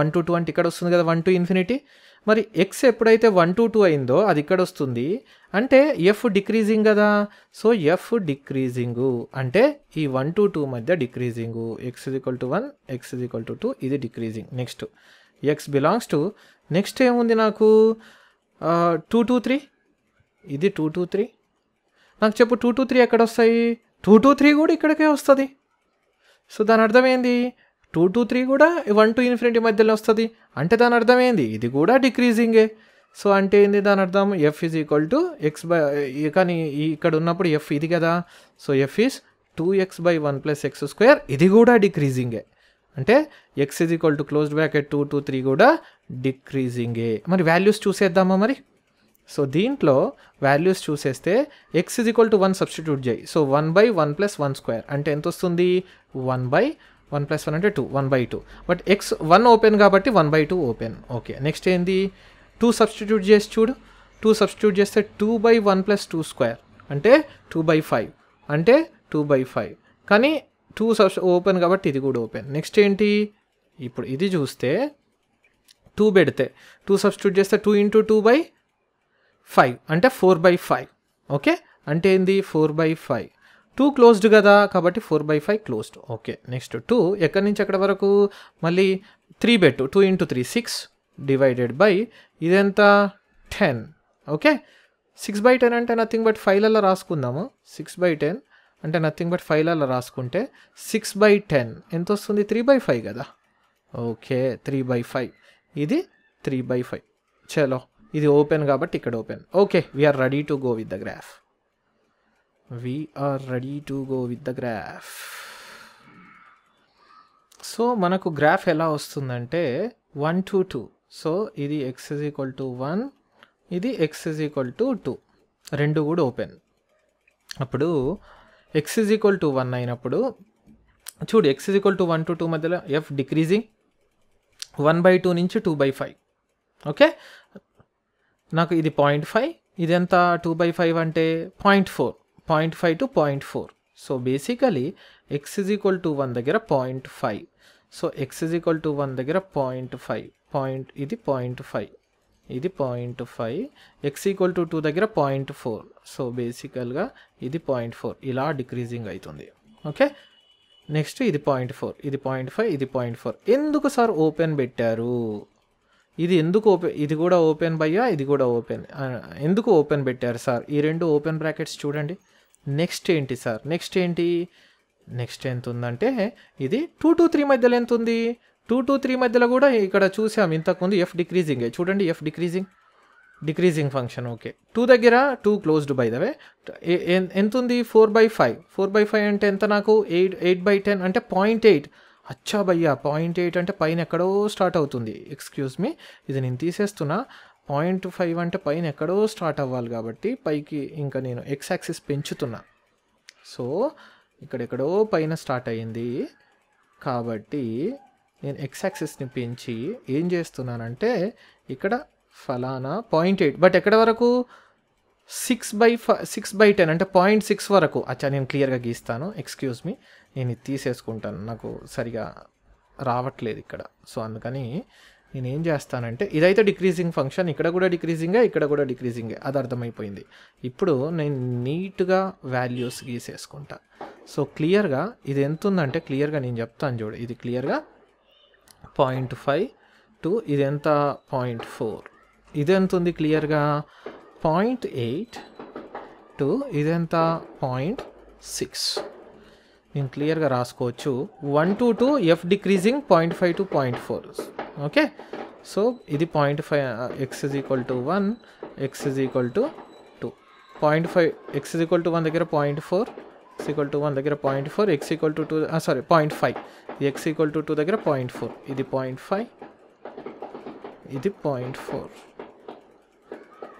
1 to 2 అంటే ఇక్కడ వస్తుంది కదా, 1 to ఇన్ఫినిటీ. మరి ఎక్స్ ఎప్పుడైతే 1 to 2 అయిందో అది ఇక్కడ వస్తుంది, అంటే ఎఫ్ డిక్రీజింగ్ కదా. సో ఎఫ్ డిక్రీజింగు అంటే ఈ 1 to 2 మధ్య డిక్రీజింగు. x = 1, x = 2, ఇది decreasing. Next X belongs to, next ఏముంది నాకు, 2 to 3, ఇది 2 to 3. నాకు చెప్పు 2 to 3 ఎక్కడ వస్తాయి? 2 to 3 కూడా ఇక్కడికే వస్తుంది. సో దాని అర్థం ఏంది, 2 to 3 కూడా 1 to ఇన్ఫినిటీ మధ్యలో వస్తుంది. అంటే దాని అర్థం ఏంది, ఇది కూడా డిక్రీజింగే. సో అంటే ఏంది దాని అర్థం, ఎఫ్ = x కానీ ఇక్కడ ఉన్నప్పుడు ఎఫ్ ఇది కదా. So F is 2x/1 + x², ఇది కూడా డిక్రీజింగే. అంటే x = 2 to 3 కూడా డిక్రీజింగే. మరి వాల్యూస్ చూసేద్దామా మరి? సో దీంట్లో వాల్యూస్ చూసేస్తే x = 1 సబ్స్టిట్యూట్ చేయి. సో 1/1 + 1² అంటే ఎంత వస్తుంది, 1/1 + 1 అంటే 2, 1/2. బట్ x 1 ఓపెన్ కాబట్టి 1/2 ఓపెన్. ఓకే, నెక్స్ట్ ఏంది, 2 సబ్స్టిట్యూట్ చేసి చూడు. 2 సబ్స్టిట్యూట్ చేస్తే 2/1 + 2² అంటే 2/5 అంటే 2/5. కానీ 2 ఓపెన్ కాబట్టి ఇది కూడా ఓపెన్. నెక్స్ట్ ఏంటి, ఇప్పుడు ఇది చూస్తే 2 పెడితే 2 సబ్స్టిట్యూట్ చేస్తే 2 × 2/5 అంటే 4/5. ఓకే, అంటే ఏంది 4/5. 2 క్లోజ్డ్ కదా కాబట్టి 4/5 క్లోజ్డ్. ఓకే, నెక్స్ట్ 2 ఎక్కడి నుంచి ఎక్కడ వరకు, మళ్ళీ 3 పెట్టు. 2 × 3 6 డివైడెడ్ బై ఇదెంత 10. ఓకే, 6/10 అంటే నథింగ్ బట్ 5లలో రాసుకుందాము. 6/10 అంటే నథింగ్ బట్ 5లలో రాసుకుంటే 6/10 ఎంత వస్తుంది, 3/5 కదా. ఓకే, 3/5, ఇది 3/5. చలో, ఇది ఓపెన్ కాబట్టి ఇక్కడ open. Okay, we're ready to go with the graph. So మనకు గ్రాఫ్ ఎలా వస్తుందంటే 1 to 2. సో ఇది x = 1, ఇది x = 2, రెండు కూడా ఓపెన్. అప్పుడు x = 1 అయినప్పుడు చూడు, x = 1 to 2 మధ్యలో f డిక్రీజింగ్ 1/2 నుంచి 2/5. ఓకే, నాకు ఇది 0.5, ఇది ఎంత 2/5 అంటే 0.4, 0.5 to 0.4. సో బేసికలీ x = 1 దగ్గర 0.5. సో x = 1 దగ్గర 0.5, ఇది 0.5, ఇది 0.5. x = 2 దగ్గర 0.4. సో బేసికల్గా ఇది 0.4, ఇలా డిక్రీజింగ్ అవుతుంది. ఓకే, నెక్స్ట్ ఇది 0.4, ఇది 0.5, ఇది 0.4. ఎందుకు సార్ ఓపెన్ పెట్టారు? ఇది ఎందుకు ఓపెన్, ఇది కూడా ఓపెన్ భయ్యా, ఇది కూడా ఓపెన్. ఎందుకు ఓపెన్ పెట్టారు సార్? ఈ రెండు ఓపెన్ బ్రాకెట్స్ చూడండి. నెక్స్ట్ ఏంటి సార్, నెక్స్ట్ ఎంత ఉందంటే ఇది 2 to 3 మధ్యలో ఎంత ఉంది, 2 to 3 మధ్యలో కూడా ఇక్కడ చూసాం ఇంతకుముందు ఎఫ్ డిక్రీజింగ్. చూడండి ఎఫ్ డిక్రీజింగ్ ఫంక్షన్. ఓకే, 2 దగ్గర 2 క్లోజ్డ్ బై ద వే. ఎంత ఉంది, 4/5. 4/5 అంటే ఎంత నాకు, 8/10 అంటే 0.8. అచ్చా భయ్యా, 0.8 అంటే పైన ఎక్కడో స్టార్ట్ అవుతుంది. ఎక్స్క్యూజ్ మీ, ఇది నేను తీసేస్తున్నా. 0.5 అంటే పైన ఎక్కడో స్టార్ట్ అవ్వాలి కాబట్టి పైకి ఇంకా నేను ఎక్స్ యాక్సిస్ పెంచుతున్నా. సో ఇక్కడెక్కడో పైన స్టార్ట్ అయ్యింది కాబట్టి నేను ఎక్స్ యాక్సిస్ని పెంచి ఏం చేస్తున్నానంటే ఇక్కడ ఫలానా 0.8, బట్ ఎక్కడ వరకు, 6/10 అంటే 0.6 వరకు. అచ్చా, నేను క్లియర్గా గీస్తాను, ఎక్స్క్యూజ్ మీ. నేను ఇది తీసేసుకుంటాను, నాకు సరిగా రావట్లేదు ఇక్కడ. సో అందుకని నేను ఏం చేస్తానంటే, ఇదైతే డిక్రీజింగ్ ఫంక్షన్, ఇక్కడ కూడా డిక్రీజింగే, ఇక్కడ కూడా డిక్రీజింగే, అది అర్థమైపోయింది. ఇప్పుడు నేను నీట్గా వాల్యూస్ గీసేసుకుంటా. సో క్లియర్గా ఇది ఎంత ఉందంటే క్లియర్గా నేను చెప్తాను చూడు, ఇది క్లియర్గా 0.5 టు ఇది ఎంత 0.4, ఇది ఎంత ఉంది క్లియర్గా 0.8 టు ఇది ఎంత 0.6. నేను క్లియర్గా రాసుకోవచ్చు 1 to 2 F decreasing 0.5 to 0.4. Okay, so ఇది 0.5 X is equal to 1, X is equal to 2. 0.5 X is equal to 1 దగ్గర 0.4, ఎక్స్ ఈక్వల్ టు 1 దగ్గర 0.4, X equal to 2 sorry 0.5, X equal to 2 దగ్గర 0.4, ఇది 0.5, ఇది 0.4,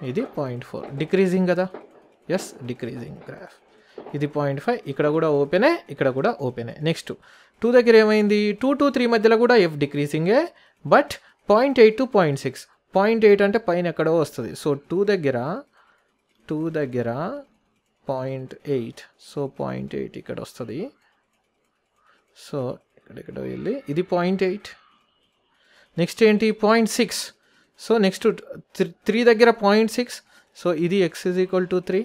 ఇది 0.4. డిక్రీజింగ్ కదా, ఎస్ డిక్రీజింగ్ గ్రాఫ్. ఇది 0.5, ఇక్కడ కూడా ఓపెనే, ఇక్కడ కూడా ఓపెనే. నెక్స్ట్ 2 దగ్గర ఏమైంది, 2 to 3 మధ్యలో కూడా ఎఫ్ డిక్రీజింగే, బట్ 0.8 to 0.6. 0.8 అంటే పైన ఎక్కడో వస్తుంది. సో 2 దగ్గర 0.8, సో 0.8 ఇక్కడ వస్తుంది. సో ఇక్కడెక్కడో వెళ్ళి ఇది 0.8. నెక్స్ట్ ఏంటి 0.6. సో నెక్స్ట్ 3 దగ్గర 0.6, సో ఇది X is equal to 3,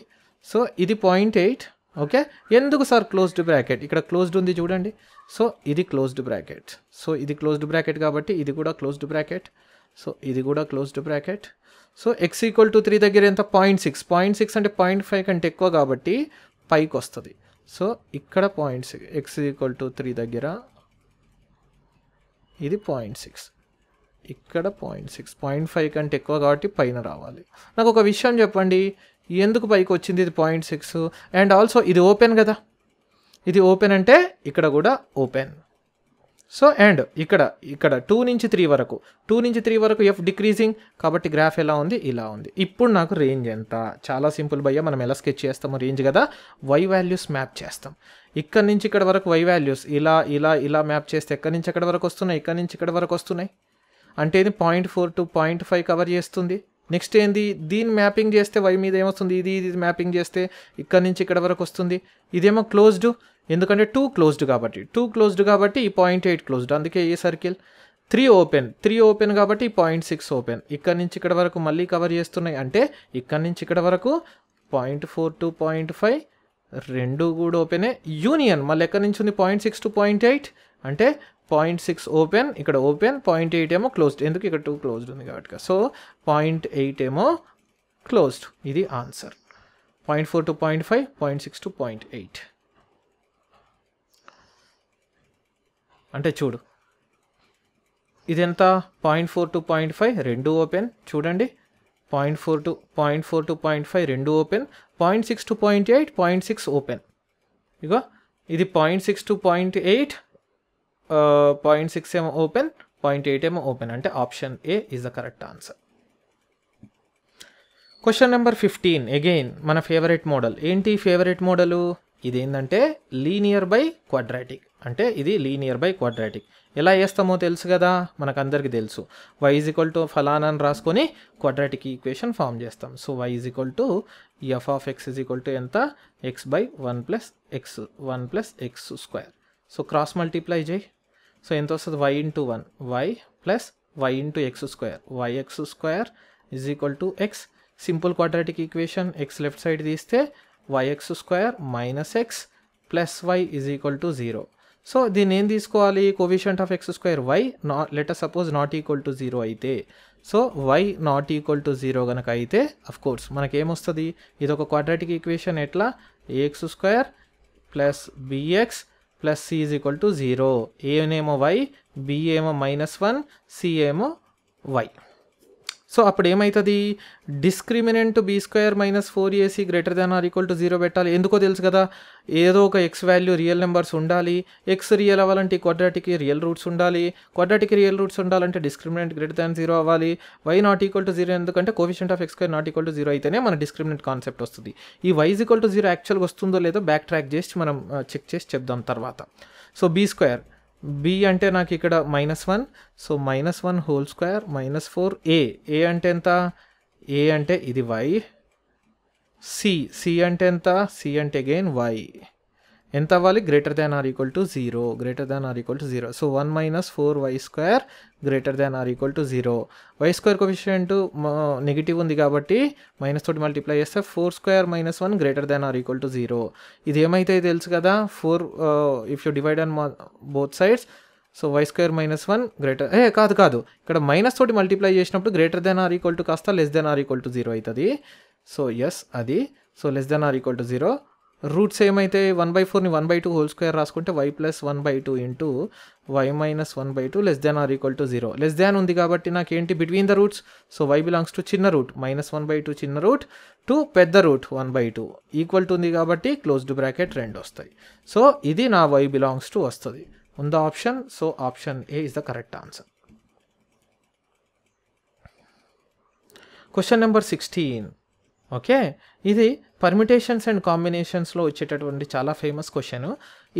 so ఇది 0.8. ఓకే, ఎందుకు సార్ క్లోజ్డ్ బ్రాకెట్, ఇక్కడ క్లోజ్డ్ ఉంది చూడండి. సో ఇది క్లోజ్డ్ బ్రాకెట్, సో ఇది క్లోజ్డ్ బ్రాకెట్ కాబట్టి ఇది కూడా క్లోజ్డ్ బ్రాకెట్, సో ఇది కూడా closed bracket. So X equal to 3 దగ్గర ఎంత 0.6, 0.6 అంటే 0.5 కంటే ఎక్కువ కాబట్టి పైకి వస్తుంది. సో ఇక్కడ 0.6, ఎక్స్ ఈక్వల్ టు 3 దగ్గర ఇది 0.6, ఇక్కడ 0.6, 0.5 కంటే ఎక్కువ కాబట్టి పైన రావాలి. నాకు ఒక విషయం చెప్పండి, ఎందుకు పైకి వచ్చింది ఇది 0.6? అండ్ ఆల్సో ఇది ఓపెన్ కదా, ఇది ఓపెన్ అంటే ఇక్కడ కూడా ఓపెన్. సో అండ్ ఇక్కడ 2 నుంచి 3 వరకు, 2 నుంచి 3 వరకు ఎఫ్ డిక్రీజింగ్ కాబట్టి గ్రాఫ్ ఎలా ఉంది, ఇలా ఉంది. ఇప్పుడు నాకు రేంజ్ ఎంత, చాలా సింపుల్ భయ్య, మనం ఎలా స్కెచ్ చేస్తాము రేంజ్ కదా, వై వాల్యూస్ మ్యాప్ చేస్తాం. ఇక్కడ నుంచి ఇక్కడ వరకు వై వాల్యూస్ ఇలా ఇలా ఇలా మ్యాప్ చేస్తే ఎక్కడి నుంచి ఎక్కడ వరకు వస్తున్నాయి, ఇక్కడ నుంచి ఇక్కడ వరకు వస్తున్నాయి అంటే ఇది 0.4 to 0.5 కవర్ చేస్తుంది. నెక్స్ట్ ఏంది, దీన్ని మ్యాపింగ్ చేస్తే వై మీద ఏమొస్తుంది, ఇది మ్యాపింగ్ చేస్తే ఇక్కడ నుంచి ఇక్కడ వరకు వస్తుంది. ఇదేమో క్లోజ్డ్, ఎందుకంటే 2 క్లోజ్డ్ కాబట్టి, 2 క్లోజ్డ్ కాబట్టి ఈ 0.8 క్లోజ్డ్, అందుకే ఏ సర్కిల్. 3 ఓపెన్ కాబట్టి 0.6 ఓపెన్, ఇక్కడ నుంచి ఇక్కడ వరకు మళ్ళీ కవర్ చేస్తున్నాయి అంటే ఇక్కడ నుంచి ఇక్కడ వరకు 0.4 to 0.5 రెండు కూడా ఓపెనే. యూనియన్ మళ్ళీ ఎక్కడి నుంచి ఉంది 0.6 to 0.8 అంటే 0.6 ఓపెన్, ఇక్కడ ఓపెన్, 0.8 ఏమో క్లోజ్డ్, ఎందుకు ఇక్కడ 2 క్లోజ్డ్ ఉంది కాబట్టి. సో 0.8 ఏమో క్లోజ్డ్, ఇది ఆన్సర్. 0.4 to 0.5, 0.6 to 0.8. అంటే చూడు ఇది ఎంత 0.4 to 0.5 రెండు ఓపెన్, చూడండి 0.4 to 0.5 రెండు ఓపెన్, 0.6 to 0.8, 0.6 ఓపెన్. ఇగో ఇది 0.6 to 0.8, 0.6 ఏమో ఓపెన్, 0.8 ఏమో ఓపెన్, అంటే option A is the correct answer. Question number 15 again మన ఫేవరెట్ మోడల్. ఏంటి ఫేవరెట్ మోడలు, ఇది ఏంటంటే లీనియర్ బై క్వాడ్రాటిక్, అంటే ఇది లీనియర్ బై క్వాడ్రాటిక్. ఎలా చేస్తామో తెలుసు కదా, మనకందరికీ తెలుసు. y ఈజ్ ఈక్వల్ టు ఫలానా అని రాసుకొని క్వాడ్రాటిక్ ఈక్వేషన్ ఫామ్ చేస్తాం. So y is equal to f of x is equal to ఎంత, x by 1 plus x square. So cross multiply చేయి, సో ఎంత వస్తుంది y into 1, y plus y into x square, yx square is equal to x. Simple quadratic equation, x left side తీస్తే yx square minus x plus y is equal to 0. So దీన్ని ఏం తీసుకోవాలి, coefficient of x square y let us suppose not equal to 0 అయితే, so y not equal to 0 కనుక అయితే of course మనకేమొస్తుంది, ఇది ఒక క్వాడ్రాటిక్ ఈక్వేషన్ ఎట్లా, ax square plus bx plus c is equal to 0. ఏనేమో y, b ఏమో -1, c ఏమో y. సో అప్పుడు ఏమవుతుంది, discriminant b square minus 4ac greater than or equal to 0 పెట్టాలి. ఎందుకో తెలుసు కదా, ఏదో ఒక ఎక్స్ వాల్యూ రియల్ నెంబర్స్ ఉండాలి. ఎక్స్ రియల్ అవ్వాలంటే క్వాడ్రాటిక్ రియల్ రూట్స్ ఉండాలి, క్వాడ్రాటిక్ రియల్ రూట్స్ ఉండాలంటే డిస్క్రిమినెంట్ గ్రేటర్ దాన్ 0 అవ్వాలి. y నాట్ ఈక్వల్ టు 0 ఎందుకంటే coefficient of x square not equal to 0 అయితేనే మన డిస్క్రిమినెంట్ కాన్సెప్ట్ వస్తుంది. ఈ y ఈజ్ ఈక్వల్ టు 0 యాక్చువల్గా వస్తుందో లేదో బ్యాక్ ట్రాక్ చేసి మనం చెక్ చేసి చెప్దాం తర్వాత. సో బీ స్క్వేర్, b అంటే నాకు ఇక్కడ -1, so -1 whole square minus 4a, a అంటే ఎంత, a అంటే ఇది y, c అంటే ఎంత, c అంటే అగైన్ y, ఎంత అవ్వాలి? Greater than or equal to 0, greater than or equal to 0. So 1 minus 4y² greater than or equal to 0. y² coefficient negative ఉంది కాబట్టి మైనస్ తోటి మల్టిప్లై చేస్తే 4² minus 1 greater than or equal to 0. ఇది ఏమైతే తెలుసు కదా, 4 if you divide on both sides, so y² minus 1 greater కాదు ఇక్కడ మైనస్ తోటి మల్టిప్లై చేసినప్పుడు greater than or equal to కాస్త less than or equal to 0 అవుతుంది. సో ఎస్ అది. So less than or equal to 0. Roots ఏమైతే 1/4ని 1/2 whole square రాసుకుంటే y plus 1/2 into y minus 1/2 less than or equal to 0. Less than ఉంది కాబట్టి నాకేంటి between the roots, so y belongs to చిన్న route, -1/2 చిన్న route to పెద్ద route 1/2 equal to ఉంది కాబట్టి క్లోజ్డ్ బ్రాకెట్ 2 వస్తాయి. సో ఇది నా y బిలాంగ్స్ టు వస్తుంది. ఉందా option? So option A is the correct answer. Question number 16. Okay, ఇది పర్మిటేషన్స్ అండ్ కాంబినేషన్స్లో వచ్చేటటువంటి చాలా ఫేమస్ క్వశ్చన్.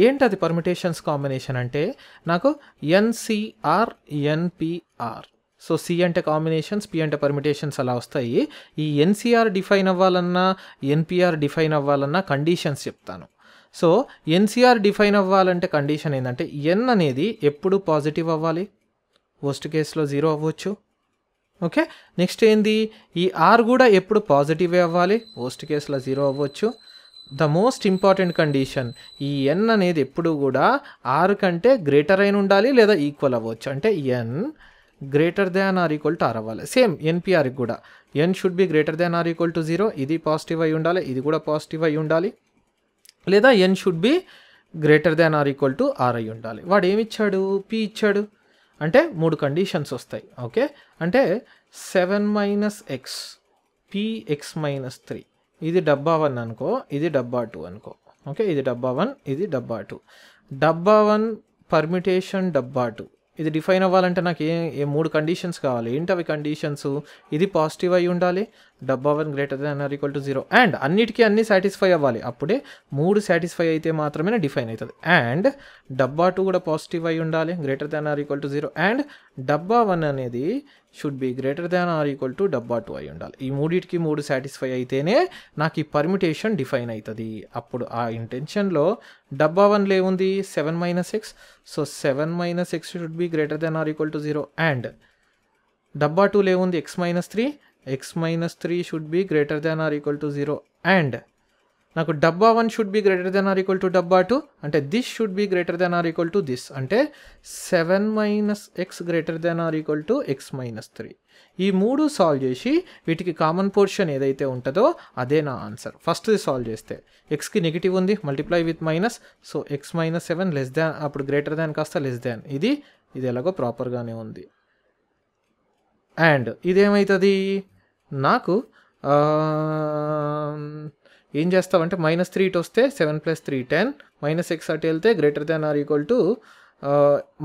ఏంటది పర్మిటేషన్స్ కాంబినేషన్ అంటే, నాకు ఎన్సిఆర్ ఎన్పిఆర్, సో సి అంటే కాంబినేషన్స్, పి అంటే పర్మిటేషన్స్ అలా వస్తాయి. ఈ ఎన్సిఆర్ డిఫైన్ అవ్వాలన్నా ఎన్పిఆర్ డిఫైన్ అవ్వాలన్నా కండిషన్స్ చెప్తాను. సో ఎన్సిఆర్ డిఫైన్ అవ్వాలంటే కండిషన్ ఏంటంటే ఎన్ అనేది ఎప్పుడు పాజిటివ్ అవ్వాలి, వర్స్ట్ కేసులో 0 అవ్వచ్చు. ఓకే, నెక్స్ట్ ఏంది, ఈ ఆర్ కూడా ఎప్పుడు పాజిటివే అవ్వాలి, వర్స్ట్ కేసులో 0 అవ్వచ్చు. ద మోస్ట్ ఇంపార్టెంట్ కండిషన్, ఈ ఎన్ అనేది ఎప్పుడు కూడా ఆర్ కంటే గ్రేటర్ అయిన ఉండాలి లేదా ఈక్వల్ అవ్వచ్చు. అంటే n greater than or equal to r అవ్వాలి. సేమ్ ఎన్పిఆర్కి కూడా n should be greater than or equal to 0, ఇది పాజిటివ్ అయి ఉండాలి, ఇది కూడా పాజిటివ్ అయి ఉండాలి. లేదా n should be greater than or equal to r అయి ఉండాలి. వాడు ఏమిచ్చాడు? పి ఇచ్చాడు. అంటే 3 కండిషన్స్ వస్తాయి. ఓకే, అంటే 7 మైనస్ ఎక్స్ px మైనస్ 3, ఇది డబ్బా 1 అనుకో, ఇది డబ్బా 2 అనుకో. ఓకే, ఇది డబ్బా 1, ఇది డబ్బా 2. డబ్బా 1 పర్మిటేషన్ డబ్బా 2 ఇది డిఫైన్ అవ్వాలంటే నాకు ఏ 3 కండిషన్స్ కావాలి. ఏంటి అవి కండిషన్స్? ఇది పాజిటివ్ అయి ఉండాలి, డబ్బా 1 greater than or equal to 0, and అన్నిటికీ అన్ని సాటిస్ఫై అవ్వాలి. అప్పుడే 3 సాటిస్ఫై అయితే మాత్రమే డిఫైన్ అవుతుంది. అండ్ డబ్బా 2 కూడా పాజిటివ్ అయి ఉండాలి, greater than or equal to 0, and డబ్బా 1 అనేది should be greater than or equal to డబ్బా 2 అయి ఉండాలి. ఈ మూడింటికి 3 సాటిస్ఫై అయితేనే నాకు ఈ పర్మిటేషన్ డిఫైన్ అవుతుంది. అప్పుడు ఆ ఇంటెన్షన్లో డబ్బా 1లో ఏముంది? 7 minus X, so 7 minus X should be greater than or equal to 0, and డబ్బా 2లో ఏముంది? X minus 3, X minus 3 should be greater than or equal to 0, and నాకు డబ్బా 1 should be greater than or equal to డబ్బా 2, అంటే this should be greater than or equal to this, అంటే 7 minus X greater than or equal to X minus 3. ఈ 3 solve చేసి వీటికి common portion ఏదైతే ఉంటుందో అదే నా ఆన్సర్. ఫస్ట్ది సాల్వ్ చేస్తే ఎక్స్కి నెగిటివ్ ఉంది, multiply with minus, so X minus 7 less than, అప్పుడు గ్రేటర్ దాన్ కాస్త లెస్ దాన్, ఇది ఎలాగో ప్రాపర్గానే ఉంది. అండ్ ఇదేమవుతుంది, నాకు ఏం చేస్తామంటే -3 ఇటు వస్తే 7 + 3 10, మైనస్ ఎక్స్ అటు వెళ్తే greater than or equal to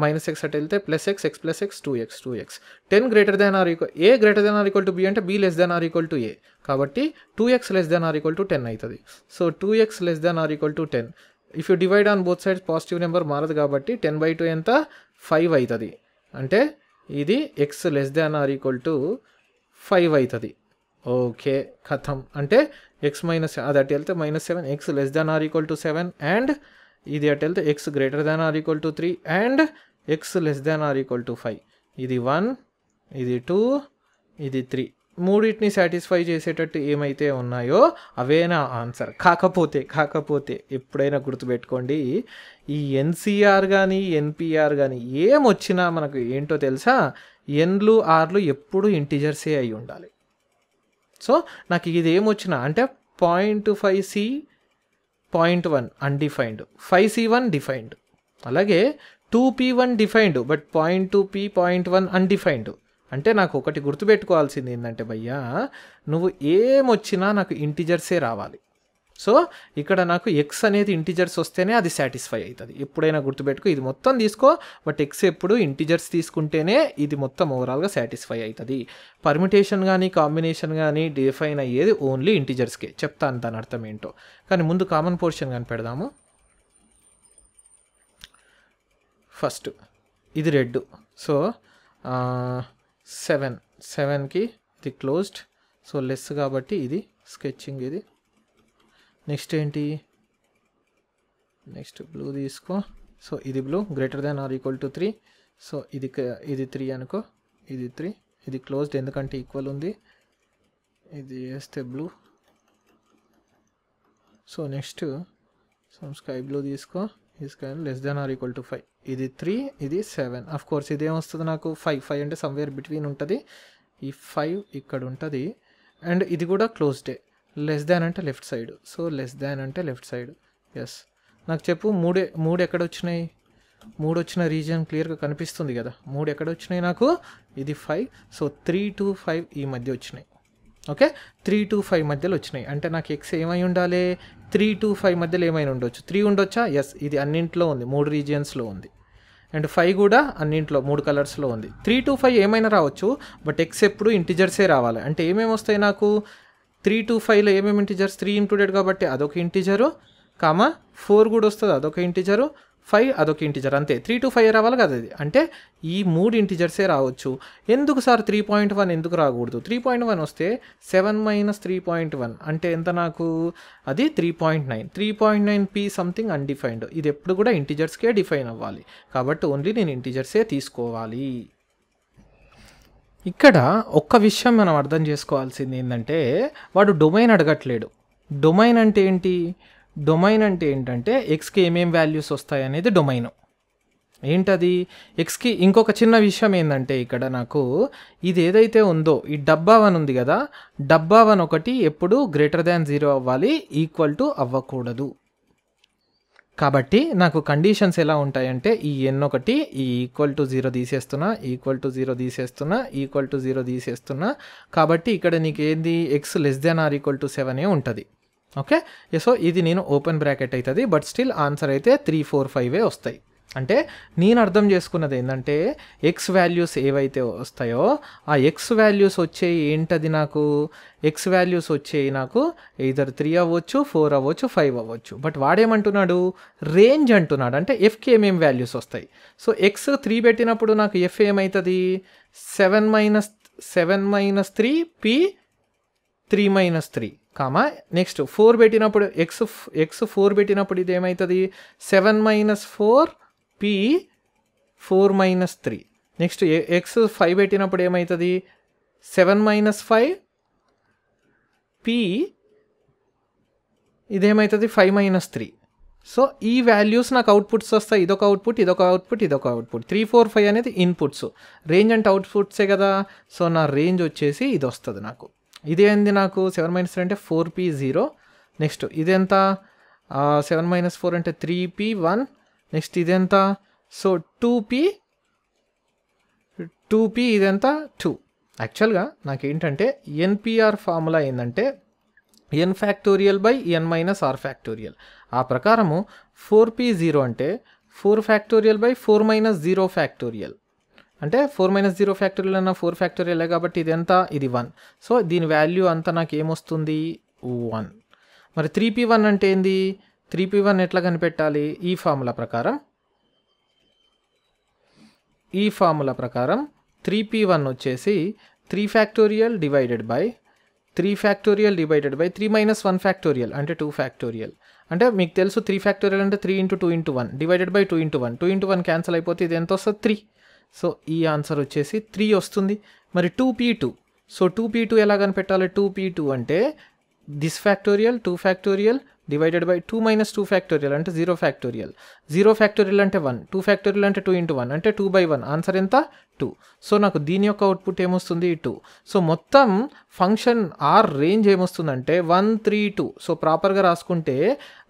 minus x అటు వెళ్తే plus x, x plus x 2x 10 greater than or equal, a greater than or equal to b అంటే b less than or equal to a, కాబట్టి 2x less than or equal to 10 అవుతుంది. So 2x less than or equal to 10. If you divide on both sides positive number మారదు కాబట్టి 10/2 ఎంత? 5 అవుతుంది. అంటే ఇది X less than or equal to 5 అవుతుంది. Okay, కథం. అంటే ఎక్స్ మైనస్ అది అటు వెళ్తే -7, X less than or equal to 7, and ఇది అటు వెళ్తే X greater than or equal to 3, and X less than or equal to 5. ఇది 1, ఇది 2, ఇది 3. మూడింటిని సాటిస్ఫై చేసేటట్టు ఏమైతే ఉన్నాయో అవే నా ఆన్సర్. కాకపోతే ఎప్పుడైనా గుర్తుపెట్టుకోండి, ఈ ఎన్సిఆర్ కానీ ఎన్పిఆర్ కానీ ఏమొచ్చినా మనకు ఏంటో తెలుసా, ఎన్లు ఆర్లు ఎప్పుడు ఇంటిజర్సే అయి ఉండాలి. సో నాకు ఇది ఏమొచ్చినా అంటే 0.5c 0.1 అన్డిఫైన్డ్, 5c1 డిఫైన్డ్, అలాగే 2p1 defined but 0.2p 0.1 undefined. అంటే నాకు ఒకటి గుర్తుపెట్టుకోవాల్సింది ఏంటంటే భయ్యా, నువ్వు ఏమొచ్చినా నాకు ఇంటిజర్సే రావాలి. సో ఇక్కడ నాకు ఎక్స్ అనేది ఇంటిజర్స్ వస్తేనే అది సాటిస్ఫై అవుతుంది. ఎప్పుడైనా గుర్తుపెట్టుకో, ఇది మొత్తం తీసుకో, బట్ ఎక్స్ ఎప్పుడు ఇంటిజర్స్ తీసుకుంటేనే ఇది మొత్తం ఓవరాల్గా సాటిస్ఫై అవుతుంది. పర్మిటేషన్ కానీ కాంబినేషన్ కానీ డిఫైన్ అయ్యేది ఓన్లీ ఇంటిజర్స్కే. చెప్తాను దాని అర్థం ఏంటో, కానీ ముందు కామన్ పోర్షన్ కానీ పెడదాము. ఫస్ట్ ఇది రెడ్, సో 7కి ఇది క్లోజ్డ్, సో లెస్ కాబట్టి ఇది స్కెచింగ్. ఇది నెక్స్ట్ ఏంటి, నెక్స్ట్ బ్లూ తీసుకో. సో ఇది blue greater than or equal to 3. So ఇది 3 అనుకో, ఇది 3, ఇది క్లోజ్డ్ ఎందుకంటే ఈక్వల్ ఉంది. ఇది వేస్తే blue. So next sky blue తీసుకో, ఈ sky less than or equal to 5. ఇది 3, ఇది 7. అఫ్ కోర్స్ ఇదేమొస్తుంది నాకు 5 అంటే సమ్వేర్ బిట్వీన్ ఉంటుంది. ఈ 5 ఇక్కడ ఉంటుంది. అండ్ ఇది కూడా క్లోజ్డే. లెస్ దాన్ అంటే left side. So less than అంటే లెఫ్ట్ సైడ్. ఎస్. నాకు చెప్పు, మూడు ఎక్కడ వచ్చినాయి? 3 వచ్చిన రీజియన్ క్లియర్గా కనిపిస్తుంది కదా. 3 ఎక్కడ వచ్చినాయి నాకు? ఇది 5. సో 3 to 5 ఈ మధ్య వచ్చినాయి. ఓకే, 3 to 5 మధ్యలో వచ్చినాయి. అంటే నాకు ఎక్స్ ఏమై ఉండాలి? 3 to 5 మధ్యలో ఏమైనా ఉండొచ్చు. 3 ఉండొచ్చా? ఎస్, ఇది అన్నింట్లో ఉంది, 3 రీజియన్స్లో ఉంది. అండ్ 5 కూడా అన్నింట్లో 3 కలర్స్లో ఉంది. 3 to 5 ఏమైనా రావచ్చు, బట్ ఎక్స్ ఎప్పుడు ఇంటిజర్సే రావాలి. అంటే ఏమేమి వస్తాయి నాకు? 3 to 5లో ఏమేమి ఇంటిజర్స్? 3 ఇంక్లూడెడ్ కాబట్టి అదొక ఇంటిజరు, 4 కూడా వస్తుంది, అదొక ఇంటిజరు, 5 అదొక ఇంటిజర్. అంతే, 3 to 5 రావాలి కదా. అది అంటే ఈ 3 ఇంటిజర్సే రావచ్చు. ఎందుకు సార్ 3.1 ఎందుకు రాకూడదు? 3.1 వస్తే 7 - 3.1 అంటే ఎంత నాకు? అది 3.9. 3.9 p సంథింగ్ అన్డిఫైన్డ్. ఇది ఎప్పుడు కూడా ఇంటిజర్స్కే డిఫైన్ అవ్వాలి. కాబట్టి ఓన్లీ నేను ఇంటిజర్సే తీసుకోవాలి. ఇక్కడ ఒక్క విషయం మనం అర్థం చేసుకోవాల్సింది ఏంటంటే, వాడు డొమైన్ అడగట్లేడు. డొమైన్ అంటే ఏంటి? డొమైన్ అంటే ఏంటంటే ఎక్స్కి ఏమేం వాల్యూస్ వస్తాయి అనేది డొమైన్. ఏంటది? ఎక్స్కి ఇంకొక చిన్న విషయం ఏంటంటే, ఇక్కడ నాకు ఇది ఏదైతే ఉందో ఈ డబ్బా 1 ఉంది కదా, డబ్బా 1 ఒకటి ఎప్పుడు గ్రేటర్ దాన్ 0 అవ్వాలి, ఈక్వల్ టు అవ్వకూడదు. కాబట్టి నాకు కండిషన్స్ ఎలా ఉంటాయంటే, ఈ n ఒకటి ఈ ఈక్వల్ టు 0 తీసేస్తున్నా, ఈక్వల్ టు 0 తీసేస్తున్నా, ఈక్వల్ టు 0 తీసేస్తున్నా. కాబట్టి ఇక్కడ నీకు ఏంది? X less than or equal to 7 ఉంటుంది. ఓకే, సో ఇది నేను ఓపెన్ బ్రాకెట్ అవుతుంది. బట్ స్టిల్ ఆన్సర్ అయితే 3, 4, 5 వస్తాయి. అంటే నేను అర్థం చేసుకున్నది ఏంటంటే, ఎక్స్ వాల్యూస్ ఏవైతే వస్తాయో ఆ ఎక్స్ వాల్యూస్ వచ్చేవి ఏంటది నాకు? ఎక్స్ వాల్యూస్ వచ్చేవి నాకు either 3 అవ్వచ్చు, 4 అవ్వచ్చు, 5 అవ్వచ్చు. బట్ వాడేమంటున్నాడు? రేంజ్ అంటున్నాడు. అంటే ఎఫ్కి ఏమేమి వాల్యూస్ వస్తాయి. సో ఎక్స్ 3 పెట్టినప్పుడు నాకు ఎఫ్ ఏమవుతుంది? 7 - 3 p 3 - 3, నెక్స్ట్ 4 పెట్టినప్పుడు ఎక్స్ 4 పెట్టినప్పుడు ఇది ఏమవుతుంది? 7 - 4 p 4 - 3. నెక్స్ట్ ఎక్స్ 5 పెట్టినప్పుడు ఏమవుతుంది? 7 - 5 p ఇదేమవుతుంది? 5 - 3. సో ఈ వాల్యూస్ నాకు అవుట్పుట్స్ వస్తాయి. ఇదొక అవుట్పుట్, ఇదొక అవుట్పుట్, ఇదొక అవుట్పుట్. 3, 4, 5 అనేది ఇన్పుట్స్. రేంజ్ అంటే అవుట్పుట్సే కదా. సో నా రేంజ్ వచ్చేసి ఇది వస్తుంది నాకు. ఇదేంది నాకు? 7 - 3 అంటే 4p 0. నెక్స్ట్ ఇదెంత? 7 - 4 అంటే 3p 1. నెక్స్ట్ ఇదెంత? సో 2p ఇదెంత? 2. యాక్చువల్గా నాకేంటంటే ఎన్పిఆర్ ఫార్ములా ఏంటంటే n factorial by n - r factorial. ఆ ప్రకారము 4p 0 అంటే 4 ఫ్యాక్టోరియల్ బై 4 - 0 ఫ్యాక్టోరియల్. అంటే 4 - 0 ఫ్యాక్టోరియల్ అన్న 4 ఫ్యాక్టోరియల్ కాబట్టి ఇది ఎంత? ఇది 1. సో దీని వాల్యూ అంతా నాకు ఏమొస్తుంది? 1. మరి 3p1 అంటే ఏంది? 3p1 ఎట్లా కనిపెట్టాలి? ఈ ఫార్ములా ప్రకారం 3p1 వచ్చేసి 3 factorial divided by 3 factorial divided by 3 - 1 factorial అంటే 2 ఫ్యాక్టోరియల్. అంటే మీకు తెలుసు 3 ఫ్యాక్టోరియల్ అంటే 3 × 2 × 1 డివైడెడ్ బై 2 × 1. 2 × 1 క్యాన్సిల్ అయిపోతే ఇది ఎంత వస్తుంది? 3. సో ఈ ఆన్సర్ వచ్చేసి 3 వస్తుంది. మరి 2p2. సో 2p2 ఎలా కనిపెట్టాలి? 2p2 అంటే this factorial 2 factorial divided by 2 - 2 factorial అంటే 0 ఫ్యాక్టోరియల్. 0 ఫ్యాక్టోరియల్ అంటే 1, 2 ఫ్యాక్టోరియల్ అంటే 2 × 1 అంటే 2/1. ఆన్సర్ ఎంత? 2. సో నాకు దీని యొక్క అవుట్పుట్ ఏమొస్తుంది? 2. సో మొత్తం ఫంక్షన్ ఆర్ రేంజ్ ఏమొస్తుందంటే 1, 3, 2. సో ప్రాపర్గా రాసుకుంటే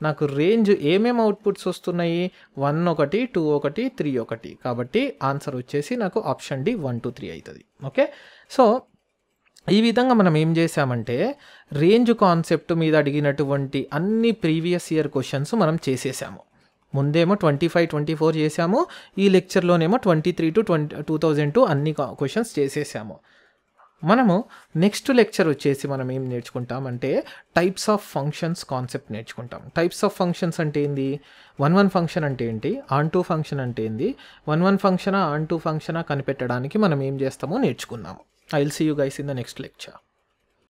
నాకు రేంజ్ ఏమేమి అవుట్పుట్స్ వస్తున్నాయి? 1 1, 2 1, 3 1. కాబట్టి ఆన్సర్ వచ్చేసి నాకు ఆప్షన్ డి 1, 2, 3 అవుతుంది. ఓకే, సో ఈ విధంగా మనం ఏం చేసామంటే రేంజ్ కాన్సెప్ట్ మీద అడిగినటువంటి అన్ని ప్రీవియస్ ఇయర్ క్వశ్చన్స్ మనం చేసేసాము. ముందేమో 25, 24 చేసాము. ఈ లెక్చర్లోనేమో 23 to 2002 అన్ని క్వశ్చన్స్ చేసేసాము. మనము నెక్స్ట్ లెక్చర్ వచ్చేసి మనం ఏం నేర్చుకుంటామంటే టైప్స్ ఆఫ్ ఫంక్షన్స్ కాన్సెప్ట్ నేర్చుకుంటాం. టైప్స్ ఆఫ్ ఫంక్షన్స్ అంటే ఏంది? 1 ఫంక్షన్ అంటే ఏంటి? ఆన్2 ఫంక్షన్ అంటే ఏంది? 1 ఫంక్షనా ఆన్2 ఫంక్షనా కనిపెట్టడానికి మనం ఏం చేస్తామో నేర్చుకుందాము. I will see you guys in the next lecture.